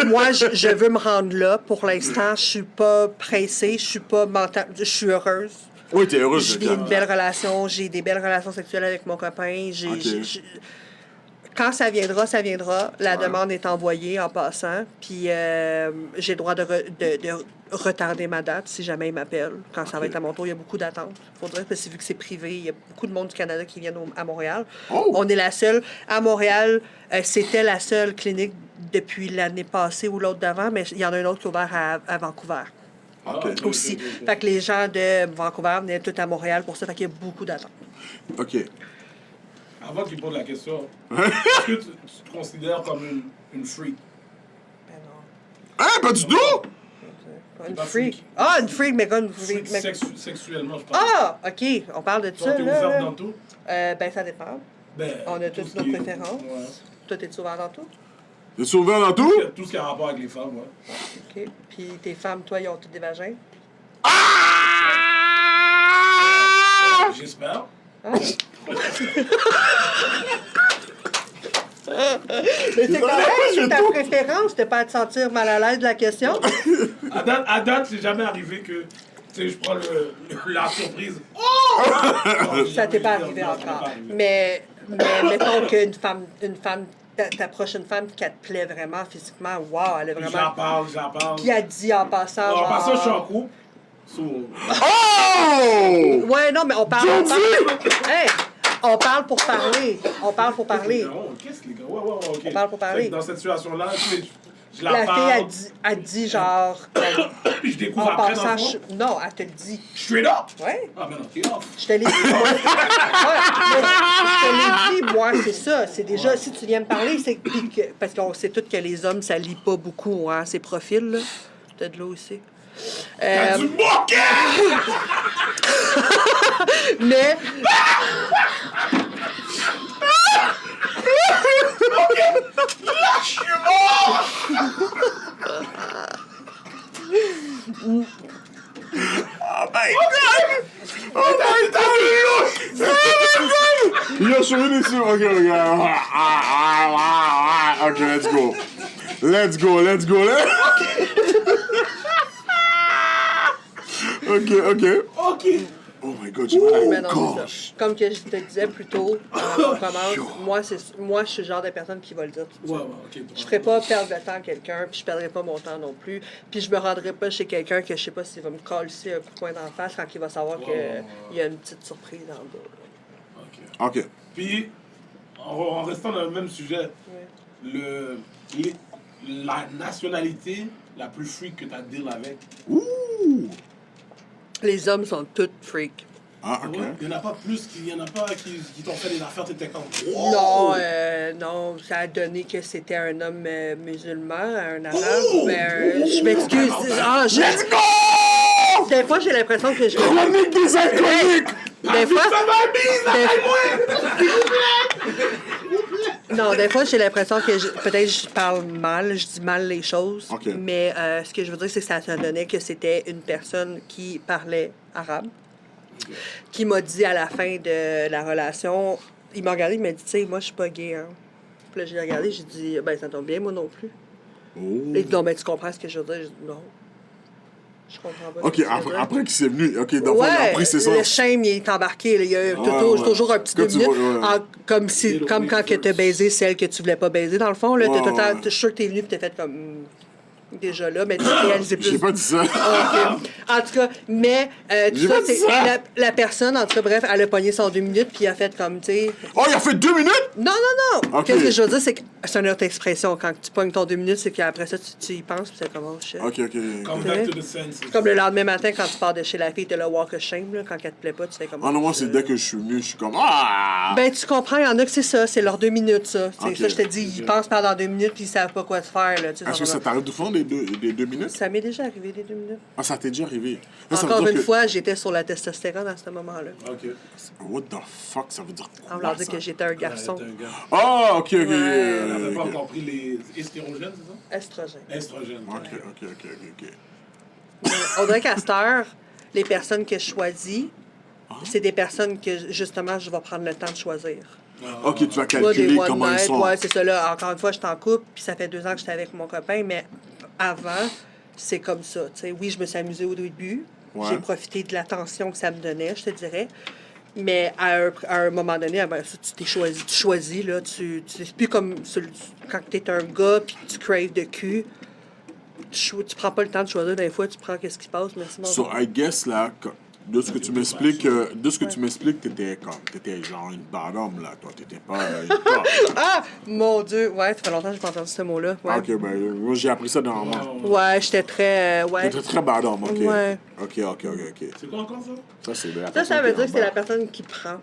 moi, je veux me rendre là. Pour l'instant, je suis pas pressée, je suis pas mentale, je suis heureuse.
Oui, t'es heureuse.
Je vis une belle relation, j'ai des belles relations sexuelles avec mon copain.
Ok.
Quand ça viendra, ça viendra. La demande est envoyée en passant. Puis j'ai le droit de retarder ma date si jamais il m'appelle. Quand ça va être à mon tour, il y a beaucoup d'attentes. Il faudrait, parce que vu que c'est privé, il y a beaucoup de monde du Canada qui viennent à Montréal.
Oh!
On est la seule. À Montréal, c'était la seule clinique depuis l'année passée ou l'autre d'avant, mais il y en a une autre qui est ouverte à Vancouver.
OK.
Aussi. Fait que les gens de Vancouver venaient tout à Montréal pour ça. Fait qu'il y a beaucoup d'attentes.
OK.
Avant qu'il pose la question, est-ce que tu te considères comme une freak?
Ben non.
Hein, pas du tout?
Une
pas
freak.
freak.
Ah, une freak, mais quoi, une freak?
Sexuellement, je parle.
Ah, OK, on parle de
Toi,
ça,
t'es
là.
ouverte dans tout?
Ben, ça dépend.
Ben,
On a
tout
tous
ce
nos
qui est-
préférences.
Ouais.
Toi, t'es-tu ouvert dans tout?
T'es ouvert dans tout?
Tout ce qui a rapport avec les femmes, ouais.
OK. Puis tes femmes, toi, ils ont toutes des vagins?
J'espère.
Mais c'est correct, c'est ta préférence, t'es pas à te sentir mal à l'aise de la question.
À date, c'est jamais arrivé que, tu sais, je prends la surprise.
Ça t'est pas arrivé encore. Mais mettons qu'une femme, ta prochaine femme qui te plaît vraiment physiquement, wow, elle est
J'en
vraiment.
parle.
Qui a dit en passant.
En
genre-
passant, je suis en couple. So,
Oh!
Ouais, non, mais on parle. Hey, on parle pour parler. On parle pour parler.
Qu'est-ce que les gars? Ouais, ok.
On parle pour parler.
Fait que dans cette situation-là, tu sais, je la
La
parle.
fille a dit genre.
Puis je découvre
En
après, dans
passant.
le fond.
Non, elle te le dit.
Straight up!
Ouais.
Ah, ben non, t'es off.
Je te l'ai dit, moi. Ouais, mais je te l'ai dit, moi, c'est ça. C'est déjà, si tu viens me parler, c'est puis parce qu'on sait tous que les hommes, ça lit pas beaucoup, hein, ces profils, là. T'as de l'eau aussi.
T'as du moquet!
Mais.
Là, je suis mort!
Oh my god! Oh my god! Yo, je suis venu dessus. Ok, ok, let's go. Ok.
Ok.
Oh my god, j'ai mal
Mais
à la
non, c'est
gorge.
ça. Comme que je te disais plus tôt, avant qu'on commence, moi, je suis le genre de personne qui va le dire tout de
Ouais,
suite.
ok.
Je ferais pas perdre de temps à quelqu'un, puis je perdrais pas mon temps non plus. Puis je me rendrais pas chez quelqu'un que je sais pas s'il va me coller un coup de poing d'en face quand il va savoir
Ouais.
qu'il y a une petite surprise en bas.
Ok.
Ok.
Puis, en restant dans le même sujet,
Ouais.
la nationalité la plus freak que t'as deal avec.
Ouh!
Les hommes sont tous freaks.
Ah, ok.
Ouais, il y en a pas qui t'ont fait des affaires, t'étais comme.
Non, non, ça a donné que c'était un homme musulman, un arabe. Ben, je m'excuse. Ah,
Let's go!
Des fois, j'ai l'impression que je.
Chronique des alcooliques!
Des fois. Non, des fois, j'ai l'impression que peut-être je parle mal, je dis mal les choses.
Ok.
Mais ce que je veux dire, c'est que ça donnait que c'était une personne qui parlait arabe, qui m'a dit à la fin de la relation, il m'a regardé, il m'a dit, tu sais, moi, je suis pas gay. Hein. Puis là, j'ai regardé, j'ai dit, ben, ça tombe bien, moi non plus.
Oh.
Il a dit, non, ben, tu comprends ce que je veux dire? J'ai dit, non. Je comprends pas.
Ok,
ce que tu veux dire.
après qu'il s'est venu. Ok, donc il a
Ouais,
pris ses sens.
le shame, il est embarqué. Là. Il y a
ouais.
toujours un petit
Quand
2
tu
minutes.
vois, ouais.
Comme quand tu as baisé celle que tu voulais pas baiser, dans le fond. Là,
Ouais,
tout le temps,
ouais.
je suis sûr que tu es venu et tu fait comme. Déjà là, mais tu réalisais plus.
J'ai pas dit ça.
Ah, ok. En tout cas, mais tout
J'ai
ça,
pas dit
c'est
ça.
la personne, en tout cas, bref, elle a pogné son 2 minutes, puis elle a fait comme, tu sais.
Oh, il a fait 2 minutes?
Non, non, non!
Ok.
Qu'est-ce que je veux dire, c'est que c'est une autre expression. Quand tu pognes ton 2 minutes, c'est qu'après ça, tu y penses, puis c'est comme, oh shit.
Ok.
Come back to the senses.
Comme le lendemain matin, quand tu pars de chez la fille, t'as le walk of shame, là, quand elle te plaît pas, tu fais comme.
Ah non, moi, c'est dès que je suis venu, je suis comme Ah!
Ben, tu comprends, il y en a que c'est ça, c'est leurs 2 minutes, ça. C'est
Ok.
ça, je te dis, ils pensent pendant 2 minutes, puis ils savent pas quoi te faire, là. Tu sais,
Est-ce que ça t'arrive de faire des 2 minutes?
Ça m'est déjà arrivé, les 2 minutes.
Ah, ça t'est déjà arrivé. Là, ça veut
Encore
dire
une
que-
fois, j'étais sur la testostérone à ce moment-là.
Ok.
What the fuck, ça veut dire
On
quoi?
leur dit
ça?
que j'étais un garçon.
T'es un gars.
Ah, ok.
On n'avait pas encore pris les estérogens, c'est
Estrogène.
ça? Estrogènes.
Ok.
On dirait qu'à cette heure, les personnes que je choisis, c'est des personnes que, justement, je vais prendre le temps de choisir.
Ok, tu vas
Pas des
calculer
one
comment ils
night,
sont.
ouais, c'est ça, là. Encore une fois, je suis en couple, puis ça fait 2 ans que j'étais avec mon copain, mais avant, c'est comme ça. Tu sais, oui, je me suis amusée au début.
Ouais.
J'ai profité de l'attention que ça me donnait, je te dirais. Mais à un moment donné, ben, ça, tu choisis, là. C'est plus comme quand tu es un gars puis que tu craves de cul. Tu prends pas le temps de choisir des fois, tu prends qu'est-ce qui passe, merci.
So, I guess, là, de ce que tu m'expliques, t'étais genre une bad homme, là, toi. T'étais pas une femme.
Ah! Mon Dieu! Ouais, ça fait longtemps que j'ai pas entendu ce mot-là. Ouais,
Ok, ben, moi, j'ai appris ça dans moi.
ouais j'étais très... ouais.
T'étais très bad homme, ok.
Ouais.
Ok.
C'est quoi encore ça?
Ça, c'est bien.
Ça veut dire que c'est la personne qui prend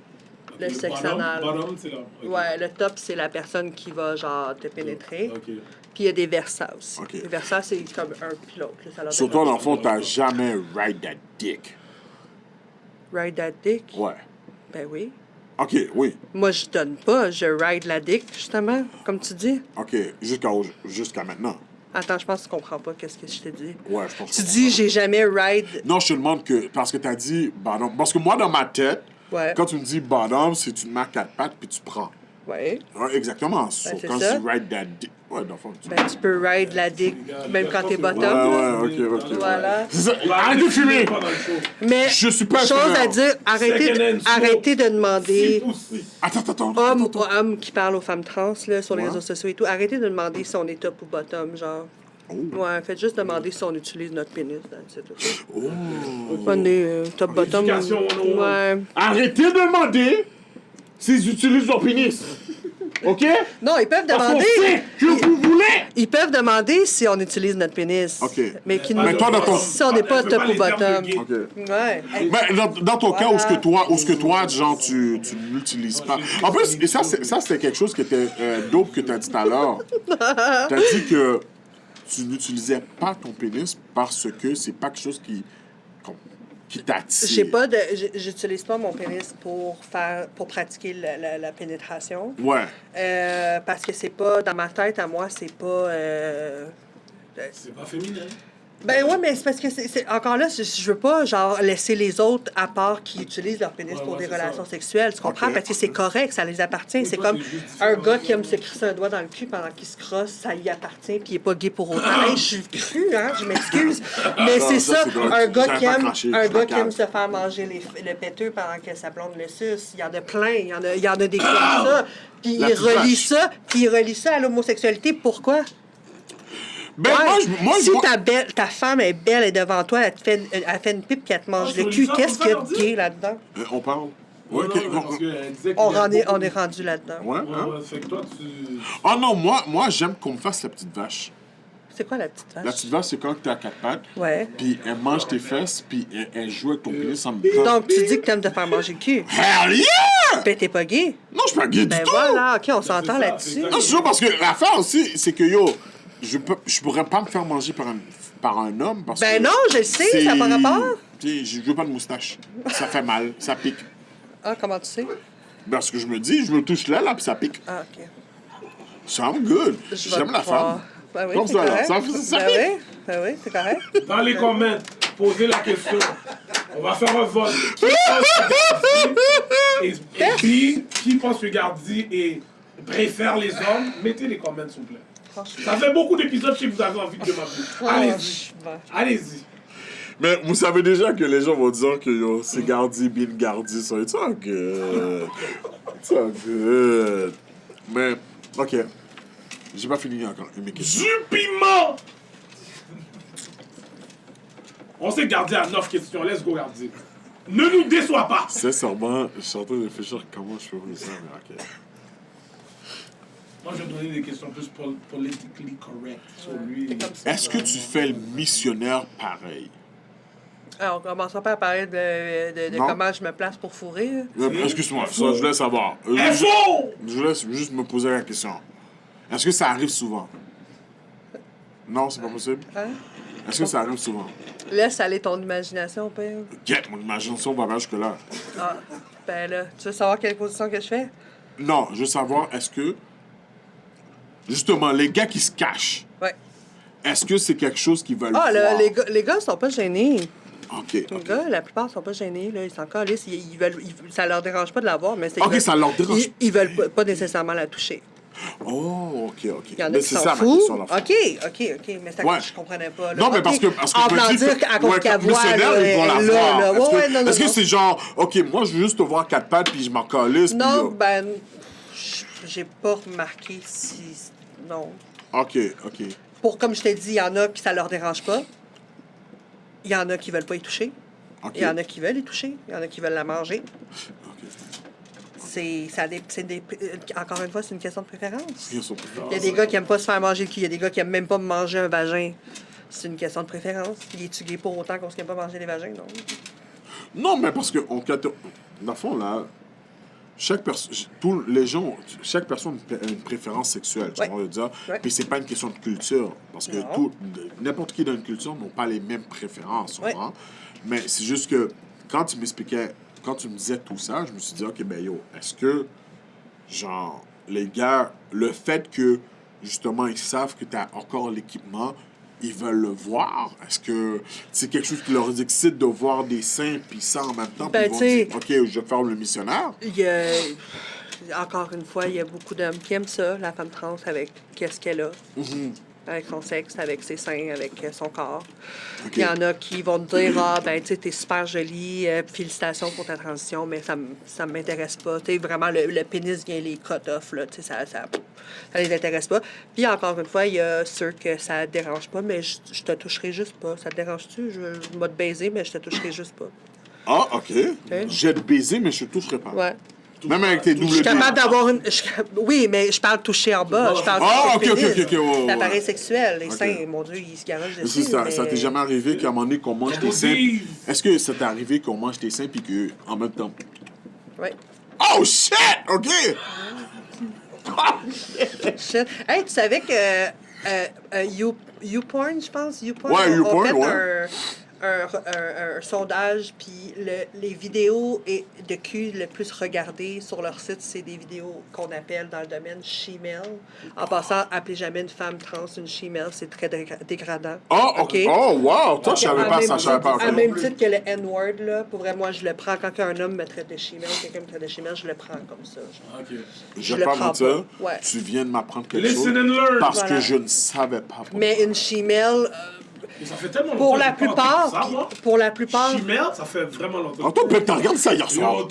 le sexe anal.
Bottom, c'est là. Ok.
Ouais, le top, c'est la personne qui va, genre, te pénétrer.
Ok.
Puis il y a des Versa aussi.
Ok.
Les Versa, c'est comme un pilote. Là, ça leur
Sur toi, dans le fond, t'as jamais ride that dick.
Ride that dick?
Ouais.
Ben oui.
OK, oui.
Moi, je donne pas, je ride la dick, justement, comme tu dis.
OK, jusqu'à maintenant.
Attends, je pense que tu comprends pas qu'est-ce que je t'ai dit.
Ouais, je pense
Tu
que
dis, j'ai jamais ride...
Non, je te demande que... Parce que t'as dit bottom. Parce que moi, dans ma tête,
Ouais.
quand tu me dis bottom, c'est tu te mets à 4 pattes puis tu prends.
Ouais.
Ouais, exactement. So,
c'est
quand
ça.
tu ride that dick... Ouais, dans le fond, tu...
Ben, tu peux ride la dick, même quand t'es bottom.
Ouais,
là.
ouais, OK.
Voilà.
C'est ça. Arrête de fumer!
Pas dans le show.
Mais,
Je suis pas
chose
fumeur.
à dire, arrêtez de demander...
Attends.
Hommes qui parlent aux femmes trans là, sur les
Ouais.
réseaux sociaux et tout, arrêtez de demander si on est top ou bottom, genre.
Oh.
Ouais, faites juste demander si on utilise notre pénis. C'est tout.
Oh.
On est top, bottom.
Éducation 101.
Ouais.
Arrêtez de demander s'ils utilisent leur pénis. OK?
Non, ils peuvent
Parce qu'on
demander.
sait que vous voulez!
Ils peuvent demander si on utilise notre pénis.
OK.
Mais, qui
Mais toi, dans ton-
si on n'est pas top ou bottom.
OK.
Ouais. Hey,
Mais dans ton cas,
Voilà.
où ce que toi, genre, tu l'utilises pas. En plus, et ça, c'était quelque chose qui était dope que tu as dit tout à l'heure. Tu as dit que tu n'utilisais pas ton pénis parce que c'est pas quelque chose qui t'attire.
j'utilise pas mon pénis pour pratiquer la pénétration.
Ouais.
Parce que c'est pas, dans ma tête, à moi, c'est pas...
C'est pas féminin.
Ben ouais, mais c'est parce que encore là, je veux pas, genre, laisser les autres à part qui utilisent leur pénis
Ouais,
pour
ouais,
des
c'est
relations
ça.
sexuelles, tu comprends?
Ok.
Parce que c'est correct, ça les appartient. C'est
toi,
comme
t'es juste
un
différent.
gars qui aime se crisser un doigt dans le cul pendant qu'il se crosse, ça lui appartient, puis il est pas gay pour autant. Hey, je suis cru, hein, je m'excuse. Mais
Non,
c'est
ça,
ça,
c'est drôle.
un gars
J'avais
qui
pas
aime,
craché,
un
je
gars qui
m'accable.
aime se faire manger le péteux pendant que sa blonde le suce. Il y en a plein, il y en a des comme ça. Puis
La
il
petite vache.
relie ça à l'homosexualité. Pourquoi?
Ben,
Ouais.
moi, je
Si
vois...
ta femme est belle et devant toi, elle fait une pipe puis elle te mange
Ah,
le
sur
cul,
les
qu'est-ce
femmes,
qu'il y a
on
de
peut
gay là-dedans?
On parle?
Ouais,
ok,
non, parce qu'elle disait qu'il
On
y a beaucoup-
est rendu là-dedans.
Ouais,
Ouais,
hein?
ouais, fait que toi, tu...
Oh non, moi j'aime qu'on me fasse la petite vache.
C'est quoi la petite vache?
La petite vache, c'est quand t'es à 4 pattes,
Ouais.
puis elle mange tes fesses, puis elle joue avec ton pénis en même temps.
Donc, tu dis que t'aimes te faire manger le cul.
Hell yeah!
Ben, t'es pas gay.
Non, je suis pas gay
Ben
du tout!
voilà, OK, on s'entend
ça,
là-dessus.
c'est
Non, c'est sûr, parce que l'affaire aussi, c'est que yo, je pourrais pas me faire manger par un homme parce que.
Ben non, je le sais, ça n'a pas rapport.
Tu sais, je veux pas de moustache. Ça fait mal, ça pique.
Ah, comment tu sais?
Parce que je me dis, je me touche là, puis ça pique.
Ah, OK.
Sound good.
Je vais
J'aime
te
la
croire.
femme.
Ben oui,
Comme
c'est
ça, là.
correct.
Ça
Ben
pique.
oui, ben oui, c'est correct.
Dans les commentaires, posez la question. On va faire un vote. Qui pense que Gardi préfère les hommes? Mettez les commentaires, s'il vous plaît. Ça fait beaucoup d'épisodes que vous avez envie de demander. Allez-y. Allez-y.
Mais vous savez déjà que les gens vont dire que yo, c'est Gardi, bien Gardi, ça. It's all good. It's all good. Mais, ok. J'ai pas fini encore mes questions.
Du piment! On s'est gardé à 9 questions. Let's go, Gardi. Ne nous déçois pas!
Sincèrement, je suis en train de réfléchir comment je peux vous ça, mais ok.
Moi, je vais donner des questions plus politically correct sur lui.
Est-ce que tu fais le missionnaire pareil?
Alors, on commencera pas à parler de
Non.
comment je me place pour fourrer.
Excuse-moi, ça, je voulais savoir.
Info!
Je voulais juste me poser la question. Est-ce que ça arrive souvent? Non, c'est pas possible?
Hein?
Est-ce que ça arrive souvent?
Laisse aller ton imagination, père.
Get, mon imagination va pas jusque-là.
Ah, ben là, tu veux savoir quelle position que je fais?
Non, je veux savoir, est-ce que... Justement, les gars qui se cachent,
Ouais.
est-ce que c'est quelque chose qu'ils veulent
Ah,
voir?
les gars sont pas gênés.
OK,
Les
OK.
gars, la plupart sont pas gênés. Là. Ils sont encore lisses. Ça leur dérange pas de la voir, mais c'est.
Ok, ça leur dérange.
Ils veulent pas nécessairement la toucher.
Oh, OK, OK.
Il y en a
Mais
qui
c'est
s'en
ça ma
foutent.
question, dans le fond.
OK. Mais ça,
Ouais.
je comprenais pas. Là.
Non, mais
Ok.
parce que
En
je me
voulant
dis
dire qu'à cause
ouais,
qu'elle
comme
voit,
missionnaire,
là,
ils vont la
là,
voir.
là.
Est-ce
Ouais,
que,
non,
est-ce que
non.
c'est genre, OK, moi, je veux juste te voir 4 pattes, puis je m'en calisse, puis
Non,
yo.
ben, j'ai pas remarqué si... Non.
OK.
Comme je t'ai dit, il y en a qui ça leur dérange pas. Il y en a qui veulent pas y toucher.
OK.
Il y en a qui veulent y toucher. Il y en a qui veulent la manger.
OK.
Encore une fois, c'est une question de préférence.
Ils sont plus
Il y a des gars qui aiment pas se faire manger le cul. Il y a des gars qui aiment même pas manger un vagin. C'est une question de préférence. Il est-tu gay pour autant qu'on ne pas manger les vagins? Non.
Non, mais parce que, dans le fond, là, chaque personne a une préférence sexuelle, tu vois, on va dire. Puis c'est pas une question de culture, parce que n'importe qui dans une culture n'a pas les mêmes préférences, tu vois. Mais c'est juste que quand tu me disais tout ça, je me suis dit, ok, ben yo, est-ce que, genre, les gars, le fait que, justement, ils savent que t'as encore l'équipement, ils veulent le voir? Est-ce que c'est quelque chose qui leur excite de voir des seins puis ça en même temps?
Ben,
puis ils vont dire, OK, je vais faire le missionnaire?
Encore une fois, il y a beaucoup d'hommes qui aiment ça, la femme trans, avec qu'est-ce qu'elle a. Avec son sexe, avec ses seins, avec son corps. Il y en a qui vont te dire, ben, tu sais, t'es super jolie, félicitations pour ta transition, mais ça m'intéresse pas. Tu sais, vraiment, le pénis vient les cut-off, là, tu sais, ça les intéresse pas. Puis, encore une fois, il y a ceux que ça dérange pas, mais je te toucherai juste pas. Ça te dérange-tu? Je vais te baiser, mais je te toucherai juste pas.
Ah, OK. Je vais te baiser, mais je te toucherai pas.
Ouais.
Même avec tes doubles
Je suis capable d'avoir une... Oui, mais je parle toucher en bas. Je parle
OK.
L'appareil sexuel, les seins, mon Dieu, ils se garagent dessus.
Ça t'est jamais arrivé qu'à un moment donné, qu'on mange tes seins... Est-ce que ça t'est arrivé qu'on mange tes seins puis qu'en même temps...
Oui.
Oh, shit! OK!
Shit. Hey, tu savais que YouPorn, je pense, YouPorn,
ouais, YouPorn,
a fait un sondage, puis les vidéos de cul le plus regardées sur leur site, c'est des vidéos qu'on appelle dans le domaine she-male. En passant, appelez jamais une femme trans une she-male, c'est très dégradant.
Oh, OK. Oh, wow! Toi, je savais pas ça, je savais pas.
À même titre que le N-word, là, pour vrai, moi, je le prends. Quand un homme me traite de she-male, quelqu'un me traite de she-male, je le prends comme ça.
OK.
Je vais pas mentir, tu viens de m'apprendre quelque chose parce que je ne savais pas.
Mais une she-male...
ça fait tellement
pour
longtemps
la plupart.
Chimère, ça fait vraiment longtemps.
Attends, t'as regardé ça hier soir.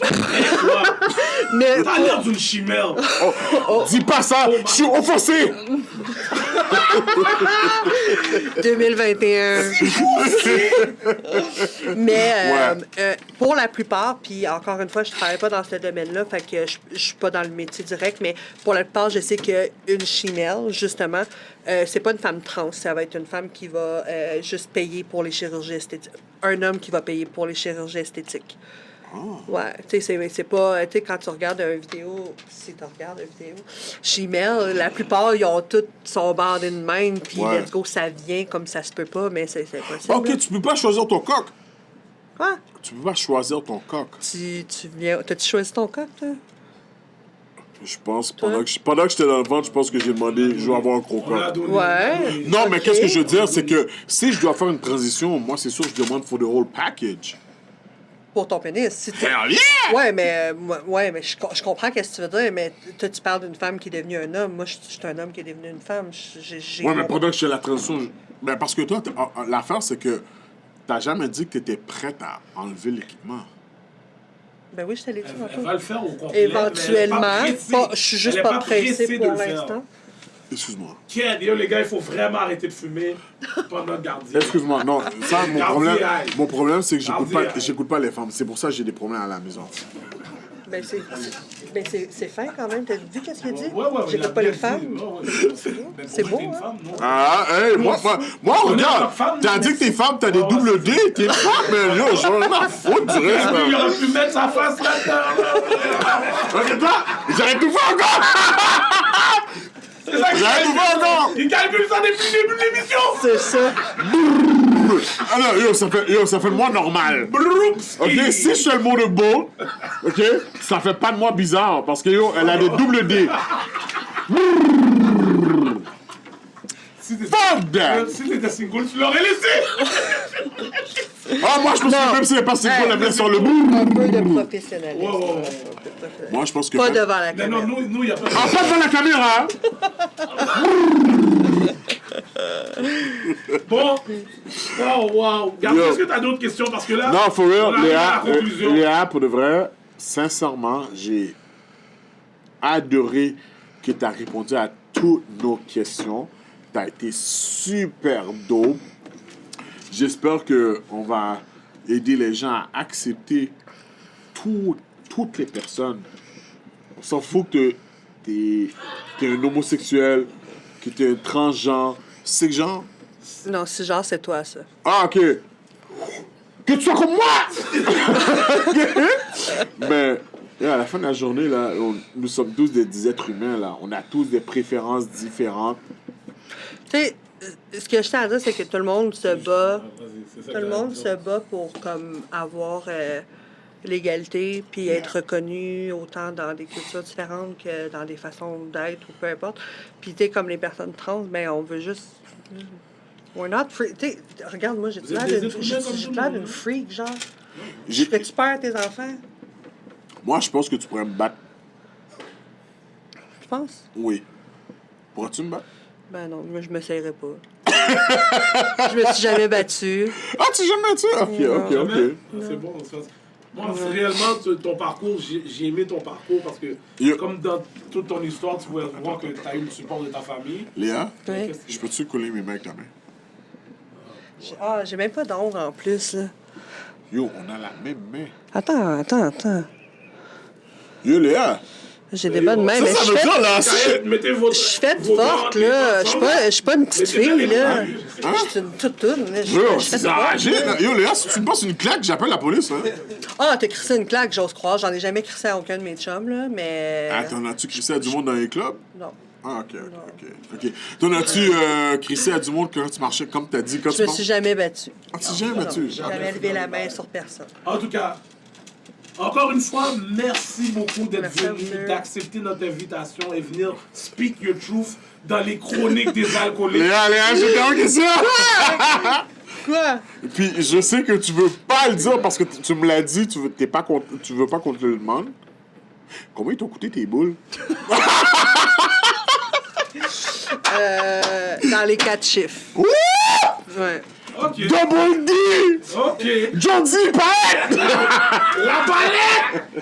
Mais
t'as l'air d'une chimère.
Dis pas ça, je suis offensé.
2021. Mais pour la plupart, puis encore une fois, je travaille pas dans ce domaine-là, fait que je suis pas dans le métier direct, mais pour la plupart, je sais qu'une chimelle, justement, c'est pas une femme trans, ça va être une femme qui va juste payer pour les chirurgies esthétiques. Un homme qui va payer pour les chirurgies esthétiques. Ouais, tu sais, c'est pas... Tu sais, quand tu regardes une vidéo, si tu regardes une vidéo, Chimelle, la plupart, ils ont toutes son bandé de même, puis let's go, ça vient comme ça se peut pas, mais c'est impossible.
OK, tu peux pas choisir ton coq.
Quoi?
Tu peux pas choisir ton coq.
T'as-tu choisi ton coq, toi?
Je pense, pendant que j'étais dans le ventre, je pense que j'ai demandé, je veux avoir un gros coq.
Ouais.
Non, mais qu'est-ce que je veux dire, c'est que si je dois faire une transition, moi, c'est sûr que je demande for the whole package.
Pour ton pénis. Si
Hell yeah!
Ouais, mais je comprends ce que tu veux dire, mais toi, tu parles d'une femme qui est devenue un homme. Moi, je suis un homme qui est devenu une femme.
Ouais, mais pendant que je fais la transition... Ben, parce que toi, l'affaire, c'est que t'as jamais dit que t'étais prête à enlever l'équipement.
Ben oui, je te l'ai dit tantôt.
Elle va le faire au complet.
Éventuellement. Je suis juste pas pressée pour l'instant.
Excuse-moi.
Yo, les gars, il faut vraiment arrêter de fumer pendant le gardien.
Excuse-moi, non, ça, mon problème, c'est que j'écoute pas les femmes. C'est pour ça que j'ai des problèmes à la maison.
Ben, c'est fin quand même. T'as vu qu'est-ce qu'il dit?
Ouais,
j'écoute pas les femmes. C'est beau, hein?
Ah, hey, moi, regarde, t'as dit que t'es femme, t'as des double D, t'es femme, mais là, j'en ai rien foutre du reste.
Il aurait pu mettre sa face là-dedans.
Regarde-toi, j'aurais tout fait encore! J'aurais tout fait encore!
Il calcule ça depuis le début de l'émission!
C'est ça.
Alors, ça fait de moi normal. OK, si je fais le mot de beau, OK, ça fait pas de moi bizarre, parce que elle a des double D. Fuck that!
Si t'étais single, tu l'aurais laissé!
Ah, moi, je pense que même si elle n'est pas single, elle met sur le bout.
Un peu de professionnalisme.
Moi, je pense que...
Pas devant la caméra.
Non, nous, il n'y a pas de...
Ah, pas devant la caméra!
Bon. Oh, wow. Est-ce que tu as d'autres questions? Parce que là...
Non, for real,
Léa,
Léa, pour de vrai, sincèrement, j'ai adoré que tu as répondu à toutes nos questions. Tu as été super dope. J'espère qu'on va aider les gens à accepter toutes les personnes. On s'en fout que t'es un homosexuel, que t'es un transgenre. C'est genre?
Non, c'est genre, c'est toi, ça.
Ah, OK. Que tu sois comme moi! Mais Et à la fin de la journée, là, nous sommes tous des êtres humains, là. On a tous des préférences différentes.
Tu sais, ce que je tiens à dire, c'est que tout le monde se bat.
Vas-y, c'est ça
Tout
que
le
j'allais
monde
dire.
se bat pour comme avoir l'égalité puis être reconnu autant dans des cultures différentes que dans des façons d'être ou peu importe. Puis tu sais, comme les personnes trans, ben on veut juste. We're not free. Tu sais, regarde, moi, j'ai
Vous êtes des êtres humains comme
j'ai
tout le
l'air
monde.
d'une freak, genre.
J'ai-
Ferais-tu peur à tes enfants?
Moi, je pense que tu pourrais me battre.
Tu penses?
Oui. Pourrais-tu me battre?
Ben non, moi, je m'essayerais pas. Je me suis jamais battue.
Ah, tu jamais tu? Ok, ok, ok.
Jamais? Ah, c'est bon. Moi, réellement, ton parcours, j'ai aimé ton parcours parce que,
Yeah.
comme dans toute ton histoire, tu pouvais voir que tu as eu le support de ta famille.
Léa,
Ouais.
Qu'est-ce que-
je peux-tu coller mes mains avec ta main?
J'ai même pas d'ongles en plus, là.
Yo, on a la même main.
Attends.
Yo, Léa!
J'ai des bonnes mains, mais
Ça
je
veut
fais...
dire, là,
Hey, mettez votre.
Je suis faite
vos
forte,
gants
là.
ensemble.
Je suis pas une petite
Mettez
fille,
les
là.
mains.
Je suis une toutoune, là. Je
Yo,
suis faite
c'est
forte,
arrangé,
là.
là. Yo, Léa, si tu me passes une claque, j'appelle la police, hein.
Ah, t'as crissé une claque, j'ose croire. J'en ai jamais crissé à aucun de mes chums, là, mais...
Attends, as-tu crissé à du monde dans les clubs?
Non.
Ah, ok. T'en as-tu crissé à du monde quand tu marchais, comme t'as dit, quand
Je
tu
me suis jamais battue.
Ah, tu jamais battu?
J'ai jamais levé la main sur personne.
En tout cas, encore une fois, merci beaucoup d'être
Merci à vous
venu,
deux.
d'accepter notre invitation et venir speak your truth dans les chroniques des alcooliques.
Léa, j'ai une question!
Quoi?
Puis je sais que tu veux pas le dire parce que tu me l'as dit, tu veux pas qu'on te le demande. Combien ils t'ont coûté tes boules?
Dans les 4 chiffres. Ouais.
Ok,
Double D!
ok.
John D. Palette!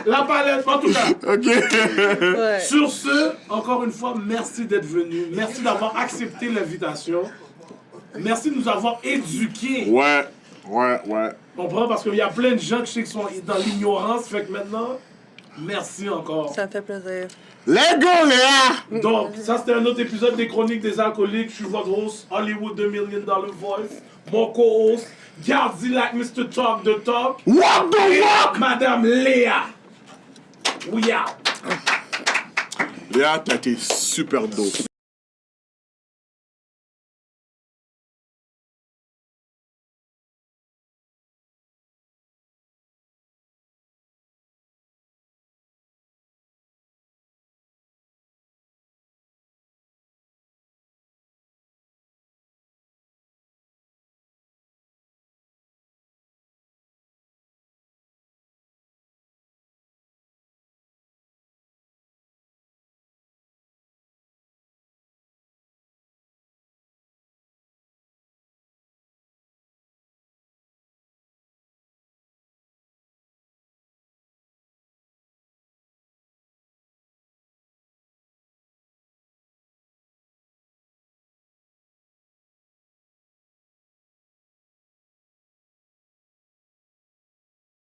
La palette, en tout cas.
Ok.
Ouais.
Sur ce, encore une fois, merci d'être venu. Merci d'avoir accepté l'invitation. Merci de nous avoir éduqués.
Ouais.
Comprends? Parce qu'il y a plein de gens que je sais qui sont dans l'ignorance. Fait que maintenant, merci encore.
Ça me fait plaisir.
Let's go, Léa!
Donc, ça c'était un autre épisode des Chroniques des Alcooliques. Je suis votre host, Hollywood $1 Million Voice. Mon co-host, Gardi like Mr. Talk the Talk.
Walk the
Et
walk!
Madame Léa. We out.
Léa, t'as été super dope.